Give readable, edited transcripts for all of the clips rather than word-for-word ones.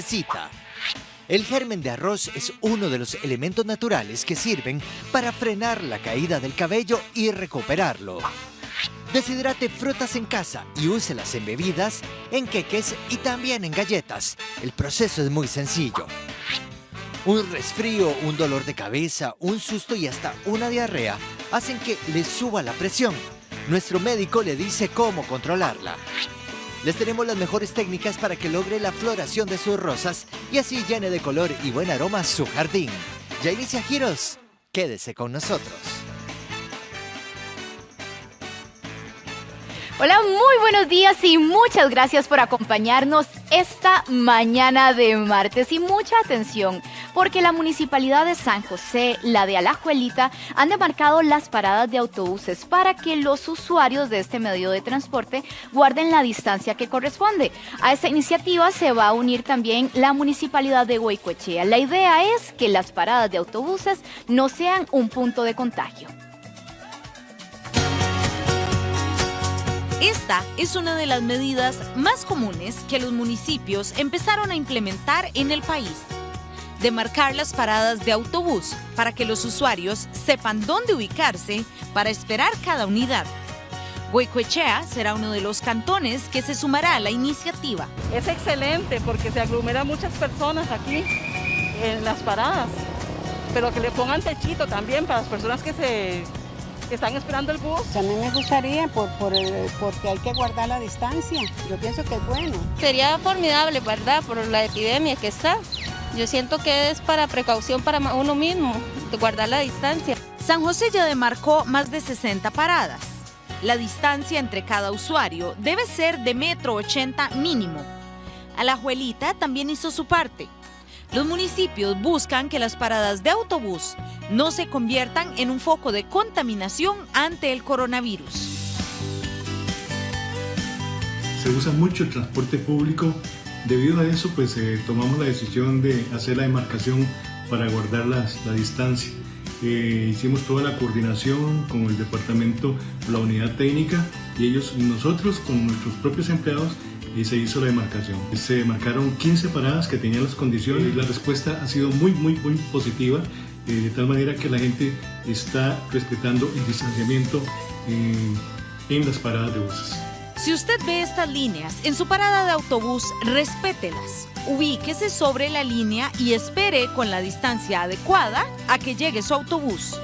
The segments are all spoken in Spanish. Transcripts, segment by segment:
Cita. El germen de arroz es uno de los elementos naturales que sirven para frenar la caída del cabello y recuperarlo. Deshidrate frutas en casa y úselas en bebidas, en queques y también en galletas. El proceso es muy sencillo. Un resfrío, un dolor de cabeza, un susto y hasta una diarrea hacen que le suba la presión. Nuestro médico le dice cómo controlarla. Les tenemos las mejores técnicas para que logre la floración de sus rosas y así llene de color y buen aroma su jardín. Ya inicia Giros. Quédese con nosotros. Hola, muy buenos días y muchas gracias por acompañarnos esta mañana de martes. Y mucha atención, porque la Municipalidad de San José, la de Alajuelita, han demarcado las paradas de autobuses para que los usuarios de este medio de transporte guarden la distancia que corresponde. A esta iniciativa se va a unir también la Municipalidad de Goicoechea. La idea es que las paradas de autobuses no sean un punto de contagio. Esta es una de las medidas más comunes que los municipios empezaron a implementar en el país. Demarcar las paradas de autobús para que los usuarios sepan dónde ubicarse para esperar cada unidad. Goicoechea será uno de los cantones que se sumará a la iniciativa. Es excelente porque se aglomeran muchas personas aquí en las paradas, pero que le pongan techito también para las personas que están esperando el bus. A mí me gustaría porque hay que guardar la distancia. Yo pienso que es bueno. Sería formidable, ¿verdad? Por la epidemia que está. Yo siento que es para precaución para uno mismo, de guardar la distancia. San José ya demarcó más de 60 paradas. La distancia entre cada usuario debe ser de 1,80 m mínimo. Alajuelita también hizo su parte. Los municipios buscan que las paradas de autobús no se conviertan en un foco de contaminación ante el coronavirus. Se usa mucho el transporte público. Debido a eso, pues tomamos la decisión de hacer la demarcación para guardar la distancia. Hicimos toda la coordinación con el departamento, la unidad técnica y nosotros con nuestros propios empleados y se hizo la demarcación. Se demarcaron 15 paradas que tenían las condiciones y la respuesta ha sido muy positiva, de tal manera que la gente está respetando el distanciamiento en las paradas de buses. Si usted ve estas líneas en su parada de autobús, respételas. Ubíquese sobre la línea y espere con la distancia adecuada a que llegue su autobús.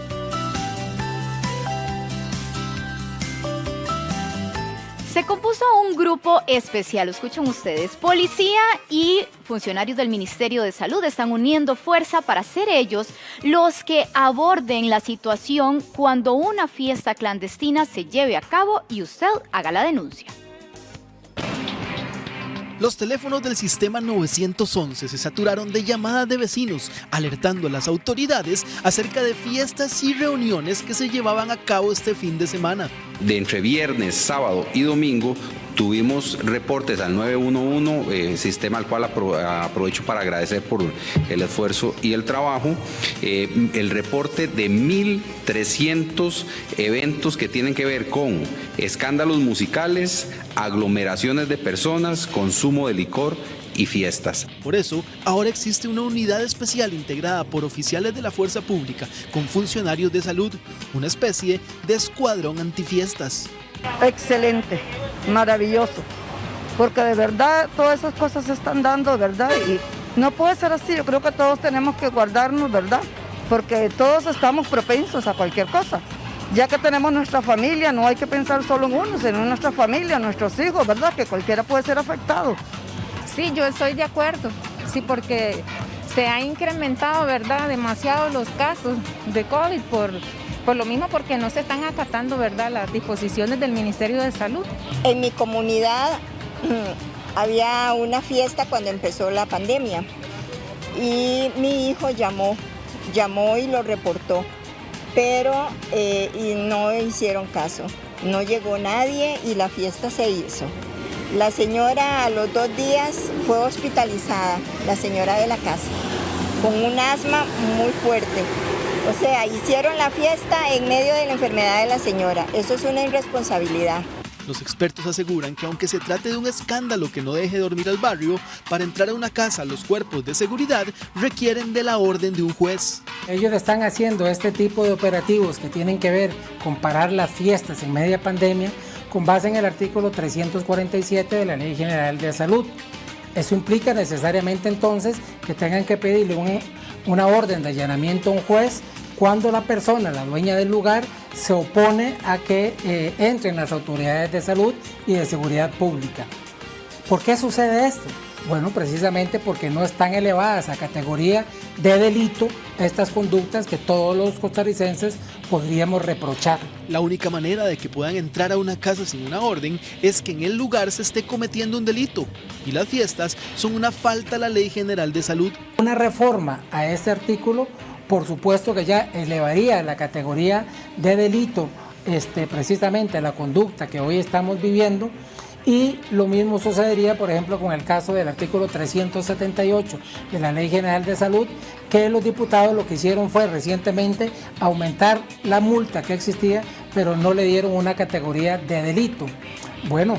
Se compuso un grupo especial, lo escuchan ustedes. Policía y funcionarios del Ministerio de Salud están uniendo fuerza para ser ellos los que aborden la situación cuando una fiesta clandestina se lleve a cabo y usted haga la denuncia. Los teléfonos del sistema 911 se saturaron de llamadas de vecinos, alertando a las autoridades acerca de fiestas y reuniones que se llevaban a cabo este fin de semana. De entre viernes, sábado y domingo tuvimos reportes al 911, sistema al cual aprovecho para agradecer por el esfuerzo y el trabajo, el reporte de 1.300 eventos que tienen que ver con escándalos musicales, aglomeraciones de personas, consumo de licor y fiestas. Por eso, ahora existe una unidad especial integrada por oficiales de la fuerza pública con funcionarios de salud, una especie de escuadrón antifiestas. Excelente, maravilloso, porque de verdad todas esas cosas se están dando, ¿verdad? Y no puede ser así, yo creo que todos tenemos que guardarnos, ¿verdad? Porque todos estamos propensos a cualquier cosa. Ya que tenemos nuestra familia, no hay que pensar solo en uno, sino en nuestra familia, nuestros hijos, ¿verdad? Que cualquiera puede ser afectado. Sí, yo estoy de acuerdo, sí, porque se ha incrementado, ¿verdad?, demasiado los casos de COVID por lo mismo, porque no se están acatando, ¿verdad?, las disposiciones del Ministerio de Salud. En mi comunidad había una fiesta cuando empezó la pandemia y mi hijo llamó y lo reportó, pero y no hicieron caso, no llegó nadie y la fiesta se hizo. La señora a los 2 días fue hospitalizada, la señora de la casa, con un asma muy fuerte. O sea, hicieron la fiesta en medio de la enfermedad de la señora. Eso es una irresponsabilidad. Los expertos aseguran que aunque se trate de un escándalo que no deje dormir al barrio, para entrar a una casa los cuerpos de seguridad requieren de la orden de un juez. Ellos están haciendo este tipo de operativos que tienen que ver con parar las fiestas en media pandemia con base en el artículo 347 de la Ley General de Salud. Eso implica necesariamente entonces que tengan que pedirle una orden de allanamiento a un juez cuando la persona, la dueña del lugar, se opone a que entren las autoridades de salud y de seguridad pública. ¿Por qué sucede esto? Bueno, precisamente porque no están elevadas a categoría de delito estas conductas que todos los costarricenses podríamos reprochar. La única manera de que puedan entrar a una casa sin una orden es que en el lugar se esté cometiendo un delito, y las fiestas son una falta a la Ley General de Salud. Una reforma a este artículo, por supuesto que ya elevaría la categoría de delito precisamente la conducta que hoy estamos viviendo, y lo mismo sucedería, por ejemplo, con el caso del artículo 378 de la Ley General de Salud, que los diputados lo que hicieron fue recientemente aumentar la multa que existía, pero no le dieron una categoría de delito. Bueno,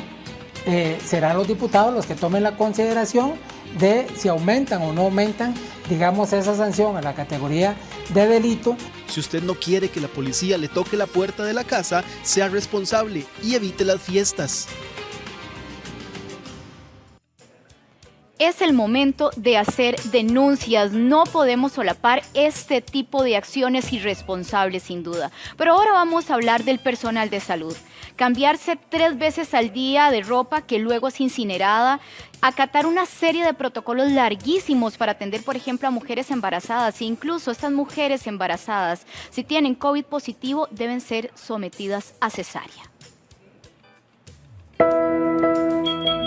serán los diputados los que tomen la consideración de si aumentan o no aumentan, digamos, esa sanción a la categoría de delito. Si usted no quiere que la policía le toque la puerta de la casa, sea responsable y evite las fiestas. Es el momento de hacer denuncias. No podemos solapar este tipo de acciones irresponsables, sin duda. Pero ahora vamos a hablar del personal de salud. Cambiarse 3 veces al día de ropa que luego es incinerada, acatar una serie de protocolos larguísimos para atender, por ejemplo, a mujeres embarazadas. E incluso estas mujeres embarazadas, si tienen COVID positivo, deben ser sometidas a cesárea.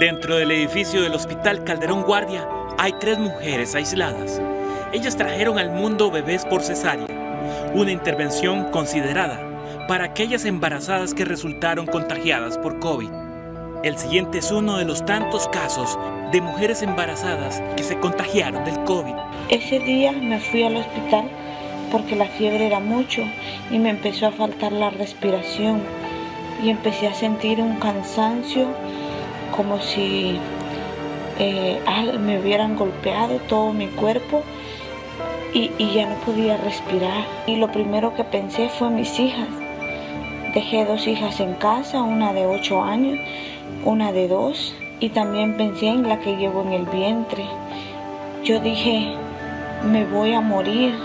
Dentro del edificio del Hospital Calderón Guardia hay 3 mujeres aisladas. Ellas trajeron al mundo bebés por cesárea, una intervención considerada para aquellas embarazadas que resultaron contagiadas por COVID. El siguiente es uno de los tantos casos de mujeres embarazadas que se contagiaron del COVID. Ese día me fui al hospital porque la fiebre era mucho y me empezó a faltar la respiración y empecé a sentir un cansancio como si me hubieran golpeado todo mi cuerpo y ya no podía respirar. Y lo primero que pensé fue en mis hijas. Dejé 2 hijas en casa, una de 8 años, una de 2, y también pensé en la que llevo en el vientre. Yo dije, me voy a morir.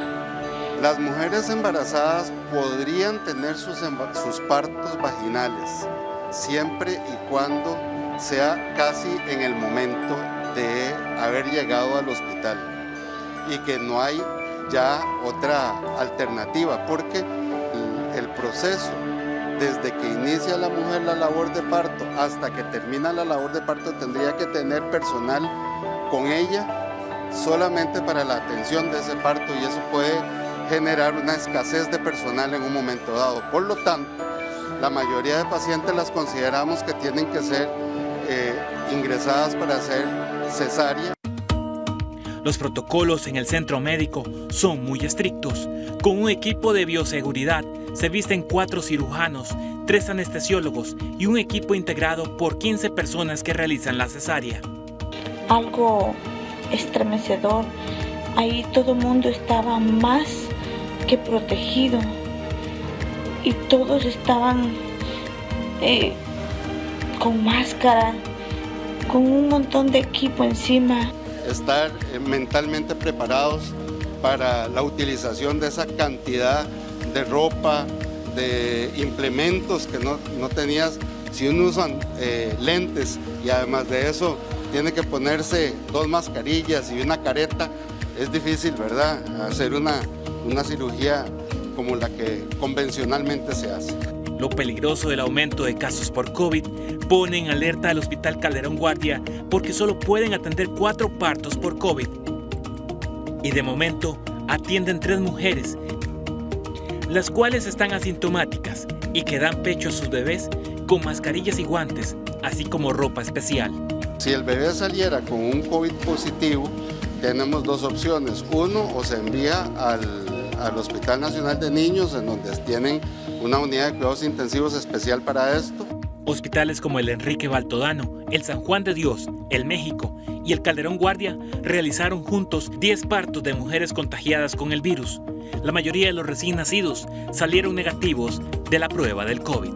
Las mujeres embarazadas podrían tener sus partos vaginales, siempre y cuando sea casi en el momento de haber llegado al hospital y que no hay ya otra alternativa, porque el proceso desde que inicia la mujer la labor de parto hasta que termina la labor de parto tendría que tener personal con ella solamente para la atención de ese parto, y eso puede generar una escasez de personal en un momento dado. Por lo tanto, la mayoría de pacientes las consideramos que tienen que ser ingresadas para hacer cesárea. Los protocolos en el centro médico son muy estrictos. Con un equipo de bioseguridad se visten 4 cirujanos, 3 anestesiólogos y un equipo integrado por 15 personas que realizan la cesárea. Algo estremecedor. Ahí todo el mundo estaba más que protegido y todos estaban con máscara, con un montón de equipo encima. Estar mentalmente preparados para la utilización de esa cantidad de ropa, de implementos que no tenías. Si uno usa lentes y además de eso tiene que ponerse 2 mascarillas y una careta, es difícil, ¿verdad? Hacer una cirugía como la que convencionalmente se hace. Lo peligroso del aumento de casos por COVID pone en alerta al Hospital Calderón Guardia porque solo pueden atender 4 partos por COVID. Y de momento atienden 3 mujeres, las cuales están asintomáticas y que dan pecho a sus bebés con mascarillas y guantes, así como ropa especial. Si el bebé saliera con un COVID positivo, tenemos 2 opciones. Uno, o se envía al Hospital Nacional de Niños, en donde tienen una unidad de cuidados intensivos especial para esto, Hospitales como el Enrique Baltodano, el San Juan de Dios, el México y el Calderón Guardia realizaron juntos 10 partos de mujeres contagiadas con el virus. La mayoría de los recién nacidos salieron negativos de la prueba del COVID.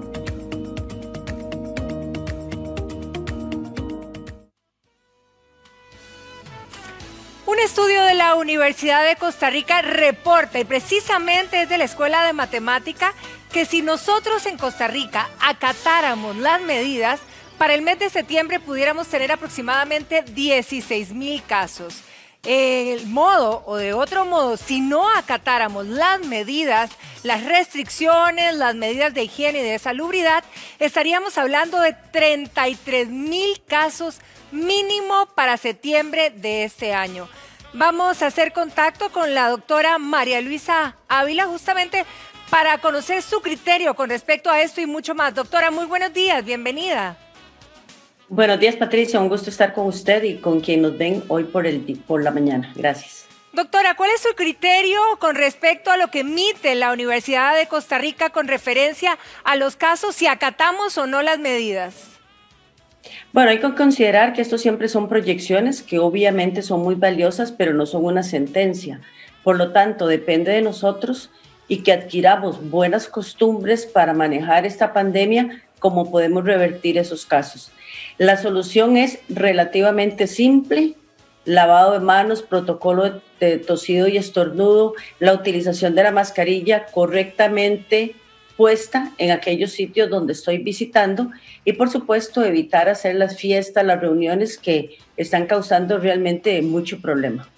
Un estudio de la Universidad de Costa Rica reporta, y precisamente es de la Escuela de Matemática, que si nosotros en Costa Rica acatáramos las medidas, para el mes de septiembre pudiéramos tener aproximadamente 16,000 casos. El modo, o de otro modo, si no acatáramos las medidas, las restricciones, las medidas de higiene y de salubridad, estaríamos hablando de 33,000 casos mínimo para septiembre de este año. Vamos a hacer contacto con la doctora María Luisa Ávila justamente para conocer su criterio con respecto a esto y mucho más. Doctora, muy buenos días, bienvenida. Buenos días, Patricia, un gusto estar con usted y con quien nos ven hoy por la mañana. Gracias. Doctora, ¿cuál es su criterio con respecto a lo que emite la Universidad de Costa Rica con referencia a los casos, si acatamos o no las medidas? Bueno, hay que considerar que esto siempre son proyecciones que obviamente son muy valiosas, pero no son una sentencia. Por lo tanto, depende de nosotros y que adquiramos buenas costumbres para manejar esta pandemia, cómo podemos revertir esos casos. La solución es relativamente simple: lavado de manos, protocolo de tosido y estornudo, la utilización de la mascarilla correctamente puesta en aquellos sitios donde estoy visitando y, por supuesto, evitar hacer las fiestas, las reuniones que están causando realmente mucho problema.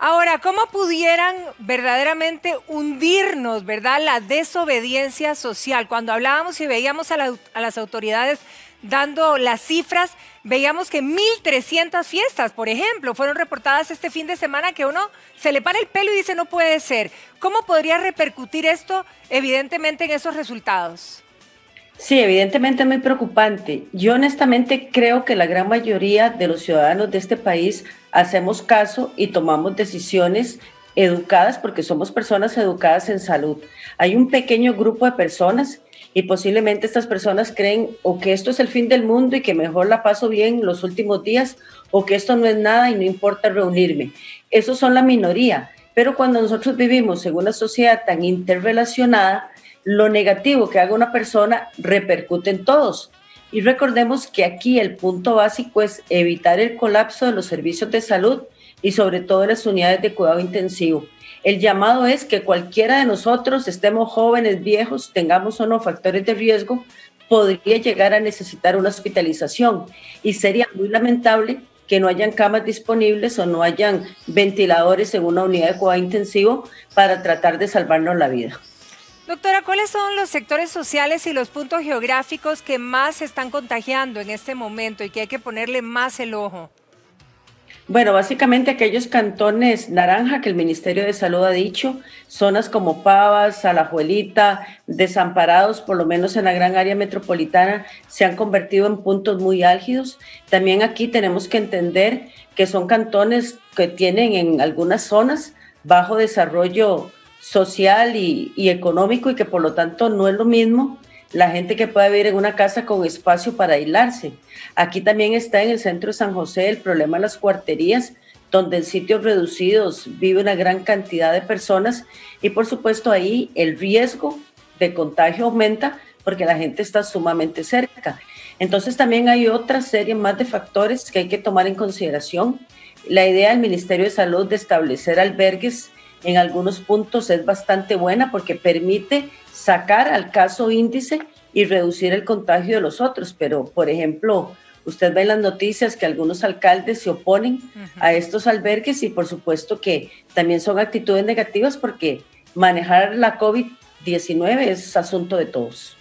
Ahora, ¿cómo pudieran verdaderamente hundirnos, verdad, la desobediencia social? Cuando hablábamos y veíamos a las autoridades dando las cifras, veíamos que 1,300 fiestas, por ejemplo, fueron reportadas este fin de semana, que uno se le para el pelo y dice no puede ser. ¿Cómo podría repercutir esto evidentemente en esos resultados? Sí, evidentemente es muy preocupante. Yo honestamente creo que la gran mayoría de los ciudadanos de este país hacemos caso y tomamos decisiones educadas porque somos personas educadas en salud. Hay un pequeño grupo de personas y posiblemente estas personas creen o que esto es el fin del mundo y que mejor la paso bien los últimos días, o que esto no es nada y no importa reunirme. Esos son la minoría, pero cuando nosotros vivimos en una sociedad tan interrelacionada, lo negativo que haga una persona repercute en todos. Y recordemos que aquí el punto básico es evitar el colapso de los servicios de salud y sobre todo las unidades de cuidado intensivo. El llamado es que cualquiera de nosotros, estemos jóvenes, viejos, tengamos o no factores de riesgo, podría llegar a necesitar una hospitalización y sería muy lamentable que no hayan camas disponibles o no hayan ventiladores en una unidad de cuidado intensivo para tratar de salvarnos la vida. Doctora, ¿cuáles son los sectores sociales y los puntos geográficos que más se están contagiando en este momento y que hay que ponerle más el ojo? Bueno, básicamente aquellos cantones naranja que el Ministerio de Salud ha dicho, zonas como Pavas, Alajuelita, Desamparados, por lo menos en la gran área metropolitana, se han convertido en puntos muy álgidos. También aquí tenemos que entender que son cantones que tienen en algunas zonas bajo desarrollo social y económico y que por lo tanto no es lo mismo la gente que puede vivir en una casa con espacio para aislarse. Aquí también está en el centro de San José el problema de las cuarterías, donde en sitios reducidos vive una gran cantidad de personas y por supuesto ahí el riesgo de contagio aumenta porque la gente está sumamente cerca. Entonces también hay otra serie más de factores que hay que tomar en consideración. La idea del Ministerio de Salud de establecer albergues en algunos puntos es bastante buena porque permite sacar al caso índice y reducir el contagio de los otros. Pero, por ejemplo, usted ve en las noticias que algunos alcaldes se oponen a estos albergues y por supuesto que también son actitudes negativas porque manejar la COVID-19 es asunto de todos.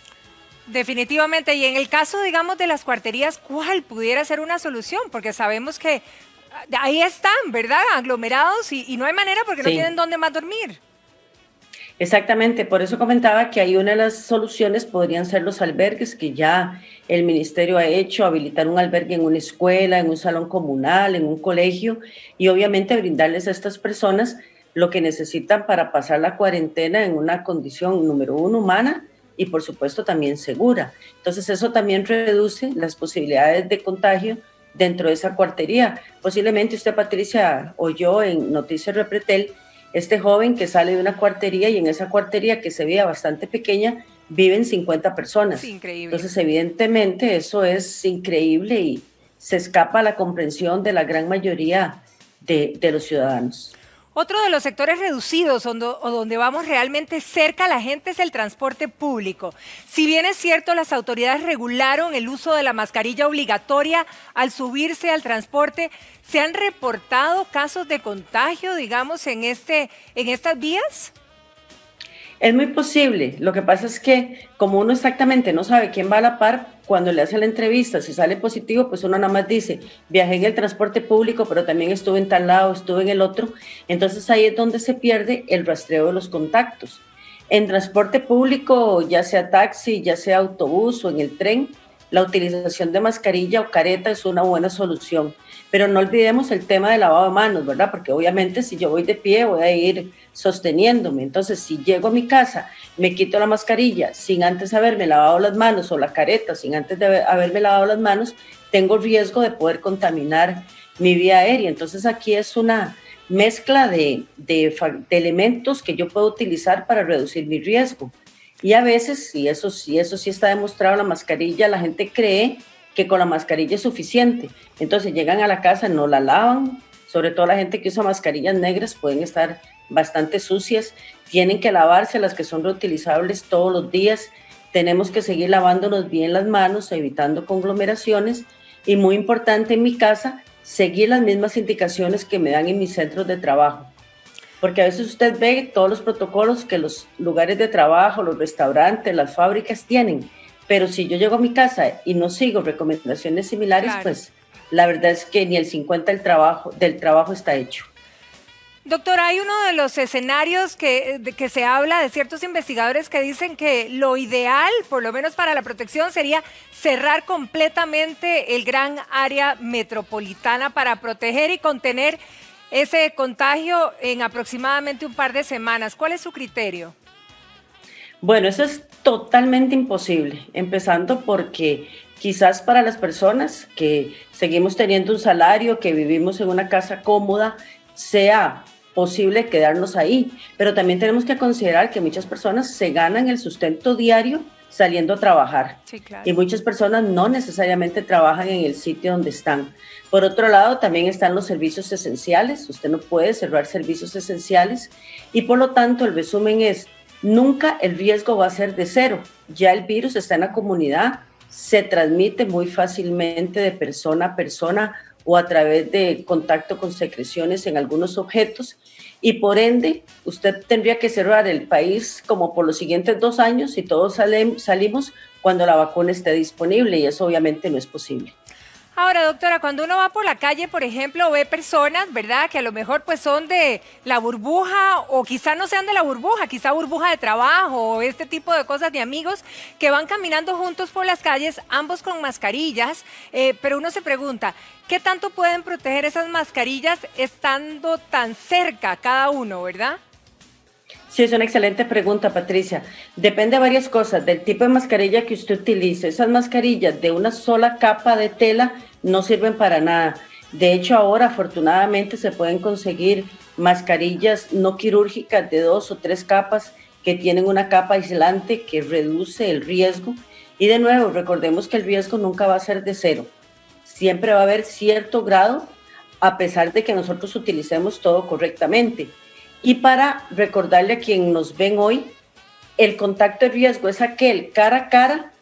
Definitivamente. Y en el caso, digamos, de las cuarterías, ¿cuál pudiera ser una solución? Porque sabemos que ahí están, ¿verdad? Aglomerados y no hay manera porque no tienen dónde más dormir. Exactamente, por eso comentaba que hay una de las soluciones podrían ser los albergues que ya el ministerio ha hecho, habilitar un albergue en una escuela, en un salón comunal, en un colegio y obviamente brindarles a estas personas lo que necesitan para pasar la cuarentena en una condición, número uno, humana y por supuesto también segura. Entonces eso también reduce las posibilidades de contagio dentro de esa cuartería. Posiblemente usted, Patricia, oyó en Noticias Repretel este joven que sale de una cuartería, y en esa cuartería, que se veía bastante pequeña, viven 50 personas. Es increíble. Entonces evidentemente eso es increíble y se escapa a la comprensión de la gran mayoría de los ciudadanos. Otro de los sectores reducidos o donde vamos realmente cerca a la gente es el transporte público. Si bien es cierto, las autoridades regularon el uso de la mascarilla obligatoria al subirse al transporte, ¿se han reportado casos de contagio, digamos, en estas vías? Es muy posible. Lo que pasa es que como uno exactamente no sabe quién va a la par, cuando le hacen la entrevista, si sale positivo, pues uno nada más dice, viajé en el transporte público, pero también estuve en tal lado, estuve en el otro. Entonces ahí es donde se pierde el rastreo de los contactos. En transporte público, ya sea taxi, ya sea autobús o en el tren, la utilización de mascarilla o careta es una buena solución. Pero no olvidemos el tema del lavado de manos, ¿verdad? Porque obviamente si yo voy de pie voy a ir sosteniéndome. Entonces, si llego a mi casa, me quito la mascarilla sin antes haberme lavado las manos, o la careta sin antes de haberme lavado las manos, tengo riesgo de poder contaminar mi vía aérea. Entonces, aquí es una mezcla de elementos que yo puedo utilizar para reducir mi riesgo. Y a veces, y eso sí está demostrado, la mascarilla, la gente cree que con la mascarilla es suficiente. Entonces llegan a la casa, no la lavan, sobre todo la gente que usa mascarillas negras pueden estar bastante sucias, tienen que lavarse las que son reutilizables todos los días, tenemos que seguir lavándonos bien las manos, evitando conglomeraciones, y muy importante en mi casa, seguir las mismas indicaciones que me dan en mis centros de trabajo. Porque a veces usted ve todos los protocolos que los lugares de trabajo, los restaurantes, las fábricas tienen, pero si yo llego a mi casa y no sigo recomendaciones similares, claro, pues la verdad es que ni el 50 del trabajo está hecho. Doctora, hay uno de los escenarios que se habla de ciertos investigadores que dicen que lo ideal, por lo menos para la protección, sería cerrar completamente el gran área metropolitana para proteger y contener ese contagio en aproximadamente un par de semanas. ¿Cuál es su criterio? Bueno, eso es totalmente imposible, empezando porque quizás para las personas que seguimos teniendo un salario, que vivimos en una casa cómoda, sea posible quedarnos ahí, pero también tenemos que considerar que muchas personas se ganan el sustento diario saliendo a trabajar. Sí, claro. Y muchas personas no necesariamente trabajan en el sitio donde están. Por otro lado, también están los servicios esenciales. Usted no puede cerrar servicios esenciales y por lo tanto el resumen es: nunca el riesgo va a ser de cero. Ya el virus está en la comunidad, se transmite muy fácilmente de persona a persona o a través de contacto con secreciones en algunos objetos, y por ende usted tendría que cerrar el país como por los siguientes 2 años y todos salimos cuando la vacuna esté disponible, y eso obviamente no es posible. Ahora, doctora, cuando uno va por la calle, por ejemplo, ve personas, ¿verdad?, que a lo mejor pues son de la burbuja, o quizá no sean de la burbuja, quizá burbuja de trabajo o este tipo de cosas, de amigos que van caminando juntos por las calles, ambos con mascarillas, pero uno se pregunta, ¿qué tanto pueden proteger esas mascarillas estando tan cerca cada uno, verdad? Sí, es una excelente pregunta, Patricia. Depende de varias cosas, del tipo de mascarilla que usted utilice. Esas mascarillas de una sola capa de tela no sirven para nada. De hecho, ahora afortunadamente se pueden conseguir mascarillas no quirúrgicas de 2 o 3 capas que tienen una capa aislante que reduce el riesgo. Y de nuevo, recordemos que el riesgo nunca va a ser de cero. Siempre va a haber cierto grado, a pesar de que nosotros utilicemos todo correctamente. Y para recordarle a quien nos ven hoy, el contacto de riesgo es aquel cara a cara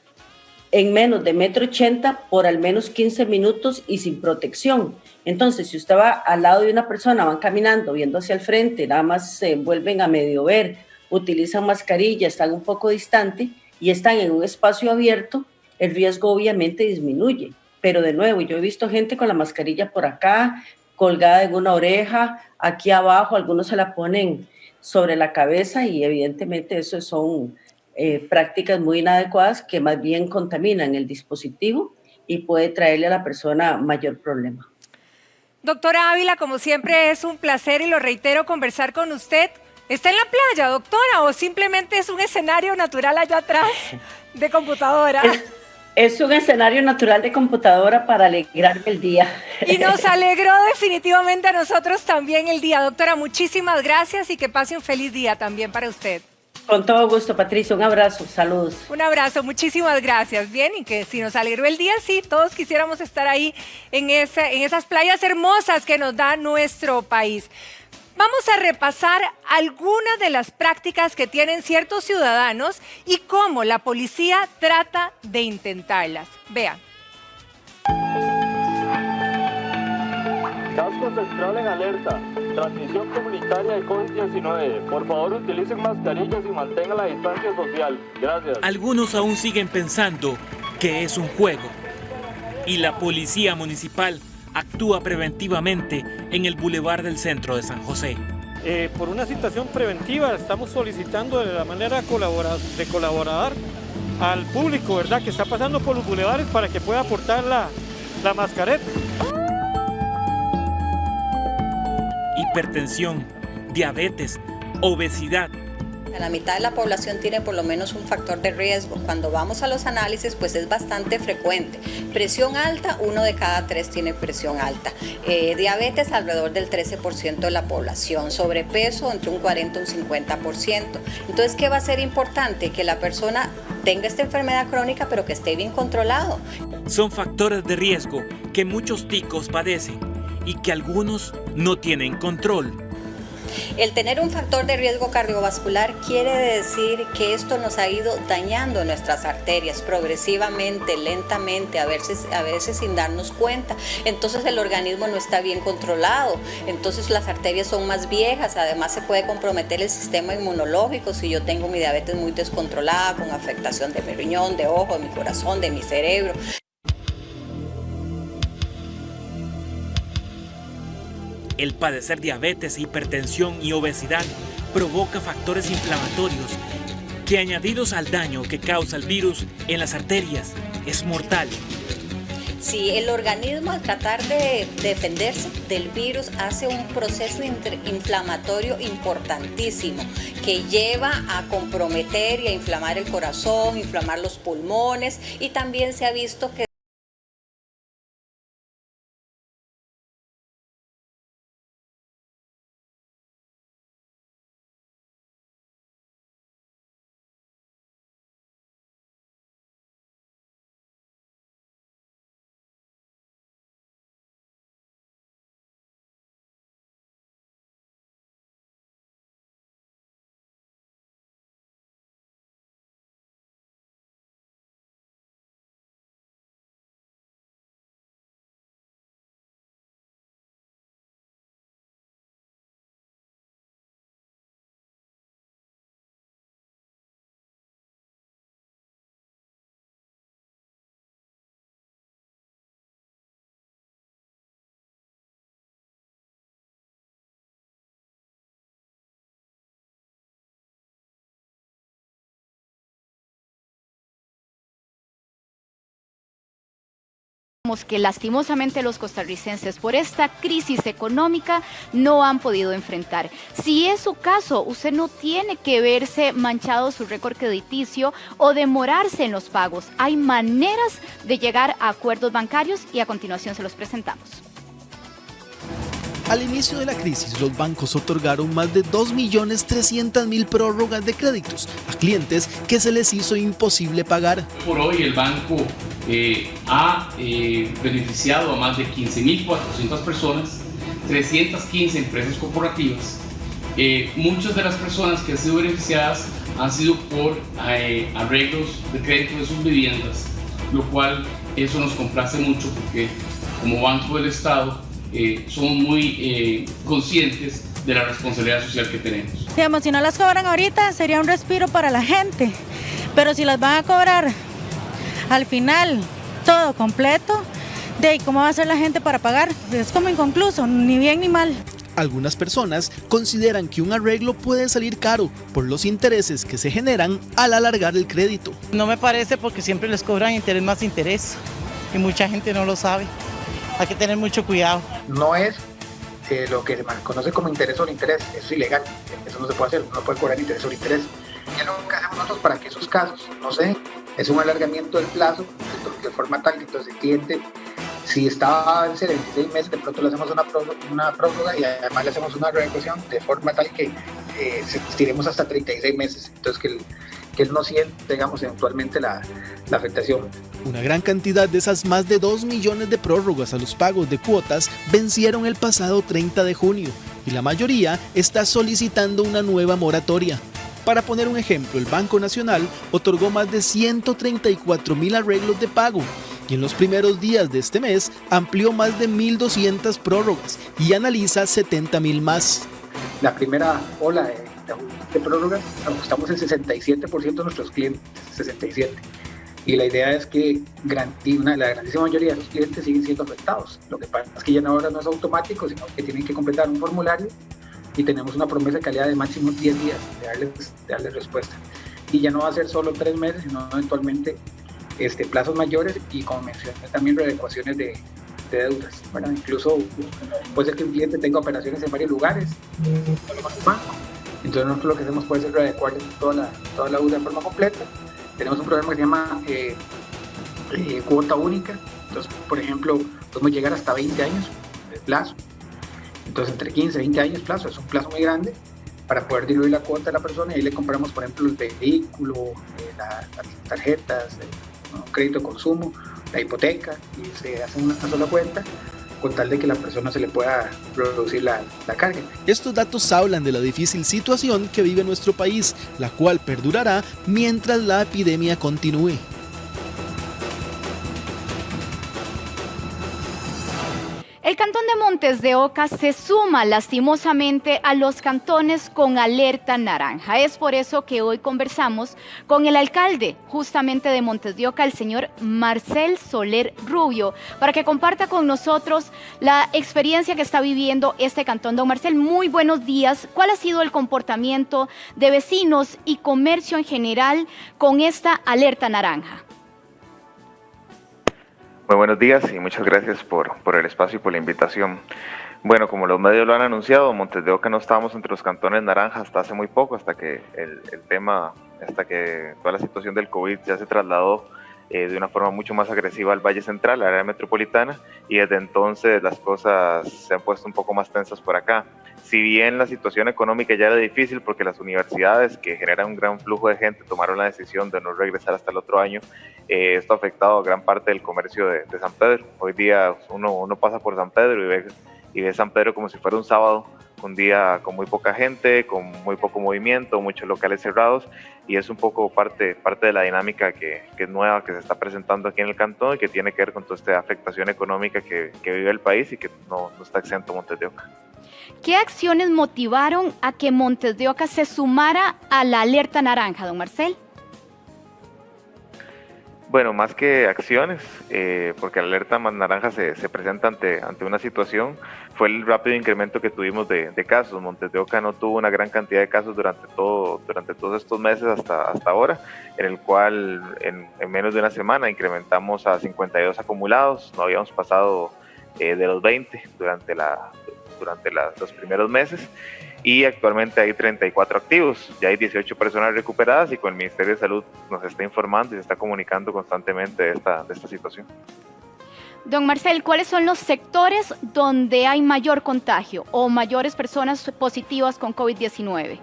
en menos de 1,80 m por al menos 15 minutos y sin protección. Entonces, si usted va al lado de una persona, van caminando, viendo hacia el frente, nada más se vuelven a medio ver, utilizan mascarilla, están un poco distante y están en un espacio abierto, el riesgo obviamente disminuye. Pero de nuevo, yo he visto gente con la mascarilla por acá, colgada en una oreja, aquí abajo, algunos se la ponen sobre la cabeza, y evidentemente eso son prácticas muy inadecuadas que más bien contaminan el dispositivo y puede traerle a la persona mayor problema. Doctora Ávila, como siempre es un placer, y lo reitero, conversar con usted. ¿Está en la playa, doctora, o simplemente es un escenario natural allá atrás de computadora? Es un escenario natural de computadora para alegrarme el día. Y nos alegró definitivamente a nosotros también el día. Doctora, muchísimas gracias y que pase un feliz día también para usted. Con todo gusto, Patricia. Un abrazo. Saludos. Un abrazo. Muchísimas gracias. Bien, y que si nos alegró el día, sí, todos quisiéramos estar ahí en esas playas hermosas que nos da nuestro país. Vamos a repasar algunas de las prácticas que tienen ciertos ciudadanos y cómo la policía trata de intentarlas. Vean. Casco central en alerta. Transmisión comunitaria de COVID-19. Por favor, utilicen mascarillas y mantengan la distancia social. Gracias. Algunos aún siguen pensando que es un juego. Y la policía municipal actúa preventivamente en el Boulevard del Centro de San José. Por una situación preventiva estamos solicitando de la manera de colaborar al público, ¿verdad?, que está pasando por los bulevares para que pueda aportar la mascareta. Hipertensión, diabetes, obesidad. La mitad de la población tiene por lo menos un factor de riesgo. Cuando vamos a los análisis, pues es bastante frecuente. Presión alta, 1 de cada 3 tiene presión alta. Diabetes, alrededor del 13% de la población. Sobrepeso, entre un 40 y un 50%. Entonces, ¿qué va a ser importante? Que la persona tenga esta enfermedad crónica, pero que esté bien controlado. Son factores de riesgo que muchos ticos padecen y que algunos no tienen control. El tener un factor de riesgo cardiovascular quiere decir que esto nos ha ido dañando nuestras arterias progresivamente, lentamente, a veces sin darnos cuenta. Entonces el organismo no está bien controlado, entonces las arterias son más viejas, además se puede comprometer el sistema inmunológico si yo tengo mi diabetes muy descontrolada, con afectación de mi riñón, de ojo, de mi corazón, de mi cerebro. El padecer diabetes, hipertensión y obesidad provoca factores inflamatorios que, añadidos al daño que causa el virus en las arterias, es mortal. Si el organismo, al tratar de defenderse del virus, hace un proceso inflamatorio importantísimo que lleva a comprometer y a inflamar el corazón, inflamar los pulmones, y también se ha visto que que lastimosamente los costarricenses por esta crisis económica no han podido enfrentar. Si es su caso, usted no tiene que verse manchado su récord crediticio o demorarse en los pagos. Hay maneras de llegar a acuerdos bancarios y a continuación se los presentamos. Al inicio de la crisis, los bancos otorgaron más de 2.300.000 prórrogas de créditos a clientes que se les hizo imposible pagar. Por hoy el banco ha beneficiado a más de 15.400 personas, 315 empresas corporativas. Muchas de las personas que han sido beneficiadas han sido por arreglos de crédito de sus viviendas, lo cual eso nos complace mucho porque como Banco del Estado somos muy conscientes de la responsabilidad social que tenemos. Digamos, si no las cobran ahorita sería un respiro para la gente, pero si las van a cobrar al final todo completo, ¿de ahí cómo va a ser la gente para pagar? Es como inconcluso, ni bien ni mal. Algunas personas consideran que un arreglo puede salir caro por los intereses que se generan al alargar el crédito. No me parece porque siempre les cobran interés más interés y mucha gente no lo sabe. Hay que tener mucho cuidado. No es lo que se conoce como interés sobre interés. Eso es ilegal, eso no se puede hacer, no puede cobrar interés sobre interés. ¿Qué es lo que hacemos nosotros para que esos casos no se den? Es un alargamiento del plazo de forma tal que entonces el cliente, si estaba a vencer en 16 meses, de pronto le hacemos una prórroga y además le hacemos una reecuación de forma tal que estiremos hasta 36 meses. Entonces que él no siente, digamos, eventualmente la afectación. Una gran cantidad de esas más de 2 millones de prórrogas a los pagos de cuotas vencieron el pasado 30 de junio y la mayoría está solicitando una nueva moratoria. Para poner un ejemplo, el Banco Nacional otorgó más de 134.000 arreglos de pago y en los primeros días de este mes amplió más de 1.200 prórrogas y analiza 70.000 más. La primera ola de prórrogas ajustamos el 67% de nuestros clientes, 67%. Y la idea es que la grandísima mayoría de los clientes siguen siendo afectados. Lo que pasa es que ya ahora no es automático, sino que tienen que completar un formulario y tenemos una promesa de calidad de máximo 10 días de darles respuesta. Y ya no va a ser solo 3 meses, sino eventualmente plazos mayores y, como mencioné, también readecuaciones de deudas. Bueno, incluso puede ser que un cliente tenga operaciones en varios lugares, solo con un banco. Entonces nosotros lo que hacemos puede ser readecuarle toda la deuda de forma completa. Tenemos un programa que se llama cuota única. Entonces, por ejemplo, podemos llegar hasta 20 años de plazo. Entonces, entre 15 y 20 años plazo, es un plazo muy grande para poder diluir la cuota de la persona y ahí le compramos, por ejemplo, el vehículo, las tarjetas, el crédito de consumo, la hipoteca, y se hace una sola cuenta con tal de que la persona se le pueda reducir la carga. Estos datos hablan de la difícil situación que vive nuestro país, la cual perdurará mientras la epidemia continúe. El cantón de Montes de Oca se suma lastimosamente a los cantones con alerta naranja. Es por eso que hoy conversamos con el alcalde justamente de Montes de Oca, el señor Marcel Soler Rubio, para que comparta con nosotros la experiencia que está viviendo este cantón. Don Marcel, muy buenos días. ¿Cuál ha sido el comportamiento de vecinos y comercio en general con esta alerta naranja? Muy buenos días y muchas gracias por el espacio y por la invitación. Bueno, como los medios lo han anunciado, Montes de Oca no estábamos entre los cantones naranja hasta hace muy poco, hasta que toda la situación del COVID ya se trasladó de una forma mucho más agresiva al Valle Central, al área metropolitana, y desde entonces las cosas se han puesto un poco más tensas por acá. Si bien la situación económica ya era difícil porque las universidades, que generan un gran flujo de gente, tomaron la decisión de no regresar hasta el otro año, esto ha afectado a gran parte del comercio de San Pedro. Hoy día uno pasa por San Pedro y ve San Pedro como si fuera un sábado, un día con muy poca gente, con muy poco movimiento, muchos locales cerrados, y es un poco parte de la dinámica que es nueva, que se está presentando aquí en el cantón y que tiene que ver con toda esta afectación económica que vive el país y que no está exento Montes de Oca. ¿Qué acciones motivaron a que Montes de Oca se sumara a la alerta naranja, don Marcel? Bueno, más que acciones, porque la alerta naranja se presenta ante una situación, fue el rápido incremento que tuvimos de casos. Montes de Oca no tuvo una gran cantidad de casos durante todos estos meses hasta ahora, en el cual en menos de una semana incrementamos a 52 acumulados. No habíamos pasado de los 20 durante los primeros meses, y actualmente hay 34 activos, ya hay 18 personas recuperadas, y con el Ministerio de Salud nos está informando y se está comunicando constantemente de esta situación. Don Marcel, ¿cuáles son los sectores donde hay mayor contagio o mayores personas positivas con COVID-19?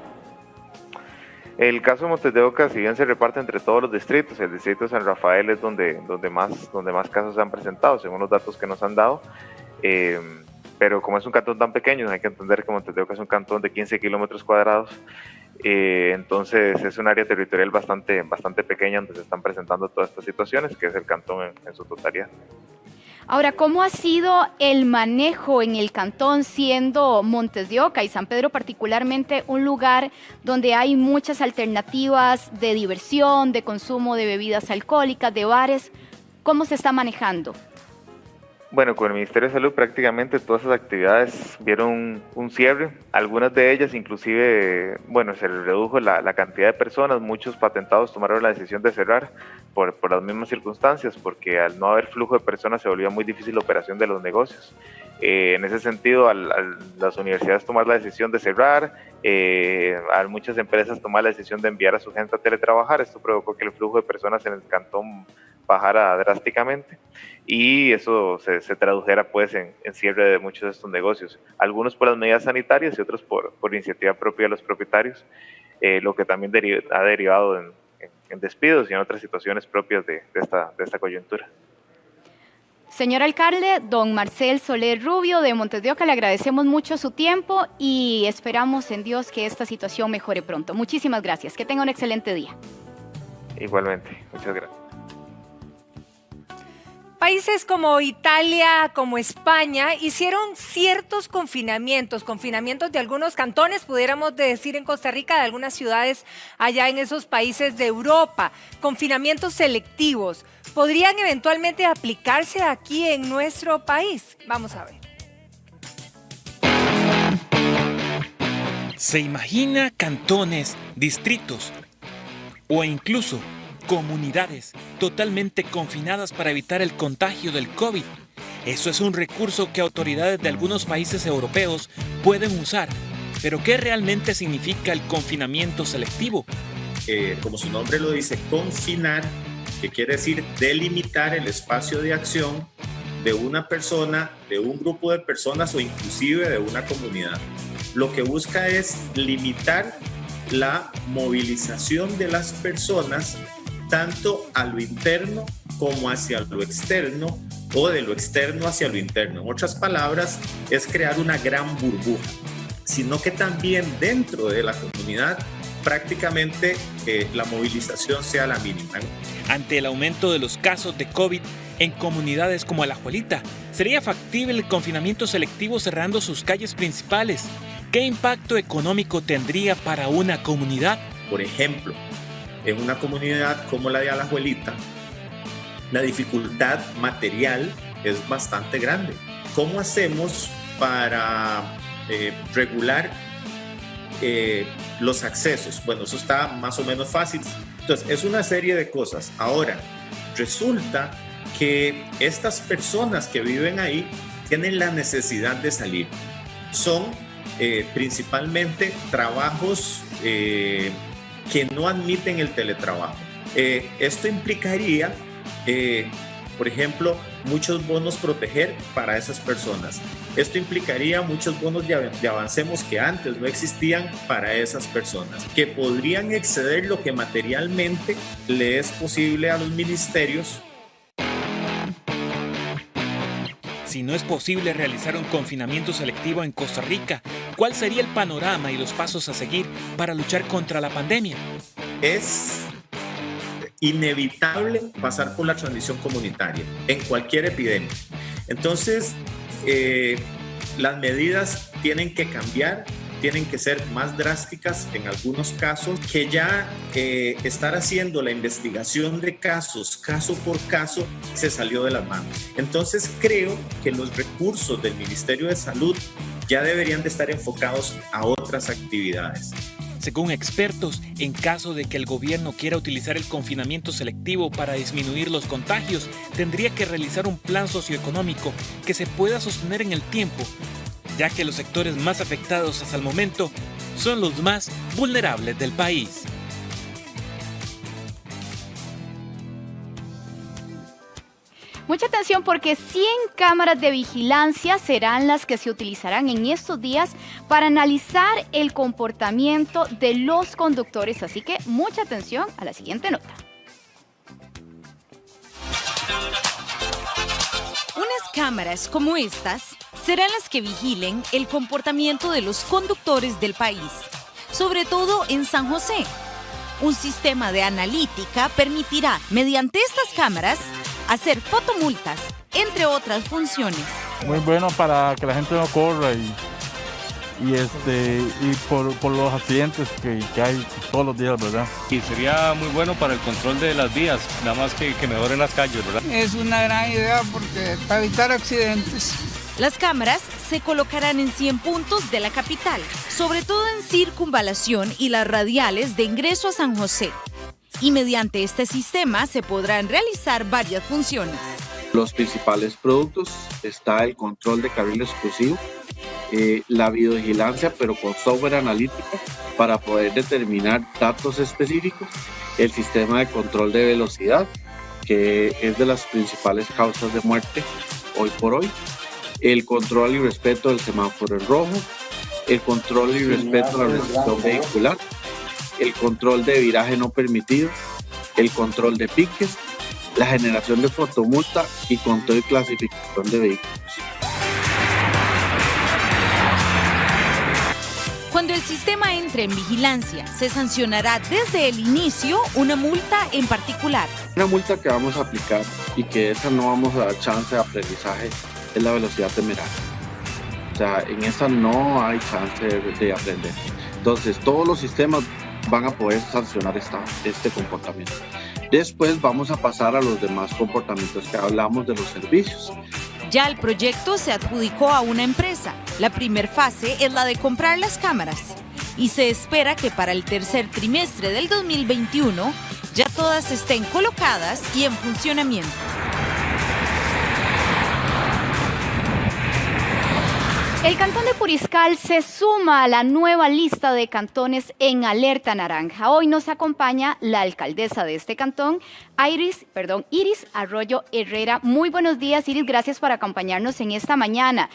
El caso de Montes de Oca, si bien se reparte entre todos los distritos, el distrito de San Rafael es donde más casos se han presentado, según los datos que nos han dado. Pero como es un cantón tan pequeño, hay que entender que Montes de Oca es un cantón de 15 kilómetros cuadrados, entonces es un área territorial bastante pequeña donde se están presentando todas estas situaciones, que es el cantón en su totalidad. Ahora, ¿cómo ha sido el manejo en el cantón, siendo Montes de Oca y San Pedro particularmente un lugar donde hay muchas alternativas de diversión, de consumo de bebidas alcohólicas, de bares? ¿Cómo se está manejando? Bueno, con el Ministerio de Salud prácticamente todas esas actividades vieron un cierre, algunas de ellas inclusive, bueno, se redujo la cantidad de personas, muchos patentados tomaron la decisión de cerrar por las mismas circunstancias, porque al no haber flujo de personas se volvía muy difícil la operación de los negocios. En ese sentido, al las universidades tomar la decisión de cerrar, a muchas empresas tomar la decisión de enviar a su gente a teletrabajar, esto provocó que el flujo de personas en el cantón bajara drásticamente y eso se tradujera pues en cierre de muchos de estos negocios, algunos por las medidas sanitarias y otros por iniciativa propia de los propietarios, lo que también ha derivado en despidos y en otras situaciones propias de esta coyuntura. Señor alcalde, don Marcel Soler Rubio de Montes de Oca, le agradecemos mucho su tiempo y esperamos en Dios que esta situación mejore pronto. Muchísimas gracias, que tenga un excelente día. Igualmente, muchas gracias. Países como Italia, como España, hicieron ciertos confinamientos de algunos cantones, pudiéramos decir en Costa Rica, de algunas ciudades allá en esos países de Europa, confinamientos selectivos. ¿Podrían eventualmente aplicarse aquí en nuestro país? Vamos a ver. ¿Se imagina cantones, distritos o incluso comunidades totalmente confinadas para evitar el contagio del COVID? Eso es un recurso que autoridades de algunos países europeos pueden usar. ¿Pero qué realmente significa el confinamiento selectivo? Como su nombre lo dice, confinar, que quiere decir delimitar el espacio de acción de una persona, de un grupo de personas o inclusive de una comunidad. Lo que busca es limitar la movilización de las personas tanto a lo interno como hacia lo externo o de lo externo hacia lo interno. En otras palabras, es crear una gran burbuja, sino que también dentro de la comunidad prácticamente la movilización sea la mínima. Ante el aumento de los casos de COVID en comunidades como Alajuelita, ¿sería factible el confinamiento selectivo cerrando sus calles principales? ¿Qué impacto económico tendría para una comunidad? Por ejemplo, en una comunidad como la de Alajuelita, la dificultad material es bastante grande. ¿Cómo hacemos para regular los accesos? Bueno, eso está más o menos fácil. Entonces, es una serie de cosas. Ahora, resulta que estas personas que viven ahí tienen la necesidad de salir. Son principalmente trabajos que no admiten el teletrabajo. Esto implicaría, por ejemplo, muchos bonos proteger para esas personas. Esto implicaría muchos bonos de Avancemos que antes no existían para esas personas, que podrían exceder lo que materialmente le es posible a los ministerios. Si no es posible realizar un confinamiento selectivo en Costa Rica, ¿cuál sería el panorama y los pasos a seguir para luchar contra la pandemia? Es inevitable pasar por la transmisión comunitaria en cualquier epidemia. Entonces, las medidas tienen que cambiar, tienen que ser más drásticas en algunos casos, que ya estar haciendo la investigación de casos, caso por caso, se salió de las manos. Entonces creo que los recursos del Ministerio de Salud ya deberían de estar enfocados a otras actividades. Según expertos, en caso de que el gobierno quiera utilizar el confinamiento selectivo para disminuir los contagios, tendría que realizar un plan socioeconómico que se pueda sostener en el tiempo, ya que los sectores más afectados hasta el momento son los más vulnerables del país. Mucha atención porque 100 cámaras de vigilancia serán las que se utilizarán en estos días para analizar el comportamiento de los conductores. Así que mucha atención a la siguiente nota. Unas cámaras como estas serán las que vigilen el comportamiento de los conductores del país, sobre todo en San José. Un sistema de analítica permitirá, mediante estas cámaras, hacer fotomultas, entre otras funciones. Muy bueno para que la gente no corra y por los accidentes que hay todos los días, ¿verdad? Y sería muy bueno para el control de las vías, nada más que mejoren las calles, ¿verdad? Es una gran idea porque para evitar accidentes. Las cámaras se colocarán en 100 puntos de la capital, sobre todo en Circunvalación y las radiales de ingreso a San José. Y mediante este sistema se podrán realizar varias funciones. Los principales productos está el control de carril exclusivo, la videovigilancia, pero con software analítico para poder determinar datos específicos, el sistema de control de velocidad, que es de las principales causas de muerte hoy por hoy, el control y respeto del semáforo en rojo, el control y respeto a la restricción vehicular, el control de viraje no permitido, el control de piques, la generación de fotomulta y control y clasificación de vehículos. Cuando el sistema entre en vigilancia, se sancionará desde el inicio una multa en particular. Una multa que vamos a aplicar y que esa no vamos a dar chance de aprendizaje es la velocidad temeraria. O sea, en esa no hay chance de aprender. Entonces, todos los sistemas van a poder sancionar este comportamiento. Después vamos a pasar a los demás comportamientos que hablamos de los servicios. Ya el proyecto se adjudicó a una empresa. La primera fase es la de comprar las cámaras y se espera que para el tercer trimestre del 2021 ya todas estén colocadas y en funcionamiento. El cantón de Puriscal se suma a la nueva lista de cantones en alerta naranja. Hoy nos acompaña la alcaldesa de este cantón, Iris Arroyo Herrera. Muy buenos días, Iris, gracias por acompañarnos en esta mañana.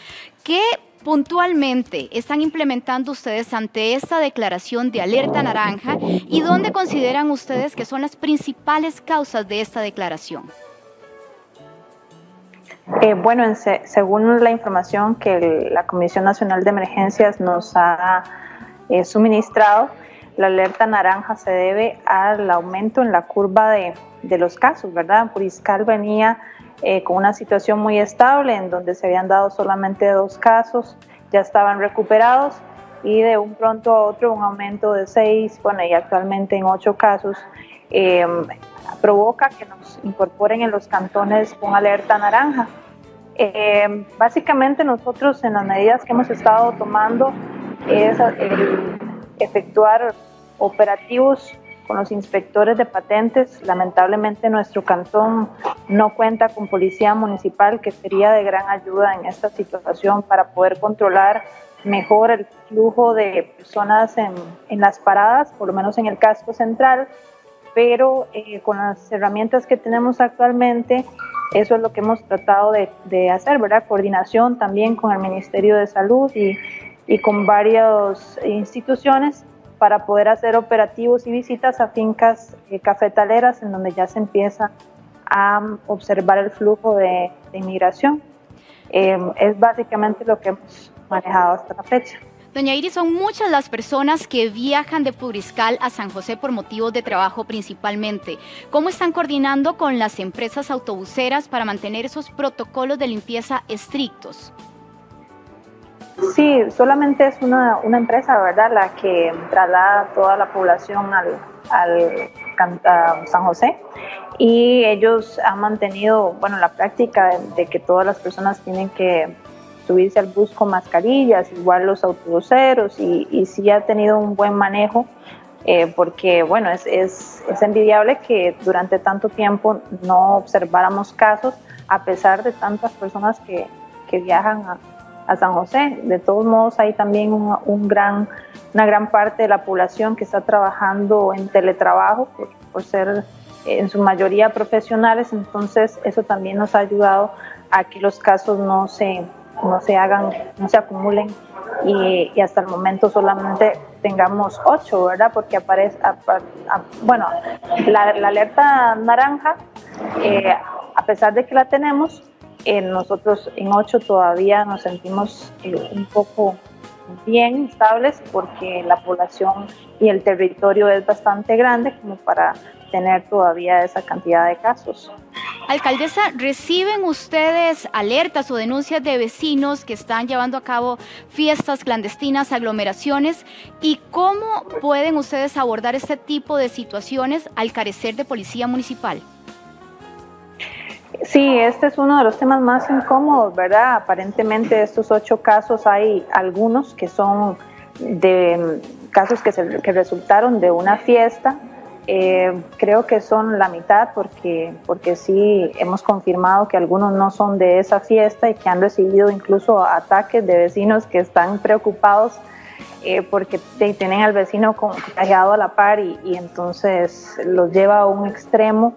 ¿Qué puntualmente están implementando ustedes ante esta declaración de alerta naranja y dónde consideran ustedes que son las principales causas de esta declaración? Bueno, según la información que la Comisión Nacional de Emergencias nos ha suministrado, la alerta naranja se debe al aumento en la curva de los casos, ¿verdad? Puriscal venía con una situación muy estable en donde se habían dado solamente 2 casos, ya estaban recuperados y de un pronto a otro un aumento de 6, bueno, y actualmente en 8 casos, provoca que nos incorporen en los cantones con alerta naranja. Básicamente nosotros en las medidas que hemos estado tomando es efectuar operativos con los inspectores de patentes. Lamentablemente nuestro cantón no cuenta con policía municipal, que sería de gran ayuda en esta situación para poder controlar mejor el flujo de personas en las paradas, por lo menos en el casco central, pero con las herramientas que tenemos actualmente, eso es lo que hemos tratado de hacer, ¿verdad? Coordinación también con el Ministerio de Salud y con varias instituciones para poder hacer operativos y visitas a fincas cafetaleras en donde ya se empieza a observar el flujo de inmigración. Es básicamente lo que hemos manejado hasta la fecha. Doña Iris, son muchas las personas que viajan de Puriscal a San José por motivos de trabajo principalmente. ¿Cómo están coordinando con las empresas autobuseras para mantener esos protocolos de limpieza estrictos? Sí, solamente es una empresa, ¿verdad?, la que traslada toda la población a San José, y ellos han mantenido, bueno, la práctica de que todas las personas tienen que subirse al bus con mascarillas, igual los autobuseros, y sí ha tenido un buen manejo, porque bueno, es envidiable que durante tanto tiempo no observáramos casos a pesar de tantas personas que viajan a San José. De todos modos, hay también una gran parte de la población que está trabajando en teletrabajo por ser en su mayoría profesionales, entonces eso también nos ha ayudado a que los casos no se acumulen y hasta el momento solamente tengamos 8, ¿verdad? Porque aparece, la alerta naranja, a pesar de que la tenemos, nosotros en 8 todavía nos sentimos un poco bien estables porque la población y el territorio es bastante grande como para tener todavía esa cantidad de casos. Alcaldesa, ¿reciben ustedes alertas o denuncias de vecinos que están llevando a cabo fiestas clandestinas, aglomeraciones? ¿Y cómo pueden ustedes abordar este tipo de situaciones al carecer de policía municipal? Sí, este es uno de los temas más incómodos, ¿verdad? Aparentemente de estos 8 casos hay algunos que son de casos que resultaron de una fiesta Creo que son la mitad porque sí hemos confirmado que algunos no son de esa fiesta y que han recibido incluso ataques de vecinos que están preocupados porque tienen al vecino contagiado a la par y entonces los lleva a un extremo.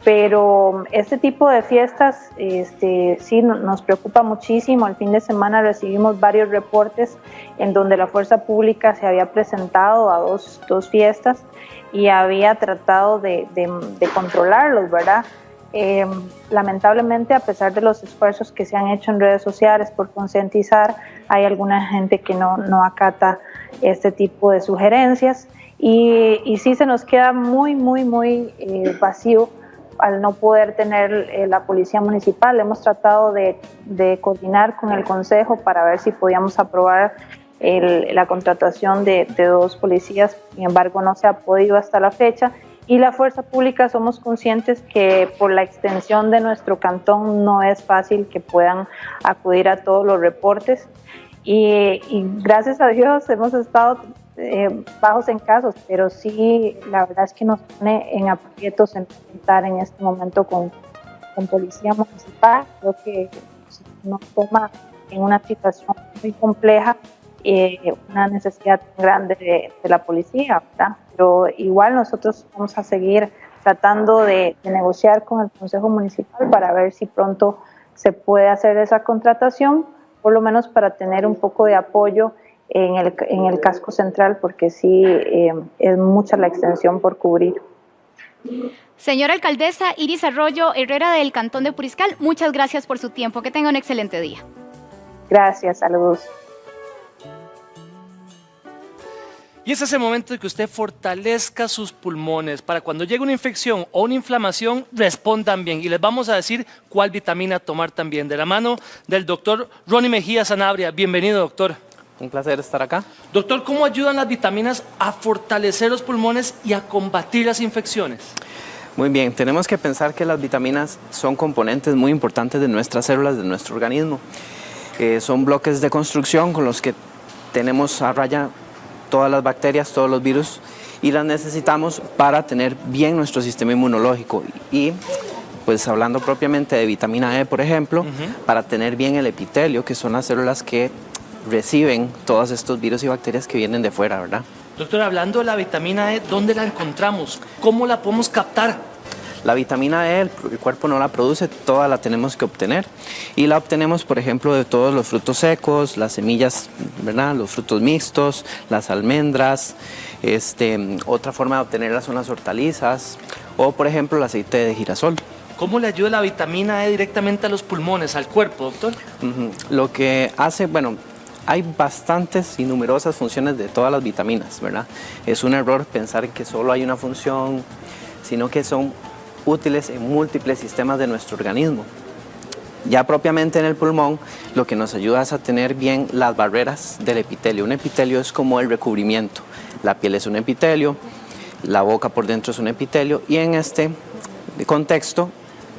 Pero este tipo de fiestas sí nos preocupa muchísimo. El fin de semana recibimos varios reportes en donde la fuerza pública se había presentado a dos fiestas y había tratado de controlarlos, ¿verdad? Lamentablemente, a pesar de los esfuerzos que se han hecho en redes sociales por concientizar, hay alguna gente que no acata este tipo de sugerencias y sí se nos queda muy vacío al no poder tener la policía municipal. Hemos tratado de coordinar con el consejo para ver si podíamos aprobar la contratación de 2 policías, sin embargo no se ha podido hasta la fecha. Y la fuerza pública somos conscientes que por la extensión de nuestro cantón no es fácil que puedan acudir a todos los reportes y gracias a Dios hemos estado bajos en casos, pero sí la verdad es que nos pone en aprietos en contar en este momento con policía municipal. Creo que nos toma en una situación muy compleja una necesidad tan grande de la policía, ¿verdad? Pero igual nosotros vamos a seguir tratando de negociar con el Consejo Municipal para ver si pronto se puede hacer esa contratación, por lo menos para tener un poco de apoyo en el casco central, porque sí es mucha la extensión por cubrir. Señora alcaldesa Iris Arroyo Herrera del Cantón de Puriscal, muchas gracias por su tiempo. Que tenga un excelente día. Gracias, saludos. Y ese es el momento de que usted fortalezca sus pulmones para cuando llegue una infección o una inflamación respondan bien. Y les vamos a decir cuál vitamina tomar también. De la mano del doctor Ronnie Mejía Sanabria. Bienvenido, doctor. Un placer estar acá. Doctor, ¿cómo ayudan las vitaminas a fortalecer los pulmones y a combatir las infecciones? Muy bien, tenemos que pensar que las vitaminas son componentes muy importantes de nuestras células, de nuestro organismo. Son bloques de construcción con los que tenemos a raya todas las bacterias, todos los virus, y las necesitamos para tener bien nuestro sistema inmunológico. Y pues hablando propiamente de vitamina E, por ejemplo, para tener bien el epitelio, que son las células que reciben todos estos virus y bacterias que vienen de fuera, ¿verdad? Doctor, hablando de la vitamina E, ¿dónde la encontramos? ¿Cómo la podemos captar? La vitamina E, el cuerpo no la produce, toda la tenemos que obtener. Y la obtenemos, por ejemplo, de todos los frutos secos, las semillas, ¿verdad? Los frutos mixtos, las almendras. Otra forma de obtenerla son las hortalizas o, por ejemplo, el aceite de girasol. ¿Cómo le ayuda la vitamina E directamente a los pulmones, al cuerpo, doctor? Lo que hace, bueno, hay bastantes y numerosas funciones de todas las vitaminas, ¿verdad? Es un error pensar que solo hay una función, sino que son útiles en múltiples sistemas de nuestro organismo. Ya propiamente en el pulmón, lo que nos ayuda es a tener bien las barreras del epitelio. Un epitelio es como el recubrimiento. La piel es un epitelio, la boca por dentro es un epitelio, y en este contexto,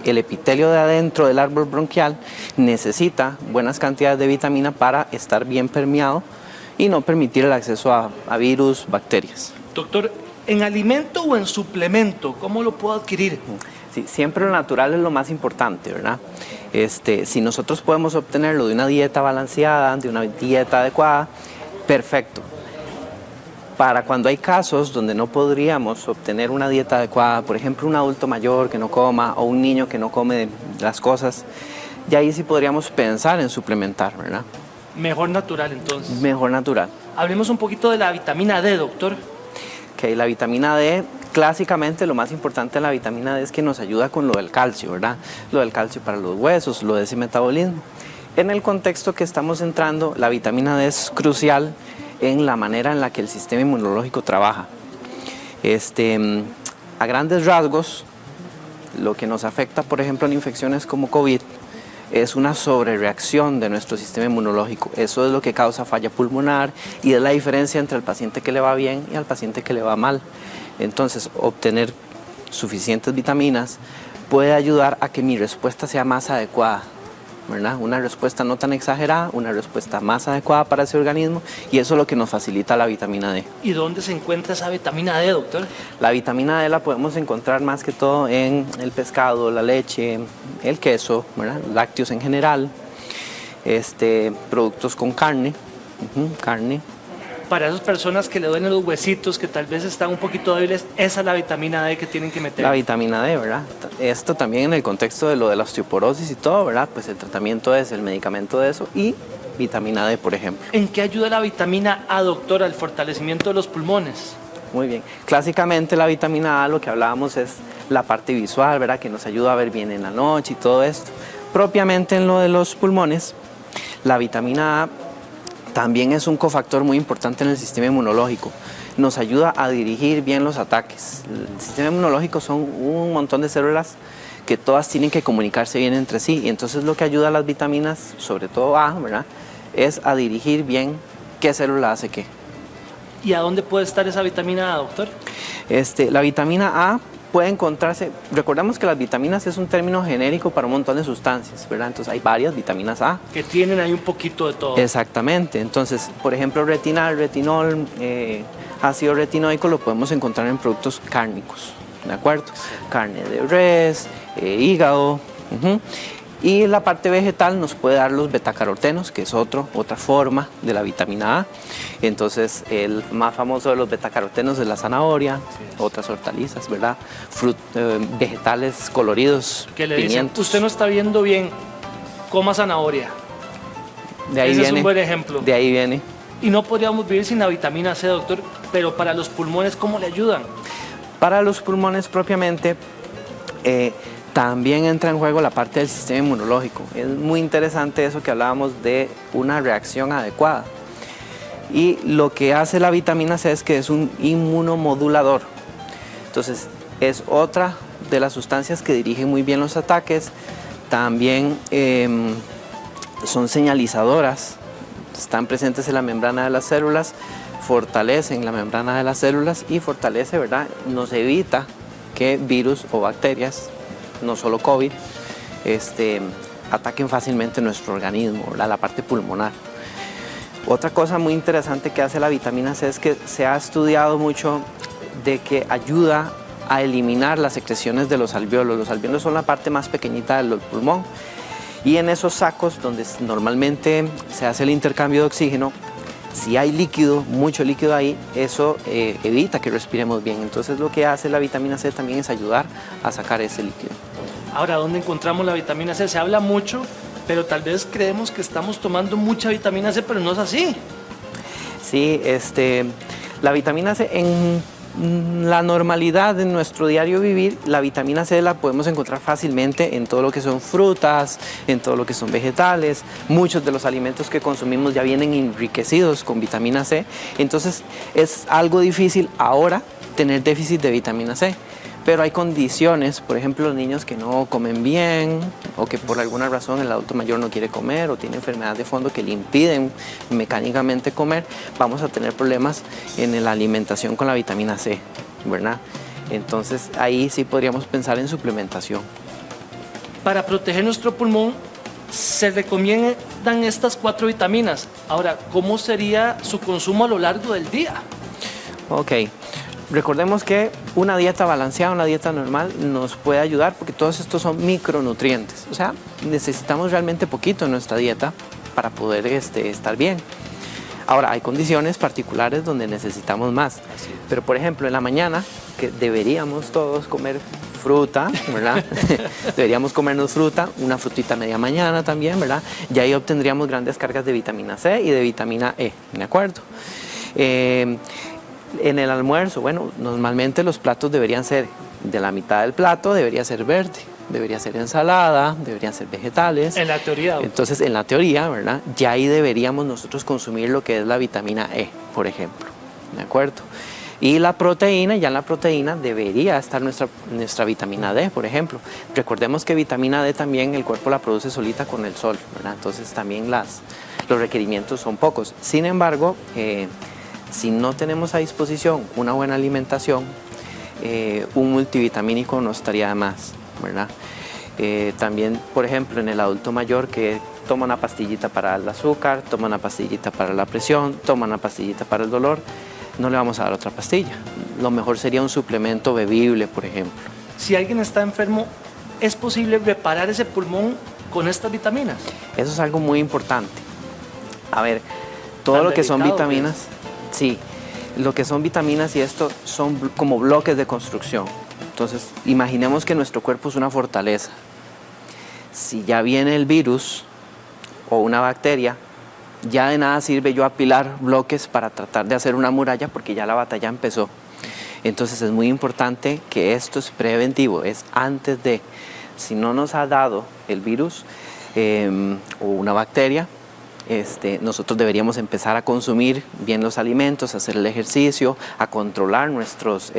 el epitelio de adentro del árbol bronquial necesita buenas cantidades de vitamina para estar bien permeado y no permitir el acceso a virus, bacterias. Doctor, ¿en alimento o en suplemento? ¿Cómo lo puedo adquirir? Sí, siempre lo natural es lo más importante, ¿verdad? Si nosotros podemos obtenerlo de una dieta balanceada, de una dieta adecuada, perfecto. Para cuando hay casos donde no podríamos obtener una dieta adecuada, por ejemplo, un adulto mayor que no coma o un niño que no come las cosas, ya ahí sí podríamos pensar en suplementar, ¿verdad? Mejor natural, entonces. Mejor natural. Hablemos un poquito de la vitamina D, doctor. Okay, la vitamina D, clásicamente lo más importante de la vitamina D es que nos ayuda con lo del calcio, ¿verdad? Lo del calcio para los huesos, lo de ese metabolismo. En el contexto que estamos entrando, la vitamina D es crucial en la manera en la que el sistema inmunológico trabaja. A grandes rasgos, lo que nos afecta, por ejemplo, en infecciones como COVID, es una sobrereacción de nuestro sistema inmunológico. Eso es lo que causa falla pulmonar y es la diferencia entre el paciente que le va bien y al paciente que le va mal. Entonces, obtener suficientes vitaminas puede ayudar a que mi respuesta sea más adecuada ¿verdad? Una respuesta no tan exagerada, una respuesta más adecuada para ese organismo, y eso es lo que nos facilita la vitamina D. ¿Y dónde se encuentra esa vitamina D, doctor? La vitamina D la podemos encontrar más que todo en el pescado, la leche, el queso, ¿verdad? Lácteos en general, productos con carne, carne. Para esas personas que le duelen los huesitos, que tal vez están un poquito débiles, esa es la vitamina D que tienen que meter. La vitamina D, ¿verdad? Esto también en el contexto de lo de la osteoporosis y todo, ¿verdad? Pues el tratamiento es el medicamento de eso y vitamina D, por ejemplo. ¿En qué ayuda la vitamina A, doctor, al fortalecimiento de los pulmones? Muy bien. Clásicamente la vitamina A, lo que hablábamos es la parte visual, ¿verdad? Que nos ayuda a ver bien en la noche y todo esto. Propiamente en lo de los pulmones, la vitamina A también es un cofactor muy importante en el sistema inmunológico. Nos ayuda a dirigir bien los ataques. El sistema inmunológico son un montón de células que todas tienen que comunicarse bien entre sí. Y entonces lo que ayuda a las vitaminas, sobre todo A, ¿verdad?, es a dirigir bien qué célula hace qué. ¿Y a dónde puede estar esa vitamina A, doctor? La vitamina A puede encontrarse, recordemos que las vitaminas es un término genérico para un montón de sustancias, ¿verdad? Entonces hay varias vitaminas A. Que tienen ahí un poquito de todo. Exactamente. Entonces, por ejemplo, retinol, ácido retinoico lo podemos encontrar en productos cárnicos, ¿de acuerdo? Carne de res, hígado. Y la parte vegetal nos puede dar los betacarotenos, que es otra forma de la vitamina A. Entonces, el más famoso de los betacarotenos es la zanahoria, otras hortalizas, ¿verdad? Vegetales coloridos, que le dicen, pimientos. usted no está viendo bien, coma zanahoria. De ahí Ese viene, es un buen ejemplo. De ahí viene. Y no podríamos vivir sin la vitamina C, doctor, pero para los pulmones, ¿cómo le ayudan? Para los pulmones propiamente, también entra en juego la parte del sistema inmunológico. Es muy interesante eso que hablábamos de una reacción adecuada. Y lo que hace la vitamina C es que es un inmunomodulador. Entonces, es otra de las sustancias que dirigen muy bien los ataques. También son señalizadoras, están presentes en la membrana de las células, fortalecen la membrana de las células y fortalece, ¿verdad? Nos evita que virus o bacterias, no solo COVID, ataquen fácilmente nuestro organismo, ¿verdad? La parte pulmonar. Otra cosa muy interesante que hace la vitamina C es que se ha estudiado mucho de que ayuda a eliminar las secreciones de los alvéolos. Los alvéolos son la parte más pequeñita del pulmón y en esos sacos donde normalmente se hace el intercambio de oxígeno, si hay líquido, mucho líquido ahí, eso evita que respiremos bien. Entonces lo que hace la vitamina C también es ayudar a sacar ese líquido. Ahora, ¿dónde encontramos la vitamina C? Se habla mucho, pero tal vez creemos que estamos tomando mucha vitamina C, pero no es así. Sí, la vitamina C en la normalidad de nuestro diario vivir, la vitamina C la podemos encontrar fácilmente en todo lo que son frutas, en todo lo que son vegetales. Muchos de los alimentos que consumimos ya vienen enriquecidos con vitamina C. Entonces es algo difícil ahora tener déficit de vitamina C. Pero hay condiciones, por ejemplo, los niños que no comen bien o que por alguna razón el adulto mayor no quiere comer o tiene enfermedades de fondo que le impiden mecánicamente comer, vamos a tener problemas en la alimentación con la vitamina C, ¿verdad? Entonces ahí sí podríamos pensar en suplementación. Para proteger nuestro pulmón se recomiendan estas 4 vitaminas. Ahora, ¿cómo sería su consumo a lo largo del día? Ok. Recordemos que una dieta balanceada, una dieta normal nos puede ayudar porque todos estos son micronutrientes. O sea, necesitamos realmente poquito en nuestra dieta para poder estar bien. Ahora, hay condiciones particulares donde necesitamos más. Pero, por ejemplo, en la mañana, que deberíamos todos comer fruta, ¿verdad? Deberíamos comernos fruta, una frutita media mañana también, ¿verdad? Y ahí obtendríamos grandes cargas de vitamina C y de vitamina E, ¿de acuerdo? En el almuerzo, bueno, normalmente los platos deberían ser de la mitad del plato, debería ser verde, debería ser ensalada, deberían ser vegetales. En la teoría. Entonces, en la teoría, ¿verdad? Ya ahí deberíamos nosotros consumir lo que es la vitamina E, por ejemplo, ¿de acuerdo? Y la proteína, ya en la proteína debería estar nuestra vitamina D, por ejemplo. Recordemos que vitamina D también el cuerpo la produce solita con el sol, ¿verdad? Entonces también los requerimientos son pocos. Sin embargo, si no tenemos a disposición una buena alimentación, un multivitamínico no estaría de más, ¿verdad? También, por ejemplo, en el adulto mayor que toma una pastillita para el azúcar, toma una pastillita para la presión, toma una pastillita para el dolor, no le vamos a dar otra pastilla. Lo mejor sería un suplemento bebible, por ejemplo. Si alguien está enfermo, ¿es posible reparar ese pulmón con estas vitaminas? Eso es algo muy importante. A ver, todo lo que son vitaminas, sí, lo que son vitaminas y esto son como bloques de construcción. Entonces, imaginemos que nuestro cuerpo es una fortaleza. Si ya viene el virus o una bacteria, ya de nada sirve yo apilar bloques para tratar de hacer una muralla porque ya la batalla empezó. Entonces es muy importante que esto es preventivo, es antes de, si no nos ha dado el virus o una bacteria, nosotros deberíamos empezar a consumir bien los alimentos, a hacer el ejercicio, a controlar nuestros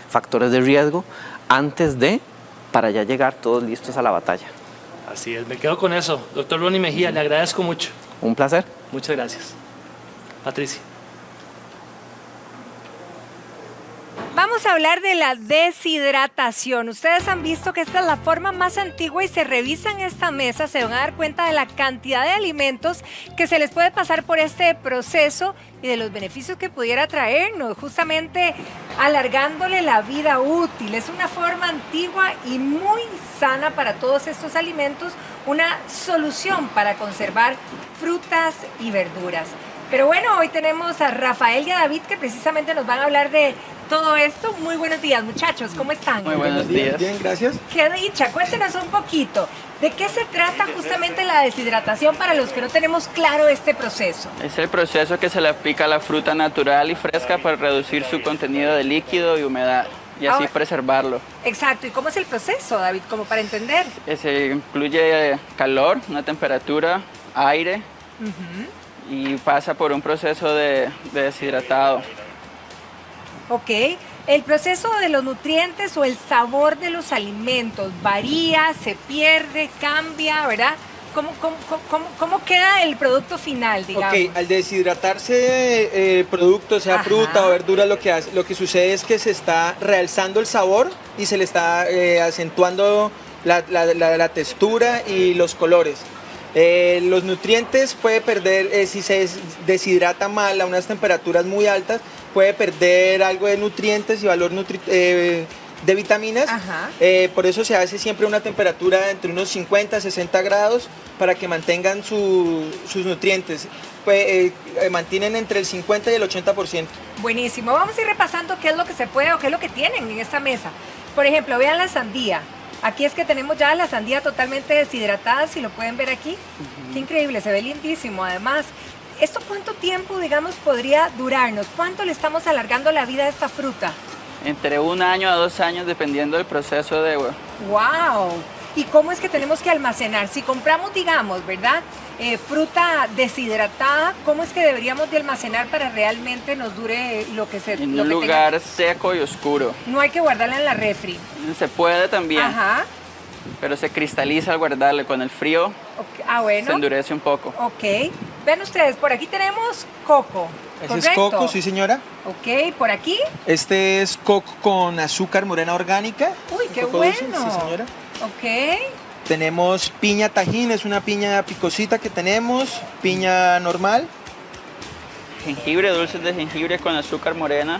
factores de riesgo antes de, para ya llegar todos listos a la batalla. Así es, me quedo con eso. Doctor Ronnie Mejía, le agradezco mucho. Un placer. Muchas gracias. Patricia. Vamos a hablar de la deshidratación. Ustedes han visto que esta es la forma más antigua y se revisan esta mesa, se van a dar cuenta de la cantidad de alimentos que se les puede pasar por este proceso y de los beneficios que pudiera traernos, justamente alargándole la vida útil. Es una forma antigua y muy sana para todos estos alimentos, una solución para conservar frutas y verduras. Pero bueno, hoy tenemos a Rafael y a David que precisamente nos van a hablar de todo esto. Muy buenos días, muchachos, ¿cómo están? Muy buenos días. Bien, gracias. Qué dicha, cuéntenos un poquito. ¿De qué se trata justamente la deshidratación para los que no tenemos claro este proceso? Es el proceso que se le aplica a la fruta natural y fresca para reducir su contenido de líquido y humedad y así preservarlo. Exacto, ¿y cómo es el proceso, David? Como para entender. Se incluye calor, una temperatura, aire y pasa por un proceso de deshidratado. Ok, el proceso de los nutrientes o el sabor de los alimentos varía, se pierde, cambia, ¿verdad? ¿Cómo queda el producto final, digamos? Ok, al deshidratarse el producto, sea fruta o verdura, lo que sucede es que se está realzando el sabor y se le está acentuando la textura y los colores. Los nutrientes puede perder, si se deshidrata mal a unas temperaturas muy altas, puede perder algo de nutrientes y valor de vitaminas. Por eso se hace siempre una temperatura entre unos 50 a 60 grados para que mantengan sus nutrientes. Mantienen entre el 50 y el 80%. Buenísimo, vamos a ir repasando qué es lo que se puede o qué es lo que tienen en esta mesa. Por ejemplo, vean la sandía. Aquí es que tenemos ya la sandía totalmente deshidratada, si lo pueden ver aquí. Qué increíble, se ve lindísimo además. ¿Esto cuánto tiempo, digamos, podría durarnos? ¿Cuánto le estamos alargando la vida a esta fruta? Entre 1 año a 2 años, dependiendo del proceso de... ¡Wow! ¿Y cómo es que tenemos que almacenar? Si compramos, digamos, ¿verdad? Fruta deshidratada, ¿cómo es que deberíamos de almacenar para realmente nos dure lo que se... En un lugar seco y oscuro. No hay que guardarla en la refri. Se puede también. Ajá. Pero se cristaliza al guardarle. Con el frío bueno. Se endurece un poco. Ok. Vean ustedes, por aquí tenemos coco. Ese es coco, sí señora. Ok, por aquí. Este es coco con azúcar morena orgánica. Uy, qué bueno. Dulce, sí señora. Ok. Tenemos piña tajín, es una piña picosita que tenemos. Piña normal. Jengibre, dulces de jengibre con azúcar morena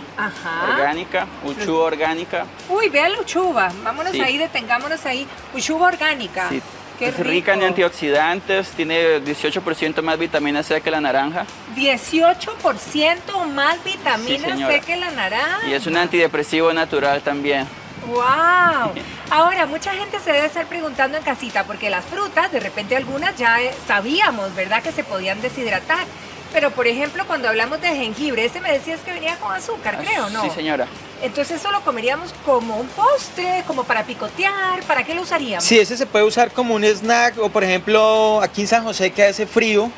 orgánica, uchuva orgánica. Uy, vean la uchuva, vámonos ahí, detengámonos ahí. Uchuva orgánica. Sí. Qué es rica en antioxidantes, tiene 18% más vitamina C que la naranja. 18% más vitamina C que la naranja. Y es un antidepresivo natural también. ¡Wow! Ahora, mucha gente se debe estar preguntando en casita, porque las frutas, de repente algunas ya sabíamos, ¿verdad?, que se podían deshidratar. Pero, por ejemplo, cuando hablamos de jengibre, ese me decías que venía con azúcar, creo, ¿no? Sí, señora. Entonces, ¿eso lo comeríamos como un postre, como para picotear? ¿Para qué lo usaríamos? Sí, ese se puede usar como un snack, o por ejemplo, aquí en San José que hace frío,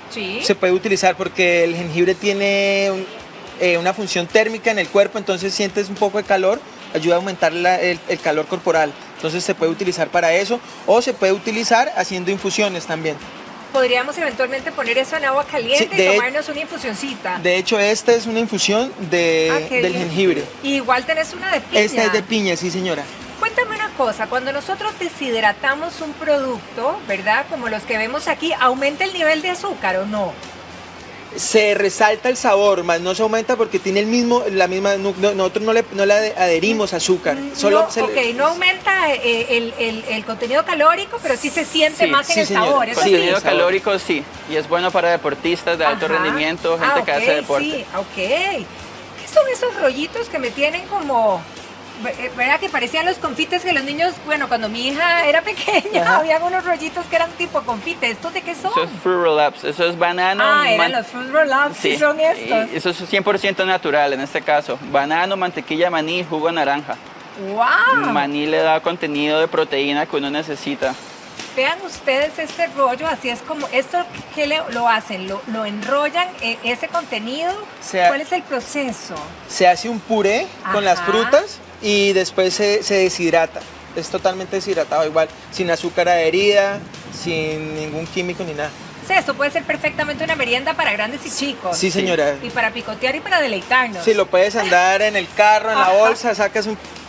se puede utilizar porque el jengibre tiene una función térmica en el cuerpo, entonces sientes un poco de calor, ayuda a aumentar el calor corporal. Entonces se puede utilizar para eso, o se puede utilizar haciendo infusiones también. Podríamos eventualmente poner eso en agua caliente y tomarnos una infusioncita. De hecho, esta es una infusión del jengibre. Y igual tenés una de piña. Esta es de piña, sí señora. Cuéntame una cosa, cuando nosotros deshidratamos un producto, ¿verdad? Como los que vemos aquí, ¿aumenta el nivel de azúcar o no? Se resalta el sabor, más no se aumenta porque tiene nosotros no le adherimos azúcar. Solo no aumenta el contenido calórico, pero sí se siente más en el sabor. El contenido calórico sí, y es bueno para deportistas de alto rendimiento, gente que hace deporte. Sí, ¿Qué son esos rollitos que me tienen como... ¿Verdad? Que parecían los confites que los niños, bueno, cuando mi hija era pequeña, habían unos rollitos que eran tipo confite. ¿Estos de qué son? Eso es fruit roll-ups, eso es banano. Eran los fruit roll-ups, sí, son estos. Eso es 100% natural en este caso. Banano, mantequilla, maní, jugo de naranja. ¡Wow! Maní le da contenido de proteína que uno necesita. Vean ustedes este rollo, así es como, ¿esto qué lo hacen? ¿Lo enrollan ese contenido? ¿Cuál es el proceso? Se hace un puré con las frutas y después se deshidrata. Es totalmente deshidratado igual, sin azúcar adherida, sin ningún químico ni nada. O sea, esto puede ser perfectamente una merienda para grandes y chicos. Sí, señora. Y para picotear y para deleitarnos. Sí, lo puedes andar en el carro, en la bolsa,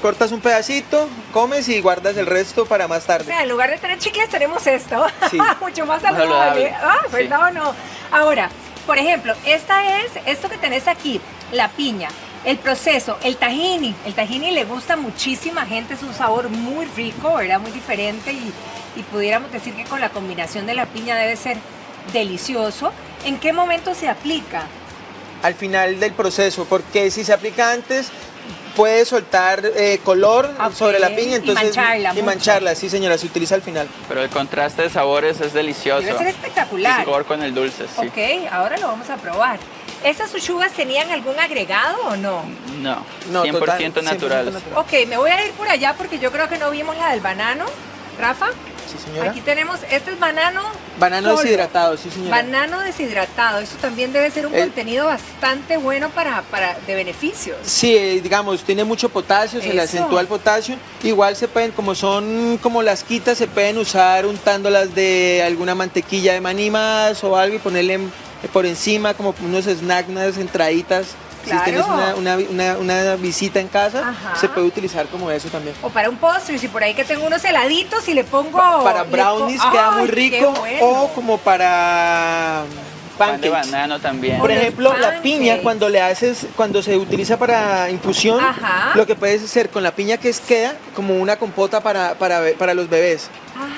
cortas un pedacito, comes y guardas el resto para más tarde. O sea, en lugar de tener chicles tenemos esto. Sí. Mucho más saludable. ¿Verdad o no? Ahora, por ejemplo, esto que tenés aquí, la piña. El proceso, el tahini. El tahini le gusta a muchísima gente, es un sabor muy rico, ¿verdad? Muy diferente y pudiéramos decir que con la combinación de la piña debe ser delicioso. ¿En qué momento se aplica? Al final del proceso, porque si se aplica antes puede soltar color sobre la piña, entonces y mancharla, sí señora, se utiliza al final. Pero el contraste de sabores es delicioso. Debe ser espectacular. El sabor con el dulce, sí. Ok, ahora lo vamos a probar. ¿Estas uchugas tenían algún agregado o no? No, 100% naturales. Ok, me voy a ir por allá porque yo creo que no vimos la del banano. Rafa. Sí, señora. Aquí tenemos, este es banano. Banano deshidratado, sí, señora. Banano deshidratado, eso también debe ser un contenido bastante bueno de beneficios. Sí, digamos, tiene mucho potasio, se le acentúa el potasio. Igual se pueden, como son como lasquitas, se pueden usar untándolas de alguna mantequilla de maní más o algo y ponerle por encima como unos snacks, unas entraditas. Claro. Si tienes una visita en casa, se puede utilizar como eso también. O para un postre, si por ahí que tengo unos heladitos y le pongo... Para brownies queda muy rico, bueno. O como para pancakes. De banano también. Por ejemplo, la piña, cuando se utiliza para infusión, lo que puedes hacer con la piña que queda como una compota para los bebés.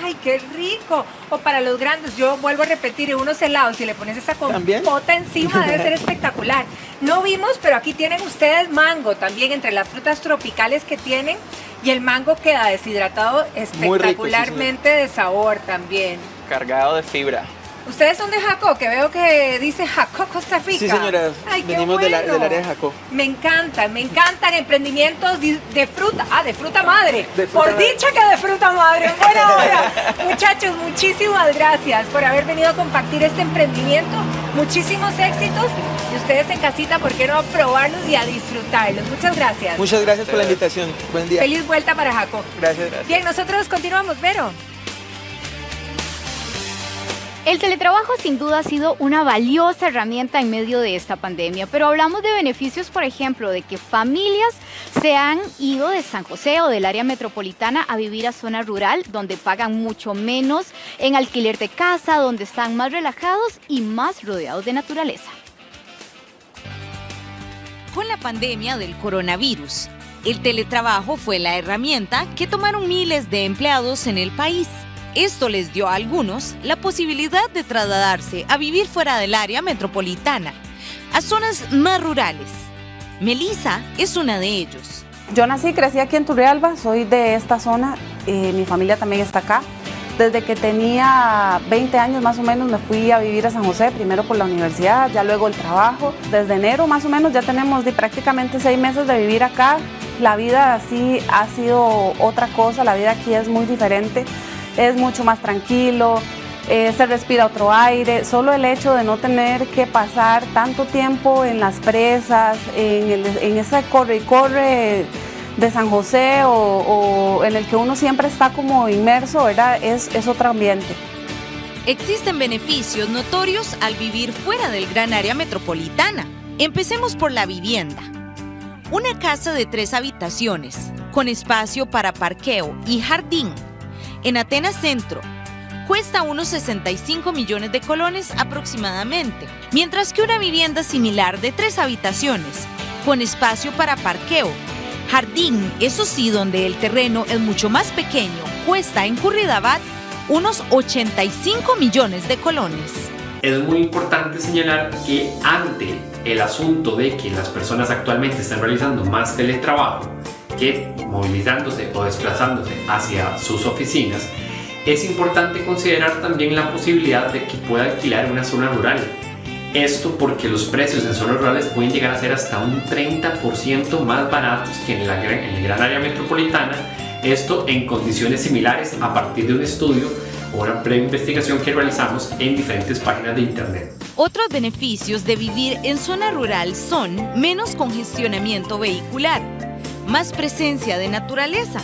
¡Ay, qué rico! O para los grandes, yo vuelvo a repetir, unos helados, si le pones esa compota encima, debe ser espectacular. No vimos, pero aquí tienen ustedes mango también, entre las frutas tropicales que tienen, y el mango queda deshidratado espectacularmente de sabor también. Cargado de fibra. Ustedes son de Jacó, que veo que dice Jacó, Costa Rica. Sí, señora. Ay, venimos del área de Jacó. Me encantan emprendimientos de fruta. De fruta madre. Dicha que de fruta madre. Buena hora. Muchachos, muchísimas gracias por haber venido a compartir este emprendimiento. Muchísimos éxitos. Y ustedes en casita, ¿por qué no probarlos y a disfrutarlos? Muchas gracias. Muchas gracias por la invitación. Buen día. Feliz vuelta para Jacó. Gracias. Bien, nosotros continuamos, Vero. El teletrabajo sin duda ha sido una valiosa herramienta en medio de esta pandemia, pero hablamos de beneficios, por ejemplo, de que familias se han ido de San José o del área metropolitana a vivir a zona rural, donde pagan mucho menos en alquiler de casa, donde están más relajados y más rodeados de naturaleza. Con la pandemia del coronavirus, el teletrabajo fue la herramienta que tomaron miles de empleados en el país. Esto les dio a algunos la posibilidad de trasladarse a vivir fuera del área metropolitana, a zonas más rurales. Melissa es una de ellos. Yo nací y crecí aquí en Turrialba, soy de esta zona, mi familia también está acá. Desde que tenía 20 años más o menos me fui a vivir a San José, primero por la universidad, ya luego el trabajo. Desde enero más o menos ya tenemos prácticamente 6 meses de vivir acá. La vida así ha sido otra cosa, la vida aquí es muy diferente. Es mucho más tranquilo, se respira otro aire, solo el hecho de no tener que pasar tanto tiempo en las presas, en ese corre y corre de San José o en el que uno siempre está como inmerso, ¿verdad? Es otro ambiente. Existen beneficios notorios al vivir fuera del gran área metropolitana. Empecemos por la vivienda. Una casa de 3 habitaciones, con espacio para parqueo y jardín. En Atenas Centro, cuesta unos 65 millones de colones aproximadamente, mientras que una vivienda similar de 3 habitaciones, con espacio para parqueo, jardín, eso sí, donde el terreno es mucho más pequeño, cuesta en Curridabat unos 85 millones de colones. Es muy importante señalar que ante el asunto de que las personas actualmente están realizando más teletrabajo que movilizándose o desplazándose hacia sus oficinas, es importante considerar también la posibilidad de que pueda alquilar una zona rural. Esto porque los precios en zonas rurales pueden llegar a ser hasta un 30% más baratos que en el gran área metropolitana. Esto en condiciones similares a partir de un estudio o una previa investigación que realizamos en diferentes páginas de internet. Otros beneficios de vivir en zona rural son menos congestionamiento vehicular, más presencia de naturaleza,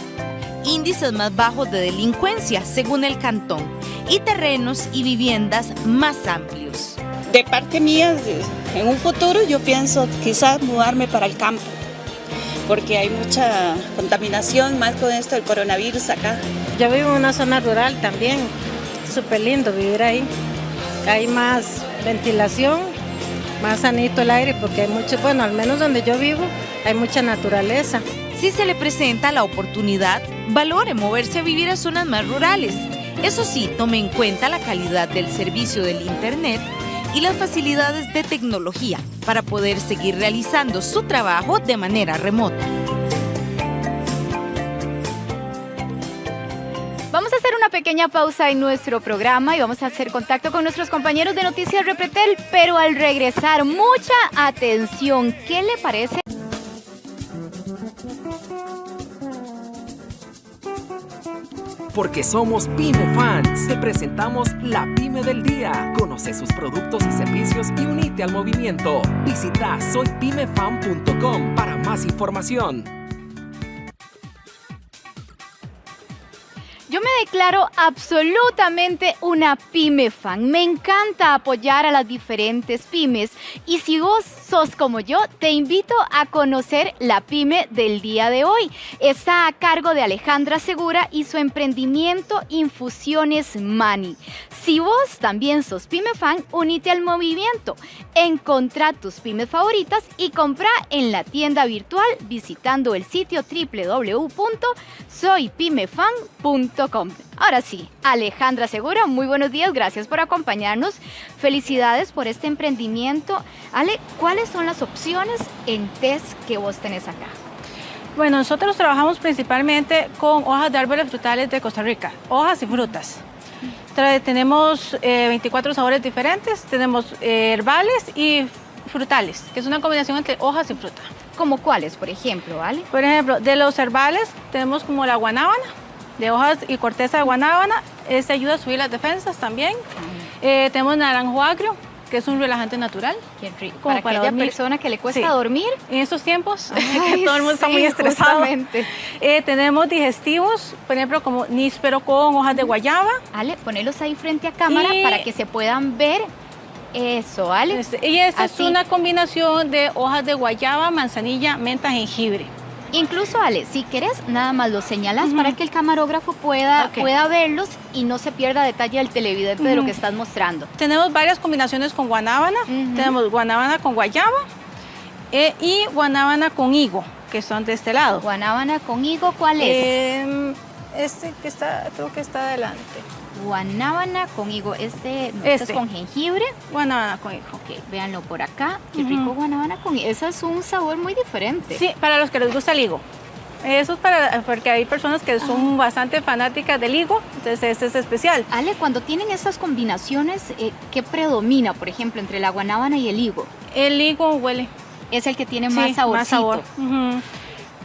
índices más bajos de delincuencia según el cantón y terrenos y viviendas más amplios. De parte mía, en un futuro yo pienso quizás mudarme para el campo, porque hay mucha contaminación, más con esto del coronavirus acá. Yo vivo en una zona rural también, súper lindo vivir ahí. Hay más ventilación, más sanito el aire, porque hay mucho, bueno, al menos donde yo vivo, hay mucha naturaleza. Si se le presenta la oportunidad, valore moverse a vivir a zonas más rurales. Eso sí, tome en cuenta la calidad del servicio del internet y las facilidades de tecnología para poder seguir realizando su trabajo de manera remota. Vamos a hacer una pequeña pausa en nuestro programa y vamos a hacer contacto con nuestros compañeros de Noticias Repretel, pero al regresar, mucha atención. ¿Qué le parece? Porque somos Pyme Fans, te presentamos la Pyme del Día. Conoce sus productos y servicios y unite al movimiento. Visita soypymefan.com para más información. Yo me declaro absolutamente una pyme fan. Me encanta apoyar a las diferentes pymes. Y si vos sos como yo, te invito a conocer la pyme del día de hoy. Está a cargo de Alejandra Segura y su emprendimiento Infusiones Mani. Si vos también sos pyme fan, unite al movimiento. Encontrá tus pymes favoritas y comprá en la tienda virtual visitando el sitio www.soypymefan.com. Ahora sí, Alejandra Segura, muy buenos días, gracias por acompañarnos. Felicidades por este emprendimiento. Ale, ¿cuáles son las opciones en test que vos tenés acá? Bueno, nosotros trabajamos principalmente con hojas de árboles frutales de Costa Rica, hojas y frutas. Tenemos 24 sabores diferentes, tenemos herbales y frutales, que es una combinación entre hojas y fruta. ¿Como cuáles, por ejemplo, Ale? Por ejemplo, de los herbales tenemos como la guanábana, de hojas y corteza de guanábana. Este ayuda a subir las defensas también. Tenemos naranjo agrio, que es un relajante natural. Qué rico. Para aquella persona que le cuesta dormir. En estos tiempos, que todo el mundo está muy estresado. Tenemos digestivos, por ejemplo, como níspero con hojas de guayaba. Ale, ponelos ahí frente a cámara para que se puedan ver. Eso, ¿vale? Y esta es una combinación de hojas de guayaba, manzanilla, menta, jengibre. Incluso, Ale, si querés, nada más los señalas para que el camarógrafo pueda verlos y no se pierda detalle del televidente de lo que estás mostrando. Tenemos varias combinaciones con guanábana. Tenemos guanábana con guayaba y guanábana con higo, que son de este lado. Guanábana con higo, ¿cuál es? Este que está, creo que está adelante. Guanábana con higo, este es con jengibre. Guanábana con higo. Ok, véanlo por acá. Qué rico guanábana con higo. Eso es un sabor muy diferente. Sí, para los que les gusta el higo. Eso es porque hay personas que son bastante fanáticas del higo, entonces este es especial. Ale, cuando tienen estas combinaciones, ¿qué predomina, por ejemplo, entre la guanábana y el higo? El higo huele. Es el que tiene más saborcito. Más sabor.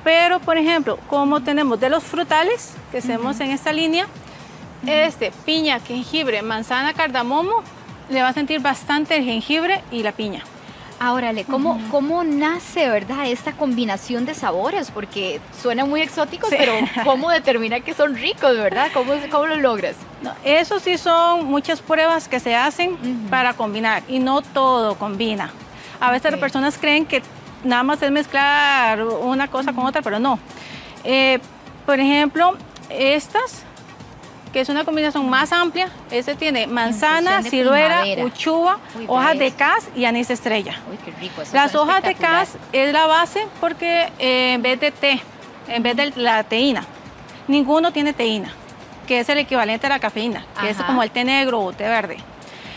Pero, por ejemplo, como tenemos de los frutales que hacemos en esta línea, piña, jengibre, manzana, cardamomo, le va a sentir bastante el jengibre y la piña. Ahora, ¿cómo nace, verdad, esta combinación de sabores? Porque suena muy exótico, pero ¿cómo determina que son ricos, verdad? ¿Cómo lo logras? No, eso sí son muchas pruebas que se hacen para combinar y no todo combina. A veces las personas creen que nada más es mezclar una cosa con otra, pero no. Por ejemplo, estas, que es una combinación más amplia, este tiene manzana, ciruela, uchúa, hojas de cas y anís estrella. Uy, qué rico. Las hojas de cas es la base porque en vez de té, en vez de la teína, ninguno tiene teína, que es el equivalente a la cafeína, que es como el té negro o té verde.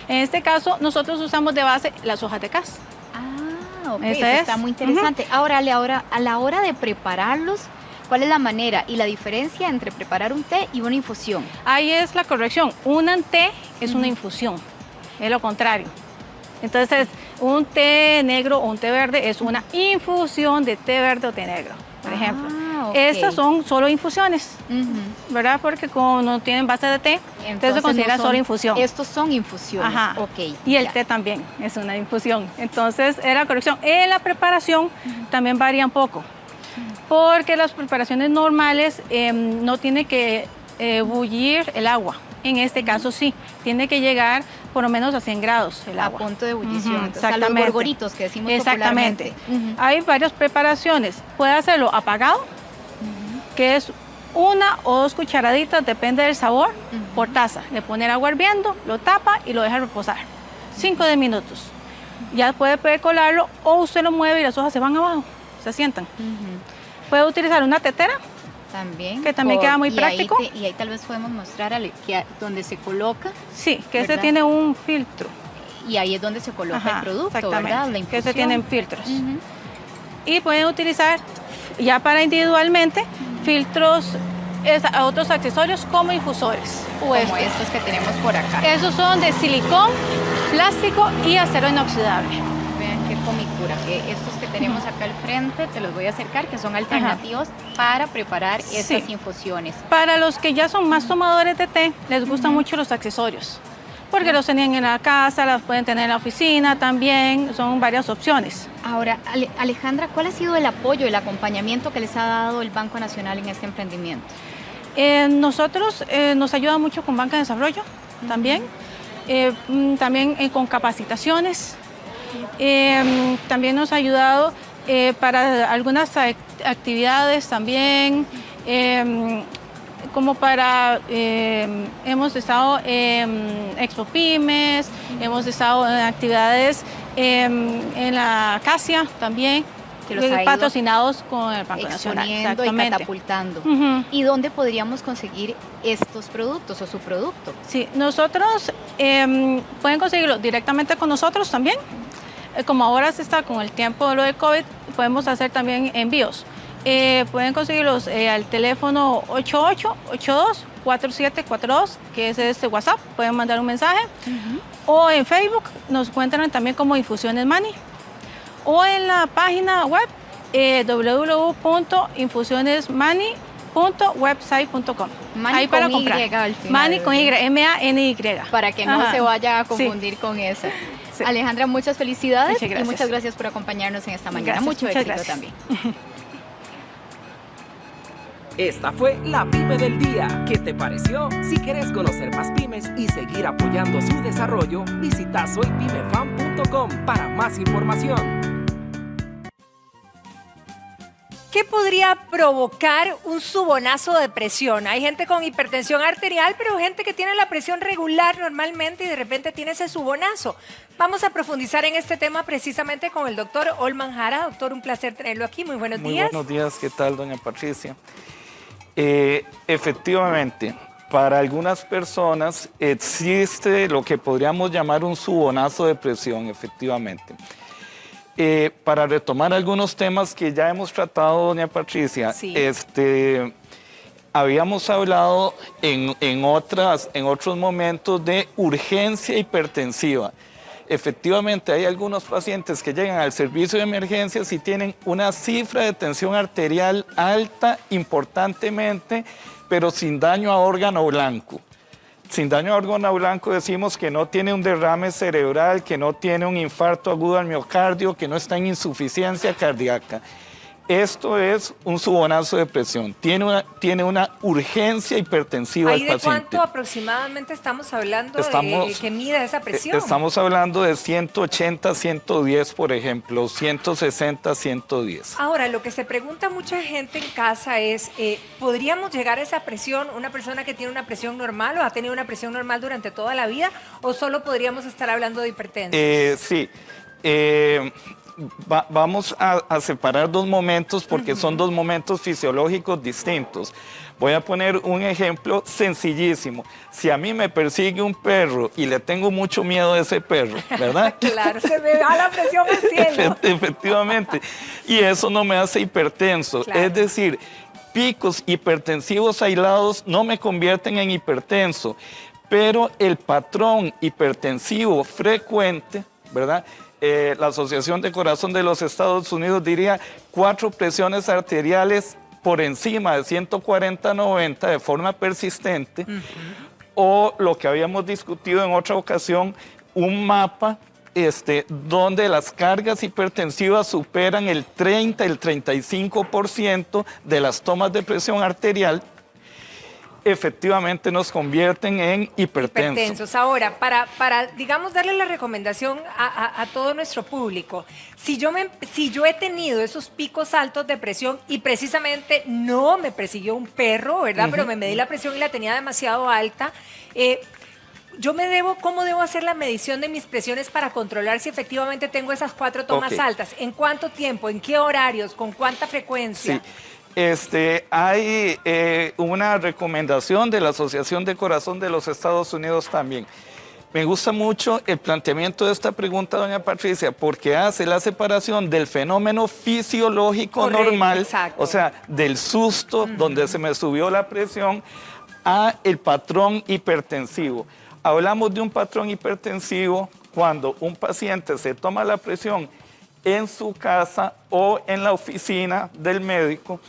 En este caso, nosotros usamos de base las hojas de cas. Ah, ok, eso está muy interesante. Ahora, a la hora de prepararlos, ¿cuál es la manera y la diferencia entre preparar un té y una infusión? Ahí es la corrección. Un té es una infusión, es lo contrario. Entonces, un té negro o un té verde es una infusión de té verde o té negro, por ejemplo. Estas son solo infusiones, ¿verdad? Porque como no tienen base de té, entonces se considera solo infusión. Estos son infusiones, ok. Y el té también es una infusión. Entonces, es la corrección. En la preparación también varía un poco, porque las preparaciones normales no tiene que bullir el agua. En este caso sí, tiene que llegar por lo menos a 100 grados el agua. A punto de ebullición, Exactamente. A los gorgoritos que decimos popularmente. Hay varias preparaciones. Puede hacerlo apagado, que es 1 o 2 cucharaditas, depende del sabor, por taza. Le pone el agua hirviendo, lo tapa y lo deja reposar. 5 de minutos. Ya puede colarlo o usted lo mueve y las hojas se van abajo, se asientan. Puede utilizar una tetera. También. Que también queda muy práctico. Y ahí tal vez podemos mostrar donde se coloca. Sí, que este tiene un filtro. Y ahí es donde se coloca el producto, ¿verdad? La infusión. Que este tienen filtros. Y pueden utilizar ya para individualmente filtros, otros accesorios como infusores. Como estos que tenemos por acá. Esos son de silicón, plástico y acero inoxidable. Vean qué comicura, que estos que tenemos acá al frente, te los voy a acercar, que son alternativos para preparar estas infusiones. Para los que ya son más tomadores de té, les gustan mucho los accesorios, porque los tenían en la casa, los pueden tener en la oficina también, son varias opciones. Ahora, Alejandra, ¿cuál ha sido el apoyo, el acompañamiento que les ha dado el Banco Nacional en este emprendimiento? Nosotros nos ayuda mucho con Banca de Desarrollo también, también con capacitaciones. También nos ha ayudado para algunas actividades también, como para, hemos estado en Expo Pymes, hemos estado en actividades en la Acacia también, que los ha patrocinados con el Banco Nacional. Y catapultando. ¿Y dónde podríamos conseguir estos productos o su producto? Sí, nosotros pueden conseguirlo directamente con nosotros también. Como ahora se está con el tiempo de lo de COVID, podemos hacer también envíos. Pueden conseguirlos al teléfono 8882-4742, que es este WhatsApp, pueden mandar un mensaje. O en Facebook nos encuentran también como Infusiones Mani. O en la página web www.infusionesmani.website.com. Ahí para comprar. Mani con Y, M-A-N-Y. Para que no se vaya a confundir con esa. Sí. Alejandra, muchas felicidades y muchas gracias por acompañarnos en esta mañana. Mucho éxito también. Esta fue la Pyme del Día. ¿Qué te pareció? Si quieres conocer más pymes y seguir apoyando su desarrollo, visita soypymefan.com para más información. ¿Qué podría provocar un subonazo de presión? Hay gente con hipertensión arterial, pero gente que tiene la presión regular normalmente y de repente tiene ese subonazo. Vamos a profundizar en este tema precisamente con el doctor Olman Jara. Doctor, un placer tenerlo aquí. Muy buenos días. Muy buenos días. ¿Qué tal, doña Patricia? Efectivamente, para algunas personas existe lo que podríamos llamar un subonazo de presión, efectivamente. Para retomar algunos temas que ya hemos tratado, doña Patricia, habíamos hablado en otros momentos de urgencia hipertensiva. Efectivamente, hay algunos pacientes que llegan al servicio de emergencias y tienen una cifra de tensión arterial alta importantemente, pero sin daño a órgano blanco. Sin daño a órgano blanco decimos que no tiene un derrame cerebral, que no tiene un infarto agudo al miocardio, que no está en insuficiencia cardíaca. Esto es un subonazo de presión. Tiene una urgencia hipertensiva ¿Ahí del de paciente. cuánto aproximadamente estamos hablando que mida esa presión? Estamos hablando de 180, 110, por ejemplo, 160, 110. Ahora, lo que se pregunta mucha gente en casa es, ¿podríamos llegar a esa presión, una persona que tiene una presión normal o ha tenido una presión normal durante toda la vida, o solo podríamos estar hablando de hipertensión? Sí. Vamos a separar dos momentos porque son dos momentos fisiológicos distintos. Voy a poner un ejemplo sencillísimo. Si a mí me persigue un perro y le tengo mucho miedo a ese perro, ¿verdad? Claro, se me va la presión al cielo. Efectivamente. Y eso no me hace hipertenso. Claro. Es decir, picos hipertensivos aislados no me convierten en hipertenso, pero el patrón hipertensivo frecuente, ¿verdad? La Asociación de Corazón de los Estados Unidos diría 4 presiones arteriales por encima de 140/90 de forma persistente, o lo que habíamos discutido en otra ocasión, un mapa donde las cargas hipertensivas superan el 30, el 35% de las tomas de presión arterial, efectivamente nos convierten en hipertensos. Ahora, para digamos, darle la recomendación a todo nuestro público, si yo he tenido esos picos altos de presión y precisamente no me persiguió un perro, ¿verdad? Pero me medí la presión y la tenía demasiado alta, ¿cómo debo hacer la medición de mis presiones para controlar si efectivamente tengo esas 4 tomas altas? ¿En cuánto tiempo? ¿En qué horarios? ¿Con cuánta frecuencia? Sí. Hay una recomendación de la Asociación de Corazón de los Estados Unidos también. Me gusta mucho el planteamiento de esta pregunta, doña Patricia, porque hace la separación del fenómeno fisiológico normal, exacto. O sea, del susto, donde se me subió la presión, a el patrón hipertensivo. Hablamos de un patrón hipertensivo cuando un paciente se toma la presión en su casa o en la oficina del médico,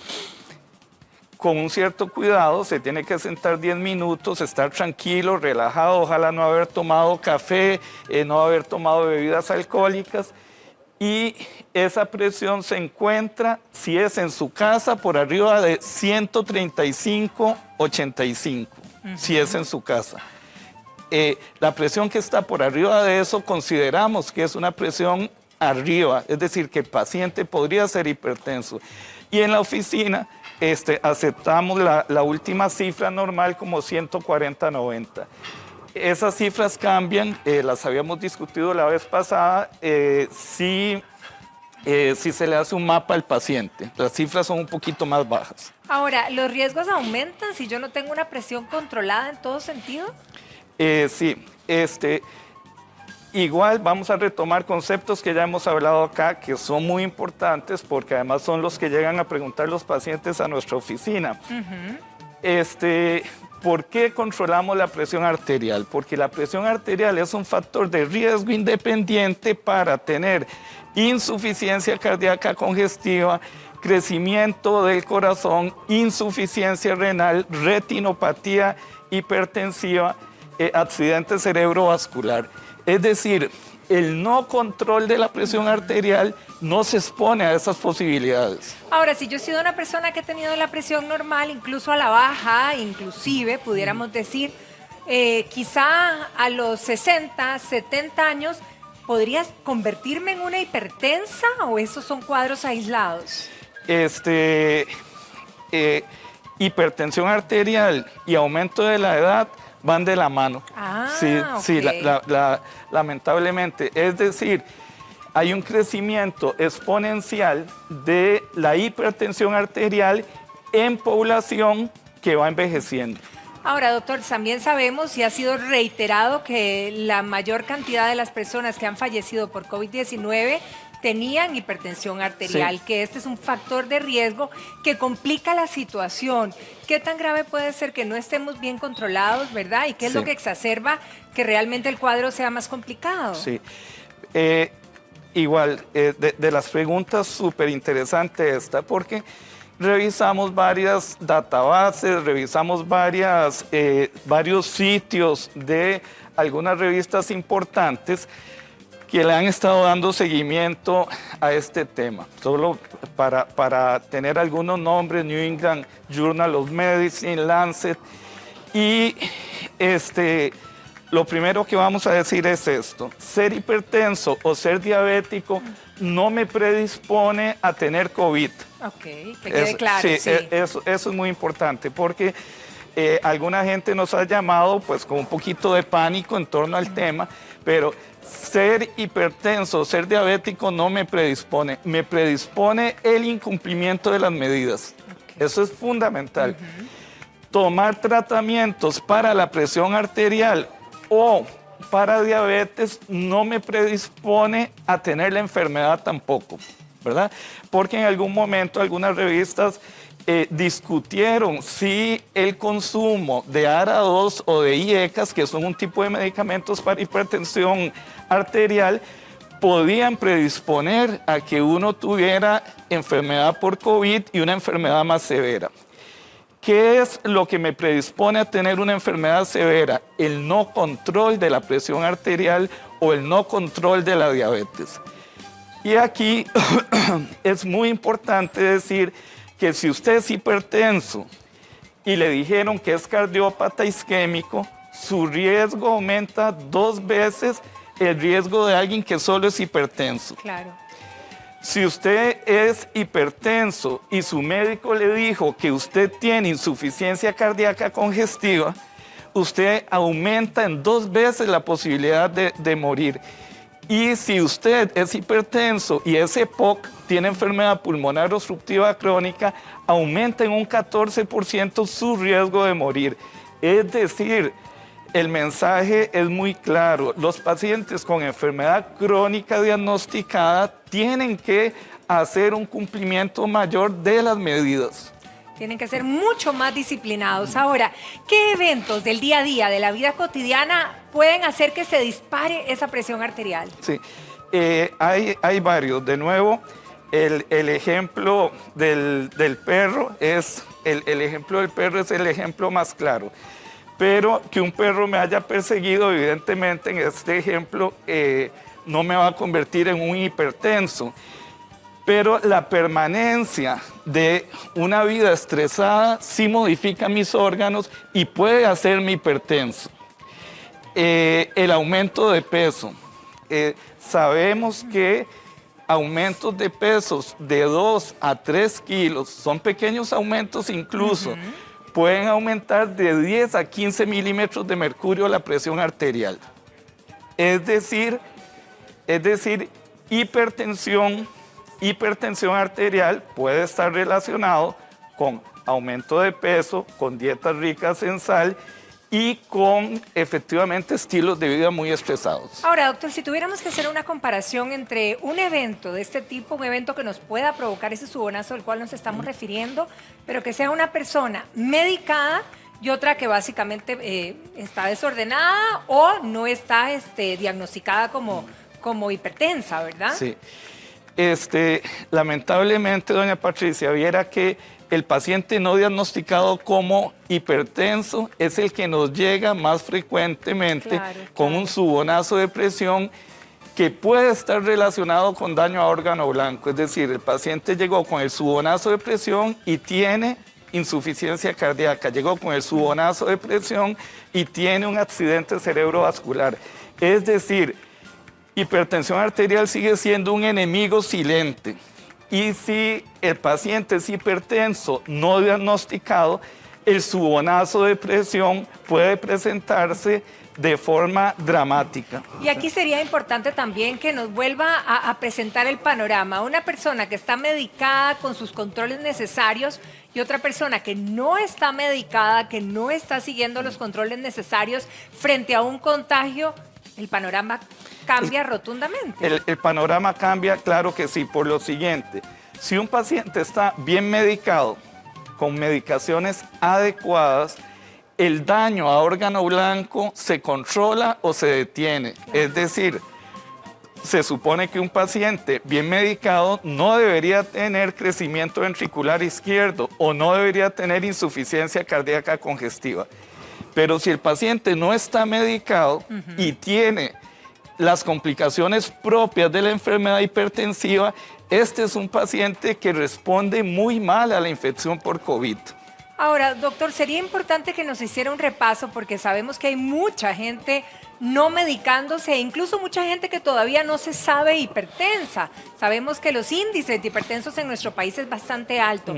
con un cierto cuidado, se tiene que sentar 10 minutos, estar tranquilo, relajado, ojalá no haber tomado café, no haber tomado bebidas alcohólicas, y esa presión se encuentra, si es en su casa, por arriba de 135/85, si es en su casa. La presión que está por arriba de eso consideramos que es una presión arriba, es decir, que el paciente podría ser hipertenso. Y en la oficina aceptamos la última cifra normal como 140/90. Esas cifras cambian, las habíamos discutido la vez pasada, si se le hace un mapa al paciente. Las cifras son un poquito más bajas. Ahora, ¿los riesgos aumentan si yo no tengo una presión controlada en todo sentido? Sí, igual vamos a retomar conceptos que ya hemos hablado acá, que son muy importantes porque además son los que llegan a preguntar los pacientes a nuestra oficina. ¿Por qué controlamos la presión arterial? Porque la presión arterial es un factor de riesgo independiente para tener insuficiencia cardíaca congestiva, crecimiento del corazón, insuficiencia renal, retinopatía hipertensiva, accidente cerebrovascular. Es decir, el no control de la presión arterial no se expone a esas posibilidades. Ahora, si yo he sido una persona que ha tenido la presión normal, incluso a la baja, inclusive, pudiéramos decir, quizá a los 60, 70 años, ¿podrías convertirme en una hipertensa o esos son cuadros aislados? Hipertensión arterial y aumento de la edad van de la mano. Sí, lamentablemente. Es decir, hay un crecimiento exponencial de la hipertensión arterial en población que va envejeciendo. Ahora, doctor, también sabemos y ha sido reiterado que la mayor cantidad de las personas que han fallecido por COVID-19 tenían hipertensión arterial, que este es un factor de riesgo que complica la situación. ¿Qué tan grave puede ser que no estemos bien controlados, verdad? ¿Y qué es lo que exacerba que realmente el cuadro sea más complicado? Sí. Igual, de las preguntas súper interesante esta, porque revisamos varias databases, revisamos varios sitios de algunas revistas importantes que le han estado dando seguimiento a este tema. Solo para tener algunos nombres: New England Journal of Medicine, Lancet. Y lo primero que vamos a decir es esto: ser hipertenso o ser diabético no me predispone a tener COVID. Ok, que quede claro. Sí, eso es muy importante, porque alguna gente nos ha llamado pues con un poquito de pánico en torno al tema, pero ser hipertenso, ser diabético no me predispone el incumplimiento de las medidas. Eso es fundamental. Tomar tratamientos para la presión arterial o para diabetes no me predispone a tener la enfermedad tampoco, ¿verdad? Porque en algún momento algunas revistas discutieron si el consumo de ARA2 o de IECAS, que son un tipo de medicamentos para hipertensión arterial, podían predisponer a que uno tuviera enfermedad por COVID y una enfermedad más severa. ¿Qué es lo que me predispone a tener una enfermedad severa? El no control de la presión arterial o el no control de la diabetes. Y aquí es muy importante decir que si usted es hipertenso y le dijeron que es cardiópata isquémico, su riesgo aumenta 2 veces el riesgo de alguien que solo es hipertenso. Claro. Si usted es hipertenso y su médico le dijo que usted tiene insuficiencia cardíaca congestiva, usted aumenta en 2 veces la posibilidad de morir. Y si usted es hipertenso y es EPOC, tiene enfermedad pulmonar obstructiva crónica, aumenta en un 14% su riesgo de morir. Es decir, el mensaje es muy claro: los pacientes con enfermedad crónica diagnosticada tienen que hacer un cumplimiento mayor de las medidas. Tienen que ser mucho más disciplinados. Ahora, ¿qué eventos del día a día, de la vida cotidiana, pueden hacer que se dispare esa presión arterial? Sí, hay varios. De nuevo, el ejemplo del perro es el ejemplo del perro es el ejemplo más claro. Pero que un perro me haya perseguido, evidentemente, en este ejemplo, no me va a convertir en un hipertenso. Pero la permanencia de una vida estresada sí modifica mis órganos y puede hacerme hipertenso. El aumento de peso. Sabemos que aumentos de pesos de 2 a 3 kilos, son pequeños aumentos incluso, pueden aumentar de 10 a 15 milímetros de mercurio la presión arterial. Es decir, hipertensión arterial puede estar relacionado con aumento de peso, con dietas ricas en sal y con efectivamente estilos de vida muy estresados. Ahora, doctor, si tuviéramos que hacer una comparación entre un evento de este tipo, un evento que nos pueda provocar ese subonazo al cual nos estamos refiriendo, pero que sea una persona medicada y otra que básicamente está desordenada o no está diagnosticada como hipertensa, ¿verdad? Sí. Lamentablemente, doña Patricia, viera que el paciente no diagnosticado como hipertenso es el que nos llega más frecuentemente con un subonazo de presión que puede estar relacionado con daño a órgano blanco. Es decir, el paciente llegó con el subonazo de presión y tiene insuficiencia cardíaca, llegó con el subonazo de presión y tiene un accidente cerebrovascular. Es decir, hipertensión arterial sigue siendo un enemigo silente. Y si el paciente es hipertenso no diagnosticado, el subonazo de presión puede presentarse de forma dramática. Y aquí sería importante también que nos vuelva a presentar el panorama. Una persona que está medicada con sus controles necesarios y otra persona que no está medicada, que no está siguiendo los controles necesarios frente a un contagio, el panorama cambia rotundamente. El panorama cambia, claro que sí, por lo siguiente: si un paciente está bien medicado, con medicaciones adecuadas, el daño a órgano blanco se controla o se detiene. Es decir, se supone que un paciente bien medicado no debería tener crecimiento ventricular izquierdo o no debería tener insuficiencia cardíaca congestiva. Pero si el paciente no está medicado y tiene las complicaciones propias de la enfermedad hipertensiva, este es un paciente que responde muy mal a la infección por COVID. Ahora, doctor, sería importante que nos hiciera un repaso porque sabemos que hay mucha gente no medicándose, incluso mucha gente que todavía no se sabe hipertensa. Sabemos que los índices de hipertensos en nuestro país es bastante alto.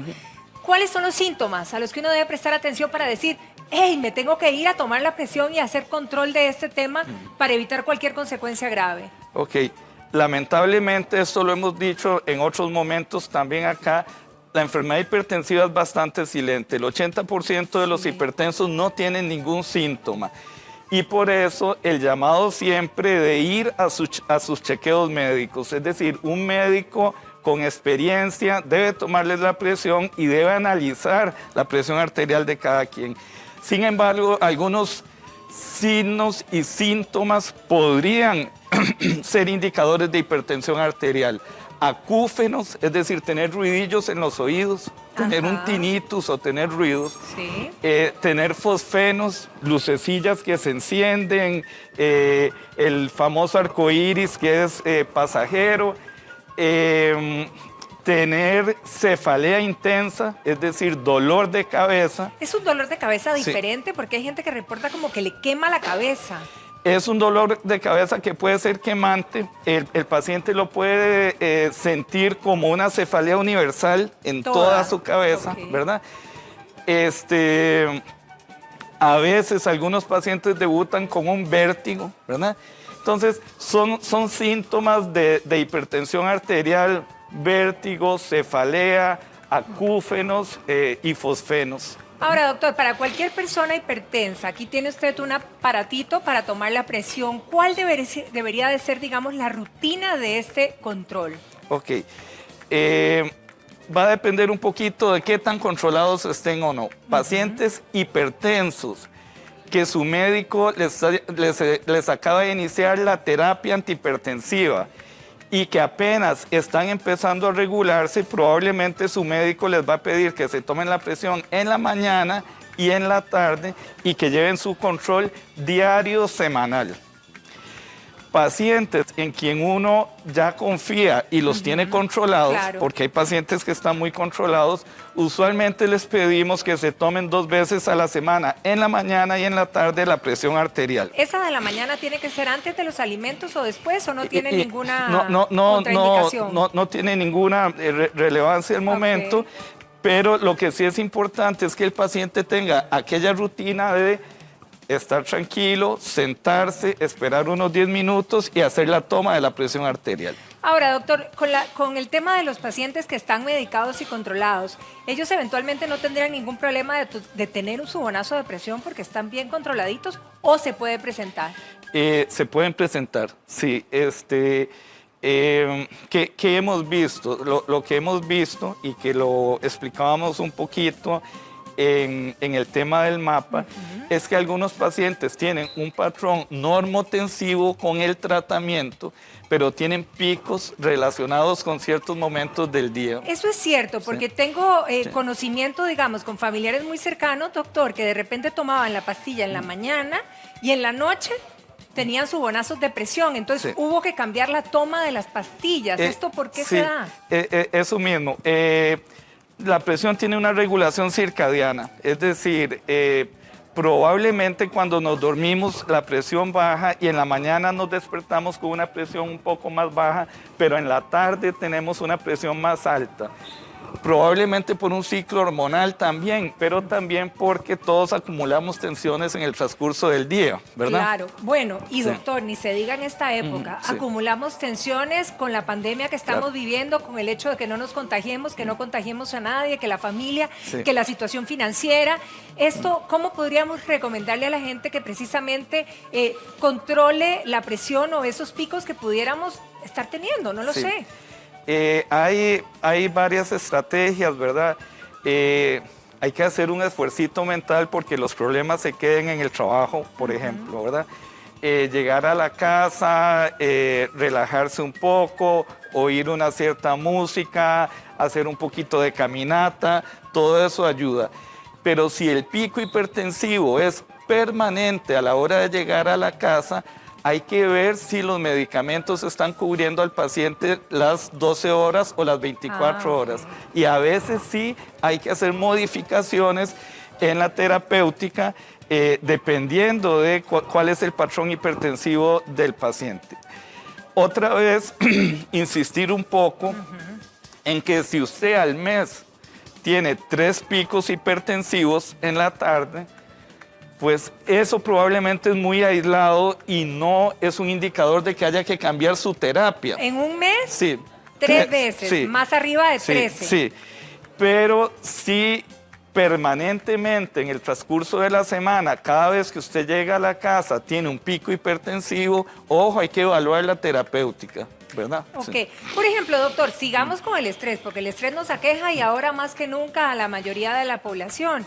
¿Cuáles son los síntomas a los que uno debe prestar atención para decir, hey, me tengo que ir a tomar la presión y hacer control de este tema para evitar cualquier consecuencia grave? Ok, lamentablemente esto lo hemos dicho en otros momentos también acá, la enfermedad hipertensiva es bastante silente. El 80% de los hipertensos no tienen ningún síntoma. Y por eso el llamado siempre de ir a sus chequeos médicos. Es decir, un médico con experiencia debe tomarles la presión y debe analizar la presión arterial de cada quien. Sin embargo, algunos signos y síntomas podrían ser indicadores de hipertensión arterial. Acúfenos, es decir, tener ruidillos en los oídos, tener un tinnitus o tener ruidos, tener fosfenos, lucecillas que se encienden, el famoso arcoíris que es pasajero, tener cefalea intensa, es decir, dolor de cabeza. ¿Es un dolor de cabeza diferente? Porque hay gente que reporta como que le quema la cabeza. Es un dolor de cabeza que puede ser quemante. El paciente lo puede sentir como una cefalea universal en toda su cabeza, ¿verdad? A veces algunos pacientes debutan con un vértigo, ¿verdad? Entonces, son síntomas de hipertensión arterial, vértigo, cefalea, acúfenos y fosfenos. Ahora, doctor, para cualquier persona hipertensa, aquí tiene usted un aparatito para tomar la presión. ¿Cuál debería de ser, digamos, la rutina de este control? Ok. Va a depender un poquito de qué tan controlados estén o no. Pacientes hipertensos que su médico les acaba de iniciar la terapia antihipertensiva y que apenas están empezando a regularse, probablemente su médico les va a pedir que se tomen la presión en la mañana y en la tarde y que lleven su control diario semanal. Pacientes en quien uno ya confía y los tiene controlados, porque hay pacientes que están muy controlados, usualmente les pedimos que se tomen 2 veces a la semana, en la mañana y en la tarde, la presión arterial. ¿Esa de la mañana tiene que ser antes de los alimentos o después o no tiene ninguna contraindicación? No tiene ninguna relevancia al momento, pero lo que sí es importante es que el paciente tenga aquella rutina de estar tranquilo, sentarse, esperar unos 10 minutos y hacer la toma de la presión arterial. Ahora, doctor, con el tema de los pacientes que están medicados y controlados, ¿ellos eventualmente no tendrían ningún problema de tener un subonazo de presión porque están bien controladitos o se puede presentar? Se pueden presentar, sí. ¿Qué hemos visto? Lo que hemos visto y que lo explicábamos un poquito en el tema del mapa, es que algunos pacientes tienen un patrón normotensivo con el tratamiento, pero tienen picos relacionados con ciertos momentos del día. Eso es cierto, porque tengo conocimiento, digamos, con familiares muy cercanos, doctor, que de repente tomaban la pastilla en la mañana y en la noche tenían subonazos de presión, entonces hubo que cambiar la toma de las pastillas. ¿Esto por qué se da? Eso mismo. La presión tiene una regulación circadiana, es decir, probablemente cuando nos dormimos la presión baja y en la mañana nos despertamos con una presión un poco más baja, pero en la tarde tenemos una presión más alta. Probablemente por un ciclo hormonal también, pero también porque todos acumulamos tensiones en el transcurso del día, ¿verdad? Claro. Bueno, y doctor, ni se diga en esta época, acumulamos tensiones con la pandemia que estamos viviendo, con el hecho de que no nos contagiemos, que no contagiemos a nadie, que la familia, que la situación financiera. Esto, ¿cómo podríamos recomendarle a la gente que precisamente controle la presión o esos picos que pudiéramos estar teniendo? No lo sé. Hay varias estrategias, ¿verdad? Hay que hacer un esfuercito mental porque los problemas se queden en el trabajo, por ejemplo, ¿verdad? Llegar a la casa, relajarse un poco, oír una cierta música, hacer un poquito de caminata, todo eso ayuda. Pero si el pico hipertensivo es permanente a la hora de llegar a la casa, hay que ver si los medicamentos están cubriendo al paciente las 12 horas o las 24 horas. Y a veces sí hay que hacer modificaciones en la terapéutica dependiendo de cuál es el patrón hipertensivo del paciente. Otra vez, insistir un poco en que si usted al mes tiene 3 picos hipertensivos en la tarde, pues eso probablemente es muy aislado y no es un indicador de que haya que cambiar su terapia. ¿En un mes? Sí. 3 veces, sí, más arriba de 13. Sí, pero sí permanentemente en el transcurso de la semana, cada vez que usted llega a la casa, tiene un pico hipertensivo, ojo, hay que evaluar la terapéutica, ¿verdad? Ok. Sí. Por ejemplo, doctor, sigamos con el estrés, porque el estrés nos aqueja y ahora más que nunca a la mayoría de la población.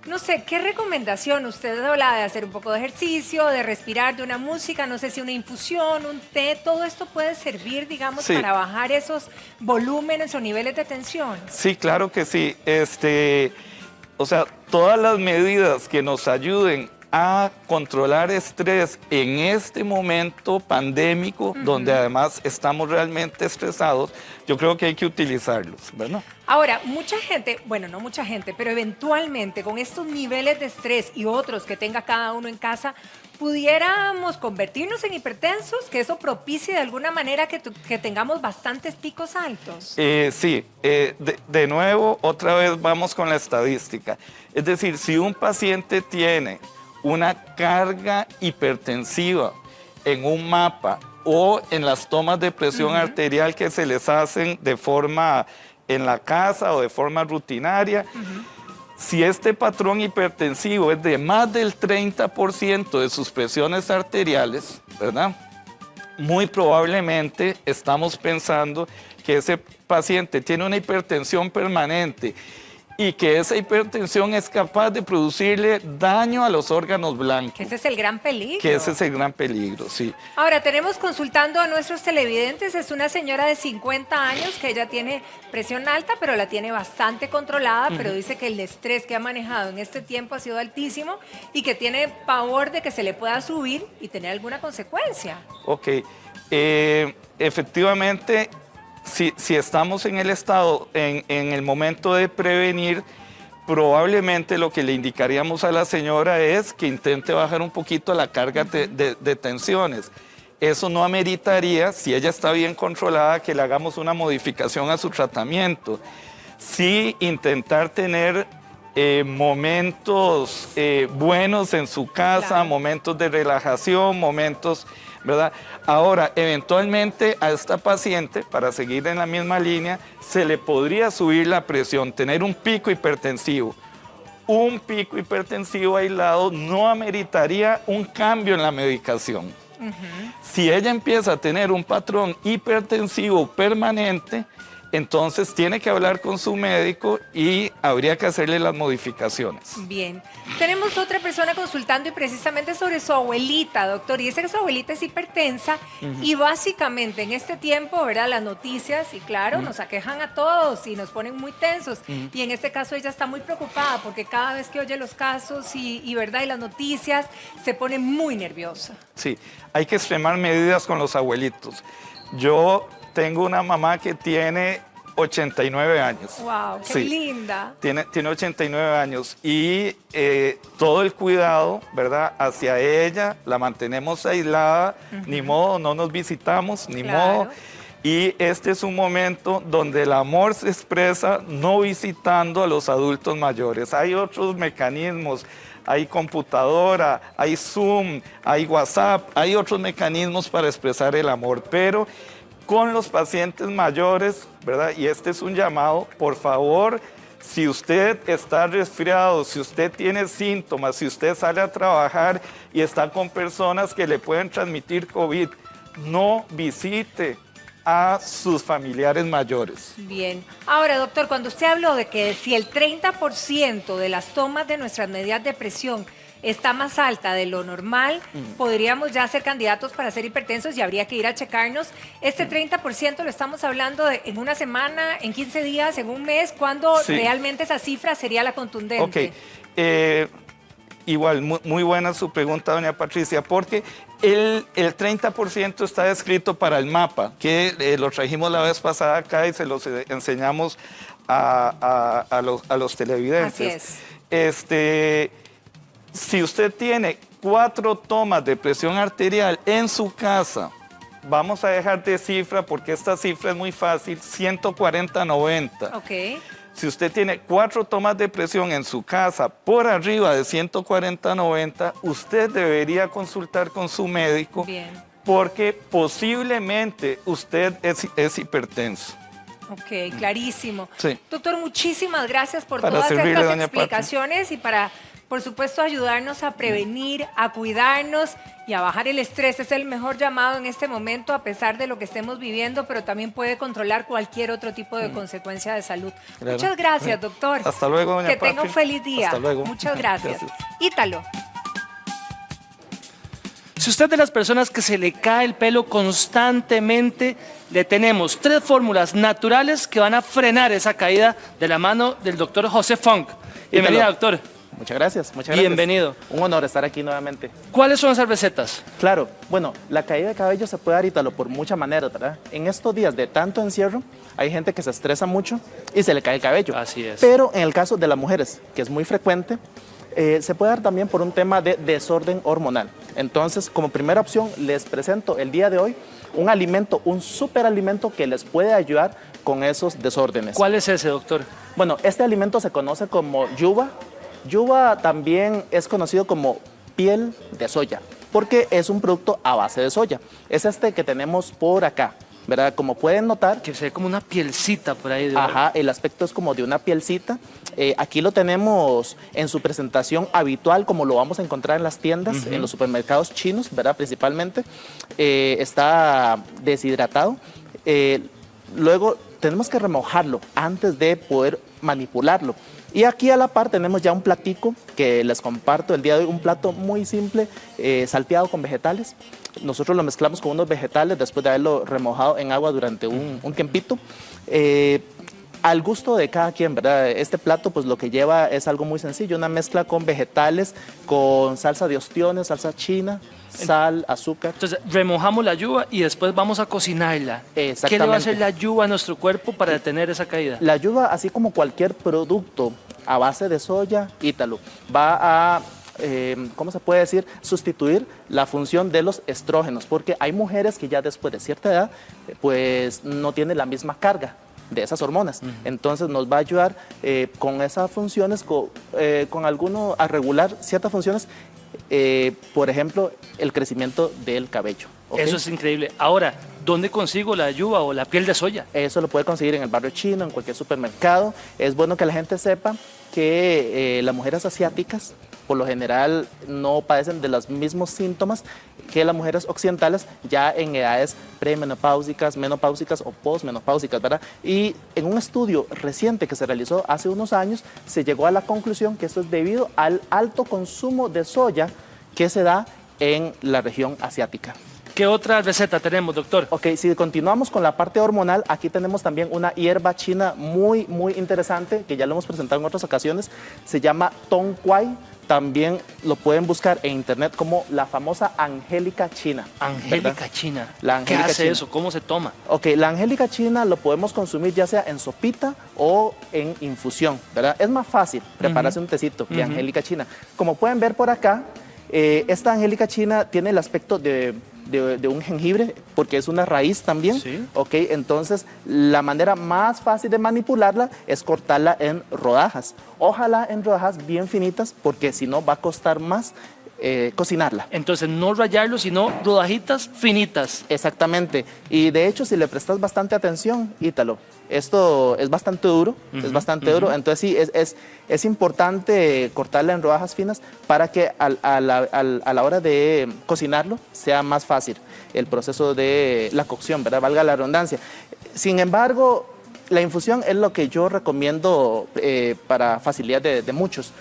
No sé, ¿qué recomendación? Usted habla de hacer un poco de ejercicio, de respirar, de una música, no sé si una infusión, un té, todo esto puede servir, digamos, Sí. para bajar esos volúmenes o niveles de tensión. Sí, claro que sí. O sea, todas las medidas que nos ayuden a controlar estrés en este momento pandémico, donde además estamos realmente estresados, yo creo que hay que utilizarlos, ¿verdad? Ahora, mucha gente, bueno, no mucha gente, pero eventualmente con estos niveles de estrés y otros que tenga cada uno en casa, pudiéramos convertirnos en hipertensos, que eso propicie de alguna manera que tengamos bastantes picos altos. Sí, de nuevo, otra vez vamos con la estadística. Es decir, si un paciente tiene una carga hipertensiva en un mapa o en las tomas de presión arterial que se les hacen de forma en la casa o de forma rutinaria, si este patrón hipertensivo es de más del 30% de sus presiones arteriales, ¿verdad? Muy probablemente estamos pensando que ese paciente tiene una hipertensión permanente y que esa hipertensión es capaz de producirle daño a los órganos blancos. Ese es el gran peligro. Que ese es el gran peligro, sí. Ahora, tenemos consultando a nuestros televidentes, es una señora de 50 años que ella tiene presión alta, pero la tiene bastante controlada, pero dice que el estrés que ha manejado en este tiempo ha sido altísimo y que tiene pavor de que se le pueda subir y tener alguna consecuencia. Ok, efectivamente, si estamos en el estado, en el momento de prevenir, probablemente lo que le indicaríamos a la señora es que intente bajar un poquito la carga de tensiones. Eso no ameritaría, si ella está bien controlada, que le hagamos una modificación a su tratamiento. Sí intentar tener momentos buenos en su casa, momentos de relajación, momentos, ¿verdad? Ahora, eventualmente a esta paciente, para seguir en la misma línea, se le podría subir la presión, tener un pico hipertensivo. Un pico hipertensivo aislado no ameritaría un cambio en la medicación. Si ella empieza a tener un patrón hipertensivo permanente, entonces tiene que hablar con su médico y habría que hacerle las modificaciones. Bien. Tenemos otra persona consultando y precisamente sobre su abuelita, doctor. Y dice que su abuelita es hipertensa y básicamente en este tiempo, ¿verdad? Las noticias, y claro, nos aquejan a todos y nos ponen muy tensos. Y en este caso ella está muy preocupada porque cada vez que oye los casos ¿verdad? Y las noticias, se pone muy nerviosa. Sí, hay que extremar medidas con los abuelitos. Yo tengo una mamá que tiene 89 años. ¡Wow! ¡Qué linda! Tiene 89 años y todo el cuidado, ¿verdad? Hacia ella, la mantenemos aislada, ni modo, no nos visitamos, ni modo. Y este es un momento donde el amor se expresa no visitando a los adultos mayores. Hay otros mecanismos, hay computadora, hay Zoom, hay WhatsApp, hay otros mecanismos para expresar el amor, pero con los pacientes mayores, ¿verdad? Y este es un llamado, por favor, si usted está resfriado, si usted tiene síntomas, si usted sale a trabajar y está con personas que le pueden transmitir COVID, no visite a sus familiares mayores. Bien. Ahora, doctor, cuando usted habló de que si el 30% de las tomas de nuestras medidas de presión está más alta de lo normal, podríamos ya ser candidatos para ser hipertensos y habría que ir a checarnos. Este 30% lo estamos hablando de en una semana, en 15 días, en un mes, ¿cuándo realmente esa cifra sería la contundente? Ok. igual, muy buena su pregunta, doña Patricia, porque el 30% está descrito para el mapa, que lo trajimos la vez pasada acá y se los enseñamos a los televidentes. Así es. Si usted tiene 4 tomas de presión arterial en su casa, vamos a dejar de cifra porque esta cifra es muy fácil, 140/90. Ok. Si usted tiene 4 tomas de presión en su casa por arriba de 140/90, usted debería consultar con su médico. Bien. Porque posiblemente usted es hipertenso. Ok, clarísimo. Sí. Doctor, muchísimas gracias por Para todas servirle, estas doña explicaciones y para, por supuesto, ayudarnos a prevenir, a cuidarnos y a bajar el estrés. Es el mejor llamado en este momento, a pesar de lo que estemos viviendo, pero también puede controlar cualquier otro tipo de consecuencia de salud. Claro. Muchas gracias, doctor. Hasta luego, doña Que tenga un Pati. feliz día. Hasta luego. Muchas gracias. Ítalo. Si usted es de las personas que se le cae el pelo constantemente, le tenemos 3 fórmulas naturales que van a frenar esa caída de la mano del doctor José Funk. Bienvenido, doctor. Muchas gracias, muchas gracias. Bienvenido. Un honor estar aquí nuevamente. ¿Cuáles son esas recetas? Claro, bueno, la caída de cabello se puede dar, Ítalo, por muchas maneras, ¿verdad? En estos días de tanto encierro, hay gente que se estresa mucho y se le cae el cabello. Así es. Pero en el caso de las mujeres, que es muy frecuente, se puede dar también por un tema de desorden hormonal. Entonces, como primera opción, les presento el día de hoy un alimento, un superalimento que les puede ayudar con esos desórdenes. ¿Cuál es ese, doctor? Bueno, este alimento se conoce como yuba. Yuba también es conocido como piel de soya, porque es un producto a base de soya. Es este que tenemos por acá, ¿verdad? Como pueden notar... Que se ve como una pielcita por ahí. Ajá, el aspecto es como de una pielcita. Aquí lo tenemos en su presentación habitual, como lo vamos a encontrar en las tiendas, en los supermercados chinos, ¿verdad? Principalmente. Está deshidratado. Luego tenemos que remojarlo antes de poder manipularlo. Y aquí a la par tenemos ya un platico que les comparto el día de hoy, un plato muy simple, salteado con vegetales. Nosotros lo mezclamos con unos vegetales después de haberlo remojado en agua durante un tiempito. Al gusto de cada quien, ¿verdad? Este plato pues lo que lleva es algo muy sencillo, una mezcla con vegetales, con salsa de ostiones, salsa china, sal, azúcar. Entonces, remojamos la yuba y después vamos a cocinarla. Exactamente. ¿Qué le va a hacer la yuba a nuestro cuerpo para detener esa caída? La yuba, así como cualquier producto a base de soya, Ítalo, va a, ¿cómo se puede decir? Sustituir la función de los estrógenos, porque hay mujeres que ya después de cierta edad, pues no tienen la misma carga de esas hormonas. Entonces nos va a ayudar con esas funciones, con alguno a regular ciertas funciones, por ejemplo, el crecimiento del cabello. ¿Okay? Eso es increíble. Ahora, ¿dónde consigo la yuba o la piel de soya? Eso lo puede conseguir en el barrio chino, en cualquier supermercado. Es bueno que la gente sepa que las mujeres asiáticas, por lo general, no padecen de los mismos síntomas que las mujeres occidentales ya en edades premenopáusicas, menopáusicas o posmenopáusicas, ¿verdad? Y en un estudio reciente que se realizó hace unos años, se llegó a la conclusión que esto es debido al alto consumo de soya que se da en la región asiática. ¿Qué otra receta tenemos, doctor? Ok, si continuamos con la parte hormonal, aquí tenemos también una hierba china muy interesante, que ya lo hemos presentado en otras ocasiones, se llama Tong Quai. También lo pueden buscar en internet como la famosa angélica china. Angélica ¿verdad? china. La angélica ¿Qué hace china. eso? ¿Cómo se toma? Ok, la angélica china lo podemos consumir ya sea en sopita o en infusión, ¿verdad? Es más fácil prepararse un tecito de angélica china. Como pueden ver por acá, esta angélica china tiene el aspecto de un jengibre, porque es una raíz también. Sí. Ok, entonces la manera más fácil de manipularla es cortarla en rodajas. Ojalá en rodajas bien finitas, porque si no va a costar más cocinarla. Entonces, no rallarlo, sino rodajitas finitas. Exactamente. Y de hecho, si le prestas bastante atención, Ítalo, esto es bastante duro, duro. Entonces sí, es importante cortarla en rodajas finas para que a la hora de cocinarlo sea más fácil el proceso de la cocción, ¿verdad? Valga la redundancia. Sin embargo, la infusión es lo que yo recomiendo para facilidad de muchos.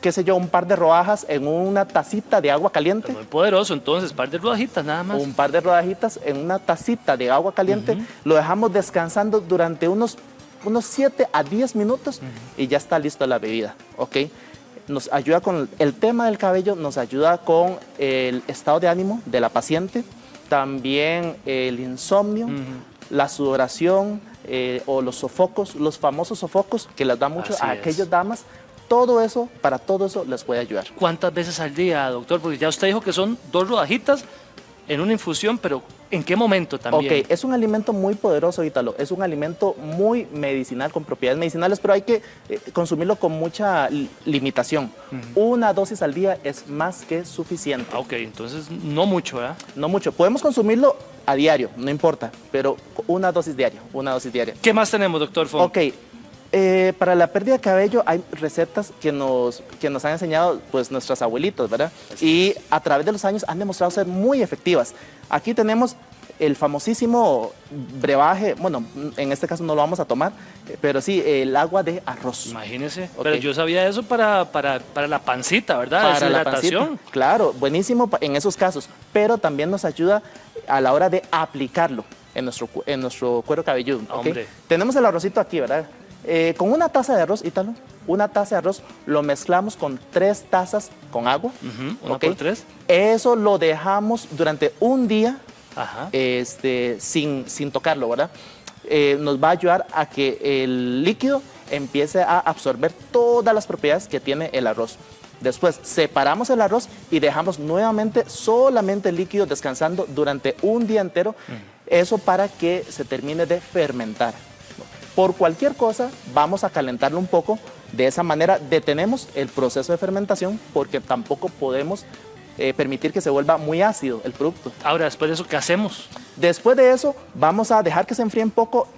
Qué sé yo, un par de rodajas en una tacita de agua caliente. Muy poderoso, entonces, par de rodajitas nada más. Un par de rodajitas en una tacita de agua caliente, lo dejamos descansando durante unos 7 a 10 minutos y ya está lista la bebida, ¿ok? nos ayuda con el tema del cabello, nos ayuda con el estado de ánimo de la paciente, también el insomnio, la sudoración o los sofocos, los famosos sofocos que les da mucho a aquellas damas. Todo eso, para todo eso les puede ayudar. ¿Cuántas veces al día, doctor? Porque ya usted dijo que son 2 rodajitas en una infusión, pero ¿en qué momento también? Ok, es un alimento muy poderoso, Ítalo. Es un alimento muy medicinal, con propiedades medicinales, pero hay que consumirlo con mucha limitación. Una dosis al día es más que suficiente. Ok, entonces no mucho, ¿verdad? No mucho. Podemos consumirlo a diario, no importa, pero una dosis diaria, ¿Qué más tenemos, doctor Fong? Ok. Para la pérdida de cabello hay recetas que nos han enseñado pues, nuestras abuelitos, ¿verdad? Y a través de los años han demostrado ser muy efectivas. Aquí tenemos el famosísimo brebaje, bueno, en este caso no lo vamos a tomar, pero sí, el agua de arroz. Imagínese, pero yo sabía eso para la pancita, ¿verdad? Para la pancita, claro, buenísimo en esos casos, pero también nos ayuda a la hora de aplicarlo en nuestro cuero cabelludo. ¿Okay? Tenemos el arrocito aquí, ¿verdad? Con una taza de arroz, Ítalo, una taza de arroz lo mezclamos con 3 tazas con agua. ¿Una por 3? Eso lo dejamos durante un día sin tocarlo, ¿verdad? Nos va a ayudar a que el líquido empiece a absorber todas las propiedades que tiene el arroz. Después separamos el arroz y dejamos nuevamente solamente el líquido descansando durante un día entero. Eso para que se termine de fermentar. Por cualquier cosa vamos a calentarlo un poco, de esa manera detenemos el proceso de fermentación porque tampoco podemos permitir que se vuelva muy ácido el producto. Ahora, después de eso, ¿qué hacemos? Después de eso vamos a dejar que se enfríe un poco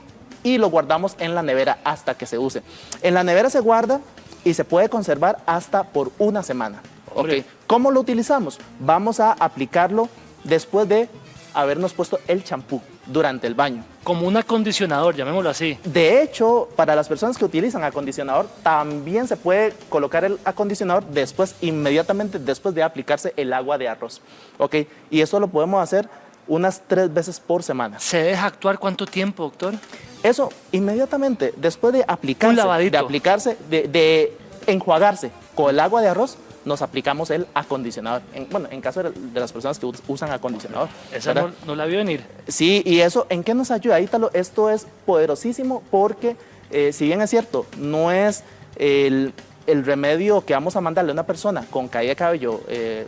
y lo guardamos en la nevera hasta que se use. En la nevera se guarda y se puede conservar hasta por una semana. Okay. ¿Cómo lo utilizamos? Vamos a aplicarlo después de habernos puesto el champú durante el baño. Como un acondicionador, llamémoslo así. De hecho, para las personas que utilizan acondicionador, también se puede colocar el acondicionador inmediatamente después de aplicarse el agua de arroz. ¿Ok? Y eso lo podemos hacer unas 3 veces por semana. ¿Se deja actuar cuánto tiempo, doctor? Eso, inmediatamente, después de aplicarse, de enjuagarse con el agua de arroz, nos aplicamos el acondicionador. En caso de las personas que usan acondicionador. Esa no la vio venir. Sí, y eso, ¿en qué nos ayuda, Ítalo? Esto es poderosísimo porque, si bien es cierto, no es el remedio que vamos a mandarle a una persona con caída de cabello,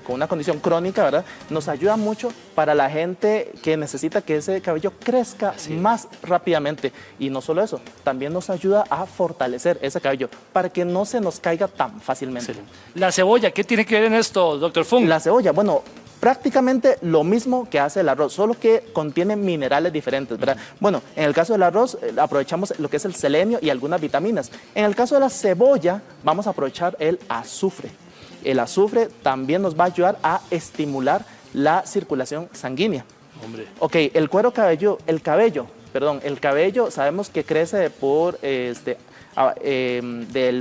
con una condición crónica, ¿verdad? Nos ayuda mucho para la gente que necesita que ese cabello crezca más rápidamente. Y no solo eso, también nos ayuda a fortalecer ese cabello para que no se nos caiga tan fácilmente. La cebolla, ¿qué tiene que ver en esto, doctor Fung? La cebolla, bueno, prácticamente lo mismo que hace el arroz, solo que contiene minerales diferentes, ¿verdad? Bueno, en el caso del arroz aprovechamos lo que es el selenio y algunas vitaminas. En el caso de la cebolla vamos a aprovechar el azufre. El azufre también nos va a ayudar a estimular la circulación sanguínea. Ok, el cabello sabemos que crece por del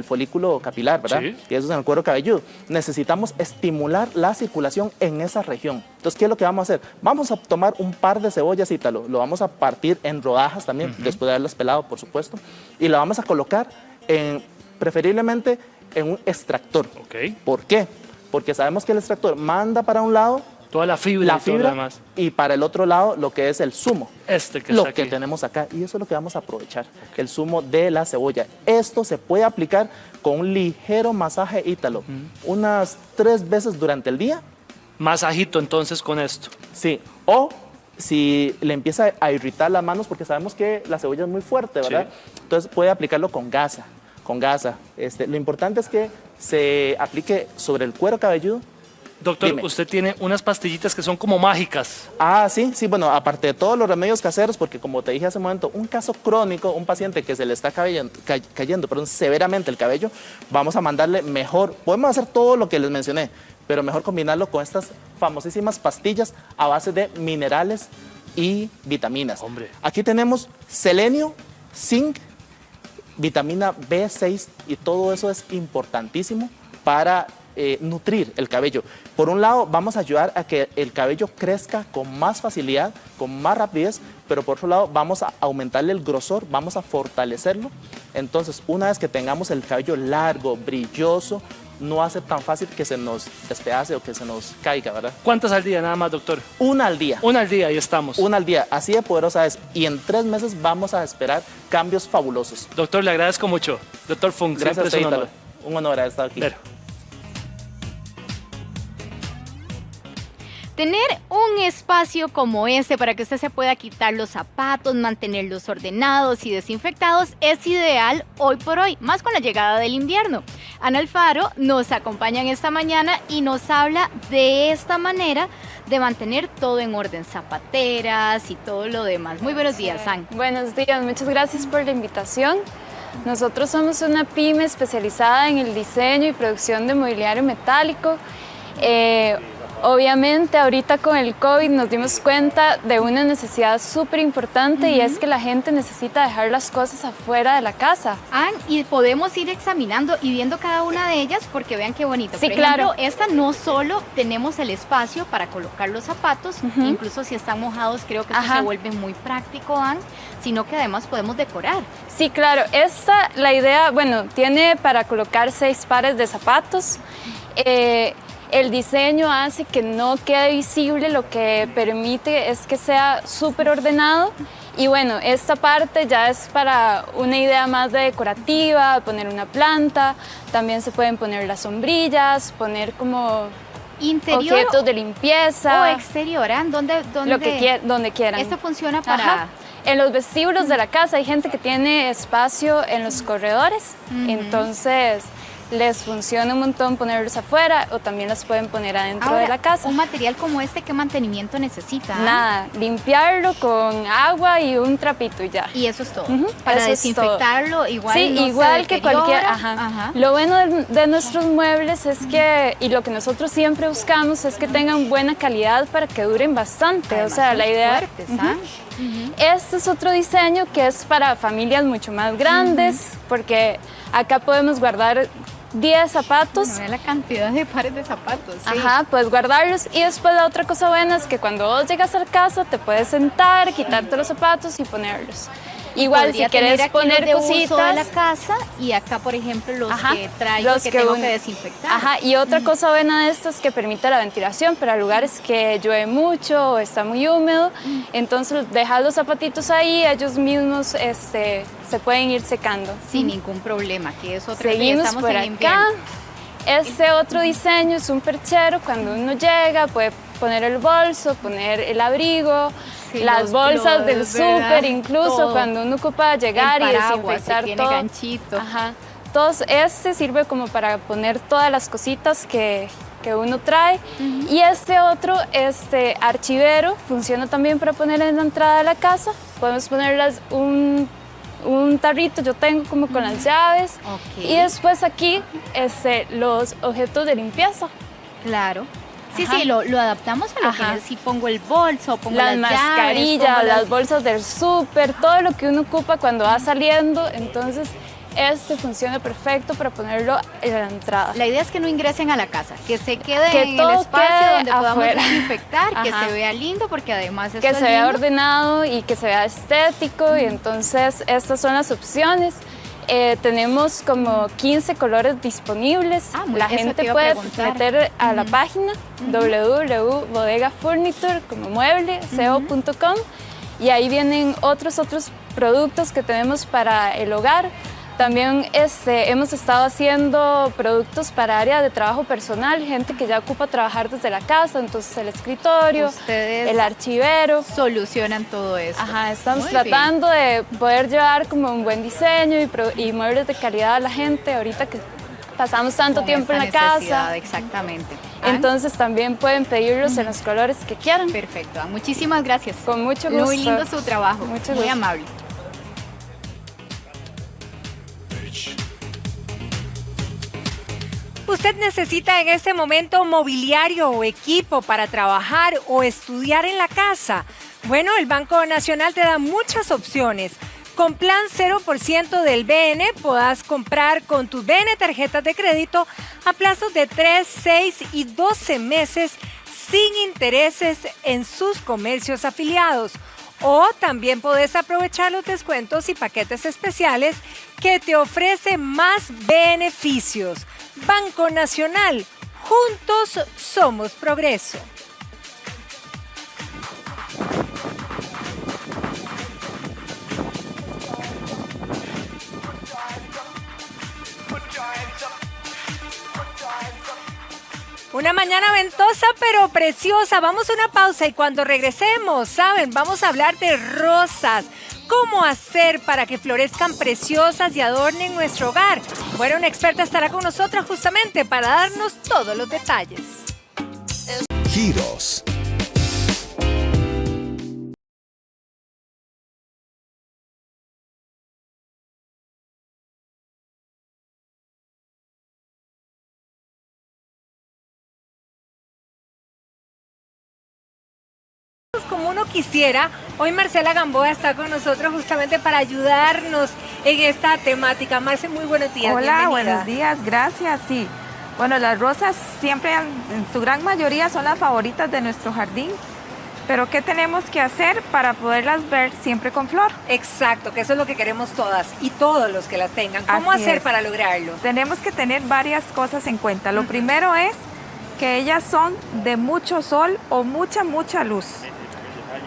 folículo capilar, ¿verdad? Sí. Y eso es en el cuero cabelludo. Necesitamos estimular la circulación en esa región. Entonces, ¿qué es lo que vamos a hacer? Vamos a tomar un par de cebollas, Ítalo, lo vamos a partir en rodajas también, después de haberlas pelado, por supuesto, y la vamos a colocar preferiblemente en un extractor. ¿Por qué? Porque sabemos que el extractor manda para un lado toda la fibra y todo lo demás. Y para el otro lado lo que es el zumo. Que tenemos acá. Y eso es lo que vamos a aprovechar. El zumo de la cebolla. Esto se puede aplicar con un ligero masaje, Ítalo. Unas 3 veces durante el día. Masajito entonces con esto. Sí. O si le empieza a irritar las manos, porque sabemos que la cebolla es muy fuerte, ¿verdad? Sí. Entonces puede aplicarlo con gasa. Lo importante es que se aplique sobre el cuero cabelludo. Doctor, usted tiene unas pastillitas que son como mágicas. Ah, sí, bueno, aparte de todos los remedios caseros, porque como te dije hace un momento, un caso crónico, un paciente que se le está cayendo severamente el cabello, vamos a mandarle mejor, podemos hacer todo lo que les mencioné, pero mejor combinarlo con estas famosísimas pastillas a base de minerales y vitaminas. Aquí tenemos selenio, zinc, vitamina B6 y todo eso es importantísimo para nutrir el cabello. Por un lado, vamos a ayudar a que el cabello crezca con más facilidad, con más rapidez, pero por otro lado, vamos a aumentarle el grosor, vamos a fortalecerlo. Entonces, una vez que tengamos el cabello largo, brilloso, no hace tan fácil que se nos despedace o que se nos caiga, ¿verdad? ¿Cuántas al día nada más, doctor? Una al día. Una al día, ahí estamos. Una al día, así de poderosa es. Y en 3 meses vamos a esperar cambios fabulosos. Doctor, le agradezco mucho. Doctor Funk, gracias, siempre es un honor. Un honor haber estado aquí. Pero. Tener un espacio como este para que usted se pueda quitar los zapatos, mantenerlos ordenados y desinfectados es ideal hoy por hoy, más con la llegada del invierno. Ana Alfaro nos acompaña en esta mañana y nos habla de esta manera de mantener todo en orden, zapateras y todo lo demás. Muy buenos días, Ana. Buenos días, muchas gracias por la invitación. Nosotros somos una pyme especializada en el diseño y producción de mobiliario metálico. Obviamente ahorita con el COVID nos dimos cuenta de una necesidad súper importante y es que la gente necesita dejar las cosas afuera de la casa. Y podemos ir examinando y viendo cada una de ellas porque vean qué bonito. Sí, Por ejemplo, claro. Esta no solo tenemos el espacio para colocar los zapatos, incluso si están mojados creo que esto se vuelve muy práctico, sino que además podemos decorar. Sí, claro. Esta, la idea, bueno, tiene para colocar 6 pares de zapatos. El diseño hace que no quede visible, lo que permite es que sea súper ordenado. Y bueno, esta parte ya es para una idea más de decorativa, poner una planta, también se pueden poner las sombrillas, poner como interior objetos de limpieza. O exterior, ¿Dónde? Donde quieran. Esto funciona para... En los vestíbulos de la casa hay gente que tiene espacio en los corredores, entonces les funciona un montón ponerlos afuera o también los pueden poner adentro de la casa. Un material como este, ¿qué mantenimiento necesita? Nada, limpiarlo con agua y un trapito y ya. Y eso es todo. Para eso desinfectarlo es todo. igual. Sí, no igual que cualquier. Ajá. Lo bueno de nuestros muebles es que, y lo que nosotros siempre buscamos es que tengan buena calidad para que duren bastante. Además, o sea, la idea. Fuertes, Este es otro diseño que es para familias mucho más grandes, porque acá podemos guardar 10 zapatos. Bueno, la cantidad de pares de zapatos. Sí. Puedes guardarlos. Y después la otra cosa buena es que cuando vos llegas a la casa te puedes sentar, quitarte los zapatos y ponerlos. Igual si quieres poner cositas de la casa y acá por ejemplo los que traigo que tengo que desinfectar. Y otra cosa buena de esto es que permite la ventilación para lugares que llueve mucho o está muy húmedo. Entonces dejas los zapatitos ahí, ellos mismos se pueden ir secando. Sin ningún problema, que es otra Seguimos estamos por en acá. invierno. Este otro diseño es un perchero. Cuando uno llega puede poner el bolso, poner el abrigo, las bolsas del súper, incluso todo. Cuando uno ocupa llegar y desinfectar tiene todo. Ganchito. Este sirve como para poner todas las cositas que uno trae. Y este otro, archivero, funciona también para poner en la entrada de la casa. Podemos ponerlas un tarrito, yo tengo como con las llaves. Y después aquí los objetos de limpieza. Claro. Sí, lo adaptamos a lo que si pongo el bolso, pongo las mascarillas, llaves, las bolsas del súper, todo lo que uno ocupa cuando va saliendo. Entonces funciona perfecto para ponerlo en la entrada. La idea es que no ingresen a la casa, que se quede en el espacio donde podamos desinfectar, que se vea lindo, porque además que se vea ordenado y que se vea estético. Y entonces estas son las opciones. Tenemos como 15 colores disponibles. La gente puede meter a la página www.bodegafurniture.com y ahí vienen otros productos que tenemos para el hogar. También hemos estado haciendo productos para áreas de trabajo personal, gente que ya ocupa trabajar desde la casa, entonces el escritorio, el archivero. Solucionan todo eso. Estamos tratando de poder llevar como un buen diseño y muebles de calidad a la gente ahorita que pasamos tanto tiempo en la casa. Exactamente. Entonces también pueden pedirlos en los colores que quieran. Perfecto. Muchísimas gracias. Con mucho gusto. Muy lindo su trabajo. Muy amable. ¿Usted necesita en este momento mobiliario o equipo para trabajar o estudiar en la casa? Bueno, el Banco Nacional te da muchas opciones. Con plan 0% del BN podrás comprar con tus BN tarjetas de crédito a plazos de 3, 6 y 12 meses sin intereses en sus comercios afiliados. O también podés aprovechar los descuentos y paquetes especiales que te ofrecen más beneficios. Banco Nacional, juntos somos progreso. Una mañana ventosa pero preciosa. Vamos a una pausa y cuando regresemos, ¿saben? Vamos a hablar de rosas. ¿Cómo hacer para que florezcan preciosas y adornen nuestro hogar? Bueno, una experta estará con nosotros justamente para darnos todos los detalles. Giros. Como uno quisiera, hoy Marcela Gamboa está con nosotros justamente para ayudarnos en esta temática. Marce, muy buenos días. Hola, bienvenida. buenos días, gracias. Sí, bueno, las rosas siempre, en su gran mayoría, son las favoritas de nuestro jardín. Pero ¿qué tenemos que hacer para poderlas ver siempre con flor? Exacto, que eso es lo que queremos todas y todos los que las tengan. ¿Cómo Así hacer es. para lograrlo? Tenemos que tener varias cosas en cuenta. Lo primero es que ellas son de mucho sol o mucha luz.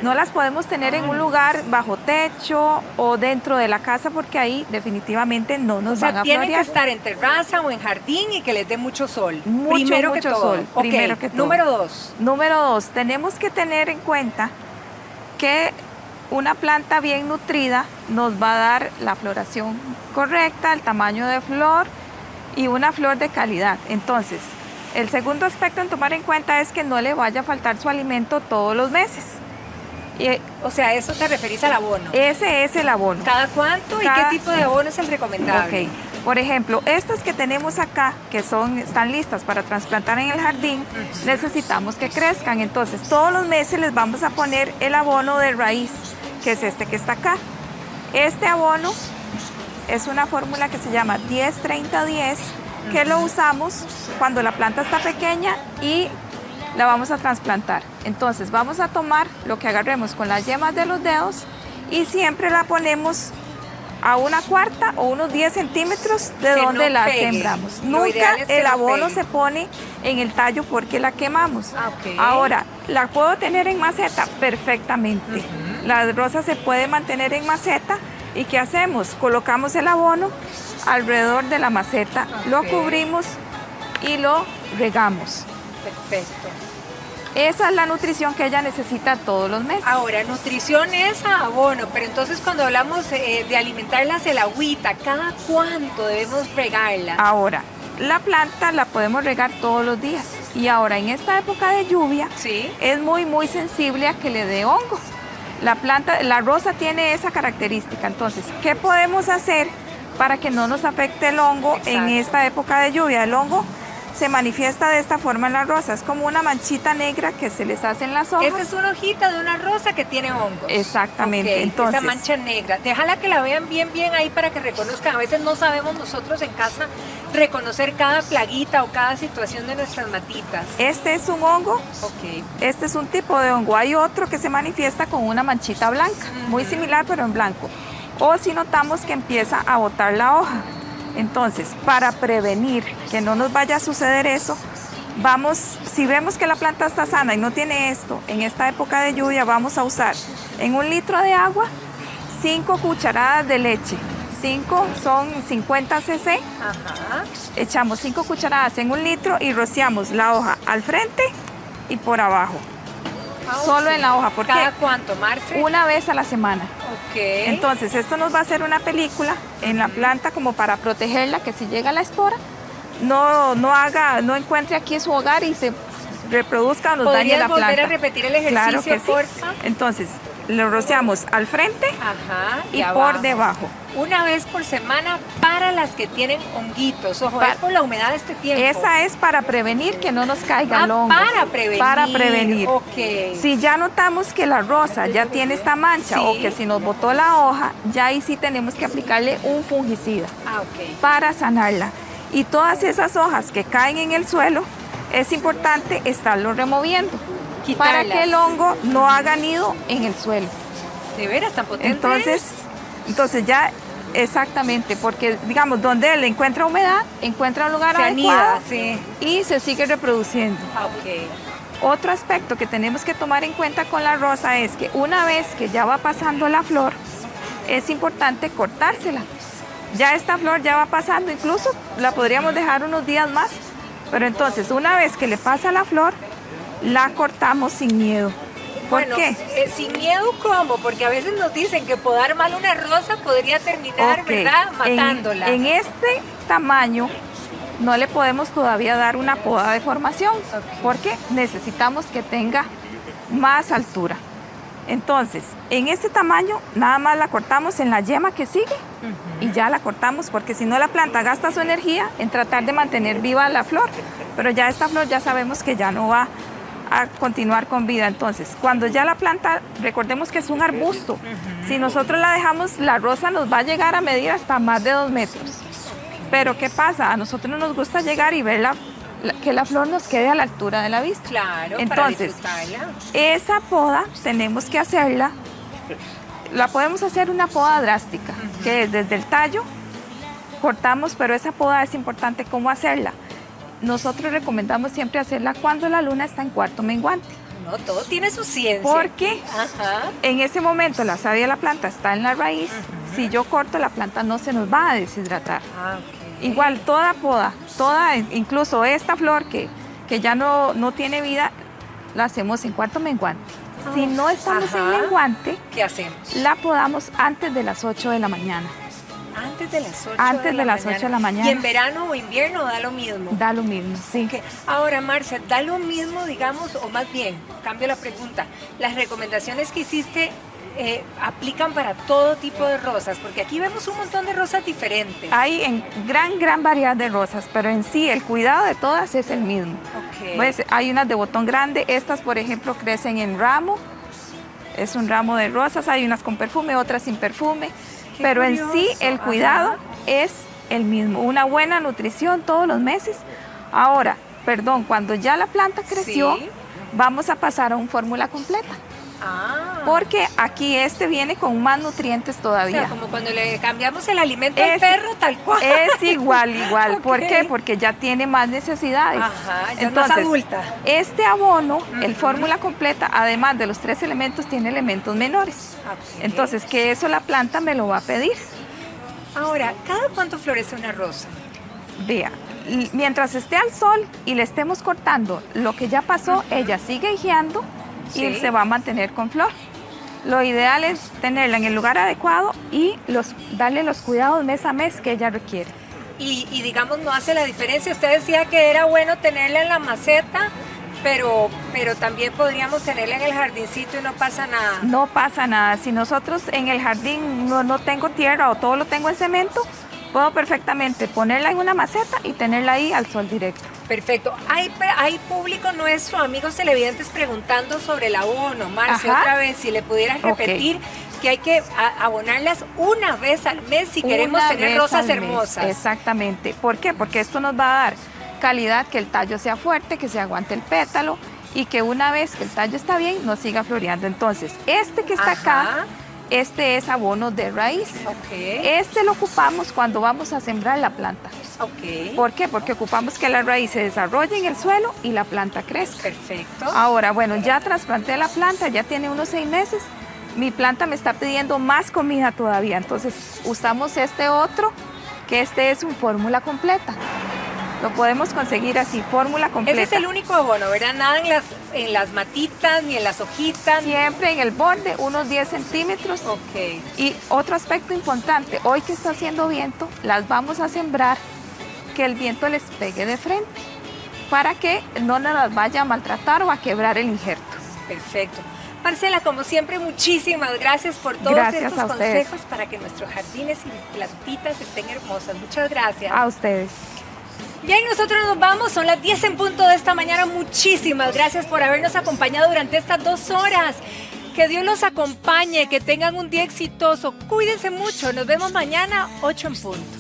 No las podemos tener en un lugar bajo techo o dentro de la casa porque ahí definitivamente no nos van a tienen florear. que estar en terraza o en jardín y que les dé mucho sol. Mucho sol. Ok, Primero que todo. Número 2. Número 2, tenemos que tener en cuenta que una planta bien nutrida nos va a dar la floración correcta, el tamaño de flor y una flor de calidad. Entonces, el segundo aspecto en tomar en cuenta es que no le vaya a faltar su alimento todos los meses. O sea, ¿eso te referís al abono? Ese es el abono. ¿Cada cuánto y qué tipo de abono es el recomendable? Ok, por ejemplo, estas que tenemos acá, que están listas para trasplantar en el jardín, necesitamos que crezcan. Entonces, todos los meses les vamos a poner el abono de raíz, que es este que está acá. Este abono es una fórmula que se llama 10-30-10, que lo usamos cuando la planta está pequeña y la vamos a trasplantar. Entonces vamos a tomar lo que agarremos con las yemas de los dedos y siempre la ponemos a 1/4 o unos 10 centímetros de Que donde no la pegue. sembramos. Lo Nunca ideal es que el no abono pegue. se pone en el tallo porque la quemamos. Ok. Ahora, ¿la puedo tener en maceta? Perfectamente. La rosa se puede mantener en maceta. ¿Y qué hacemos? Colocamos el abono alrededor de la maceta, lo cubrimos y lo regamos. Perfecto. Esa es la nutrición que ella necesita todos los meses. Ahora, nutrición es abono, pero entonces cuando hablamos de alimentarlas el agüita, ¿cada cuánto debemos regarla? Ahora, la planta la podemos regar todos los días. Y ahora, en esta época de lluvia, es muy sensible a que le dé hongo. La rosa tiene esa característica. Entonces, ¿qué podemos hacer para que no nos afecte el hongo en esta época de lluvia? El hongo se manifiesta de esta forma en la rosa, es como una manchita negra que se les hace en las hojas. Esa es una hojita de una rosa que tiene hongos. Exactamente. Ok, Entonces, esa mancha negra. Déjala que la vean bien ahí para que reconozcan. A veces no sabemos nosotros en casa reconocer cada plaguita o cada situación de nuestras matitas. este es un hongo, Ok. este es un tipo de hongo. Hay otro que se manifiesta con una manchita blanca, muy similar pero en blanco. O si notamos que empieza a botar la hoja. Entonces, para prevenir que no nos vaya a suceder eso, si vemos que la planta está sana y no tiene esto, en esta época de lluvia vamos a usar en 1 litro de agua 5 cucharadas de leche. 5 son 50 cc. Ajá. Echamos 5 cucharadas en 1 litro y rociamos la hoja al frente y por abajo. Solo en la hoja. ¿Por ¿Cada qué? cuánto, Marce? Una vez a la semana. Ok. Entonces, esto nos va a hacer una película en la planta como para protegerla, que si llega la espora, no encuentre aquí su hogar y se reproduzca o nos dañe la planta. ¿Podrías volver a repetir el ejercicio, Claro que sí. porfa? Entonces, lo rociamos al frente y abajo. por debajo. Una vez por semana para las que tienen honguitos. Ojo, es por la humedad de este tiempo. Esa es para prevenir que no nos caiga el hongo. Para prevenir. Para prevenir. Ok. Si ya notamos que la rosa ya tiene esta mancha o que si nos botó la hoja, ya ahí sí tenemos que aplicarle un fungicida para sanarla. Y todas esas hojas que caen en el suelo, es importante estarlo removiendo para que el hongo no haga nido en el suelo. ¿De veras tan potente? Entonces ya Exactamente, porque digamos, donde él encuentra humedad, encuentra un lugar Se adecuado anida, sí. y se sigue reproduciendo. Otro aspecto que tenemos que tomar en cuenta con la rosa es que una vez que ya va pasando la flor, es importante cortársela. Ya esta flor ya va pasando, incluso la podríamos dejar unos días más, pero entonces una vez que le pasa la flor, la cortamos sin miedo. ¿Por qué? Sin miedo, ¿cómo? Porque a veces nos dicen que podar mal una rosa podría terminar, ¿verdad?, matándola. En este tamaño no le podemos todavía dar una poda de formación, porque necesitamos que tenga más altura. Entonces, en este tamaño nada más la cortamos en la yema que sigue y ya la cortamos, porque si no la planta gasta su energía en tratar de mantener viva la flor, pero ya esta flor ya sabemos que ya no va a continuar con vida. Entonces, cuando ya la planta, recordemos que es un arbusto, si nosotros la dejamos, la rosa nos va a llegar a medir hasta más de 2 metros. Pero ¿qué pasa? A nosotros no nos gusta llegar y ver que la flor nos quede a la altura de la vista. Claro, entonces, para disfrutarla. Esa poda tenemos que hacerla, la podemos hacer una poda drástica, que es desde el tallo, cortamos, pero esa poda es importante cómo hacerla. Nosotros recomendamos siempre hacerla cuando la luna está en cuarto menguante. No, todo tiene su ciencia. Porque en ese momento la savia de la planta está en la raíz. Si yo corto, la planta no se nos va a deshidratar. Igual, toda poda, incluso esta flor que ya no tiene vida, la hacemos en cuarto menguante. Si no estamos en menguante, ¿qué hacemos? La podamos antes de las 8 de la mañana. Antes de las 8 Antes de las 8 de la mañana. ¿Y en verano o invierno da lo mismo? Da lo mismo, sí. Okay. Ahora, Marcia, da lo mismo, digamos, o más bien, cambio la pregunta, las recomendaciones que hiciste aplican para todo tipo de rosas, porque aquí vemos un montón de rosas diferentes. Hay en gran variedad de rosas, pero en sí el cuidado de todas es el mismo. Pues, hay unas de botón grande, estas por ejemplo crecen en ramo, es un ramo de rosas, hay unas con perfume, otras sin perfume. Pero en sí el cuidado es el mismo, una buena nutrición todos los meses. Ahora, cuando ya la planta creció, vamos a pasar a un fórmula completa. Porque aquí viene con más nutrientes todavía. O sea, como cuando le cambiamos el alimento al perro, tal cual. Es igual. ¿Por qué? Porque ya tiene más necesidades. Ya entonces, es más adulta. Este abono, el fórmula completa, además de los 3 elementos, tiene elementos menores. Entonces, que eso la planta me lo va a pedir. Ahora, ¿cada cuánto florece una rosa? Vea, mientras esté al sol y le estemos cortando lo que ya pasó, ella sigue higiendo y se va a mantener con flor. Lo ideal es tenerla en el lugar adecuado y darle los cuidados mes a mes que ella requiere. Y digamos, no hace la diferencia. Usted decía que era bueno tenerla en la maceta, pero también podríamos tenerla en el jardincito y no pasa nada. No pasa nada. Si nosotros en el jardín no tengo tierra o todo lo tengo en cemento, puedo perfectamente ponerla en una maceta y tenerla ahí al sol directo. Perfecto. Hay público nuestro, amigos televidentes, preguntando sobre el abono. Marcia, otra vez, si le pudieras repetir que hay que abonarlas una vez al mes si queremos tener rosas hermosas. Exactamente. ¿Por qué? Porque esto nos va a dar calidad, que el tallo sea fuerte, que se aguante el pétalo y que una vez que el tallo está bien, nos siga floreando. Entonces, este que está acá, este es abono de raíz. Este lo ocupamos cuando vamos a sembrar la planta. ¿Por qué? Porque ocupamos que la raíz se desarrolle en el suelo y la planta crezca. Perfecto. Ahora, bueno, ya trasplanté la planta, ya tiene unos 6 meses. Mi planta me está pidiendo más comida todavía. Entonces, usamos este otro, que este es un fórmula completa. Lo podemos conseguir así, fórmula completa. Ese es el único abono, ¿verdad? Nada en las matitas ni en las hojitas. Siempre en el borde, unos 10 centímetros. Y otro aspecto importante, hoy que está haciendo viento, las vamos a sembrar que el viento les pegue de frente para que no nos las vaya a maltratar o a quebrar el injerto. Perfecto. Marcela, como siempre, muchísimas gracias por todos estos consejos para que nuestros jardines y plantitas estén hermosas. Muchas gracias. A ustedes. Bien, nosotros nos vamos, son las 10 en punto de esta mañana. Muchísimas gracias por habernos acompañado durante estas 2 horas. Que Dios los acompañe, que tengan un día exitoso. Cuídense mucho, nos vemos mañana 8 en punto.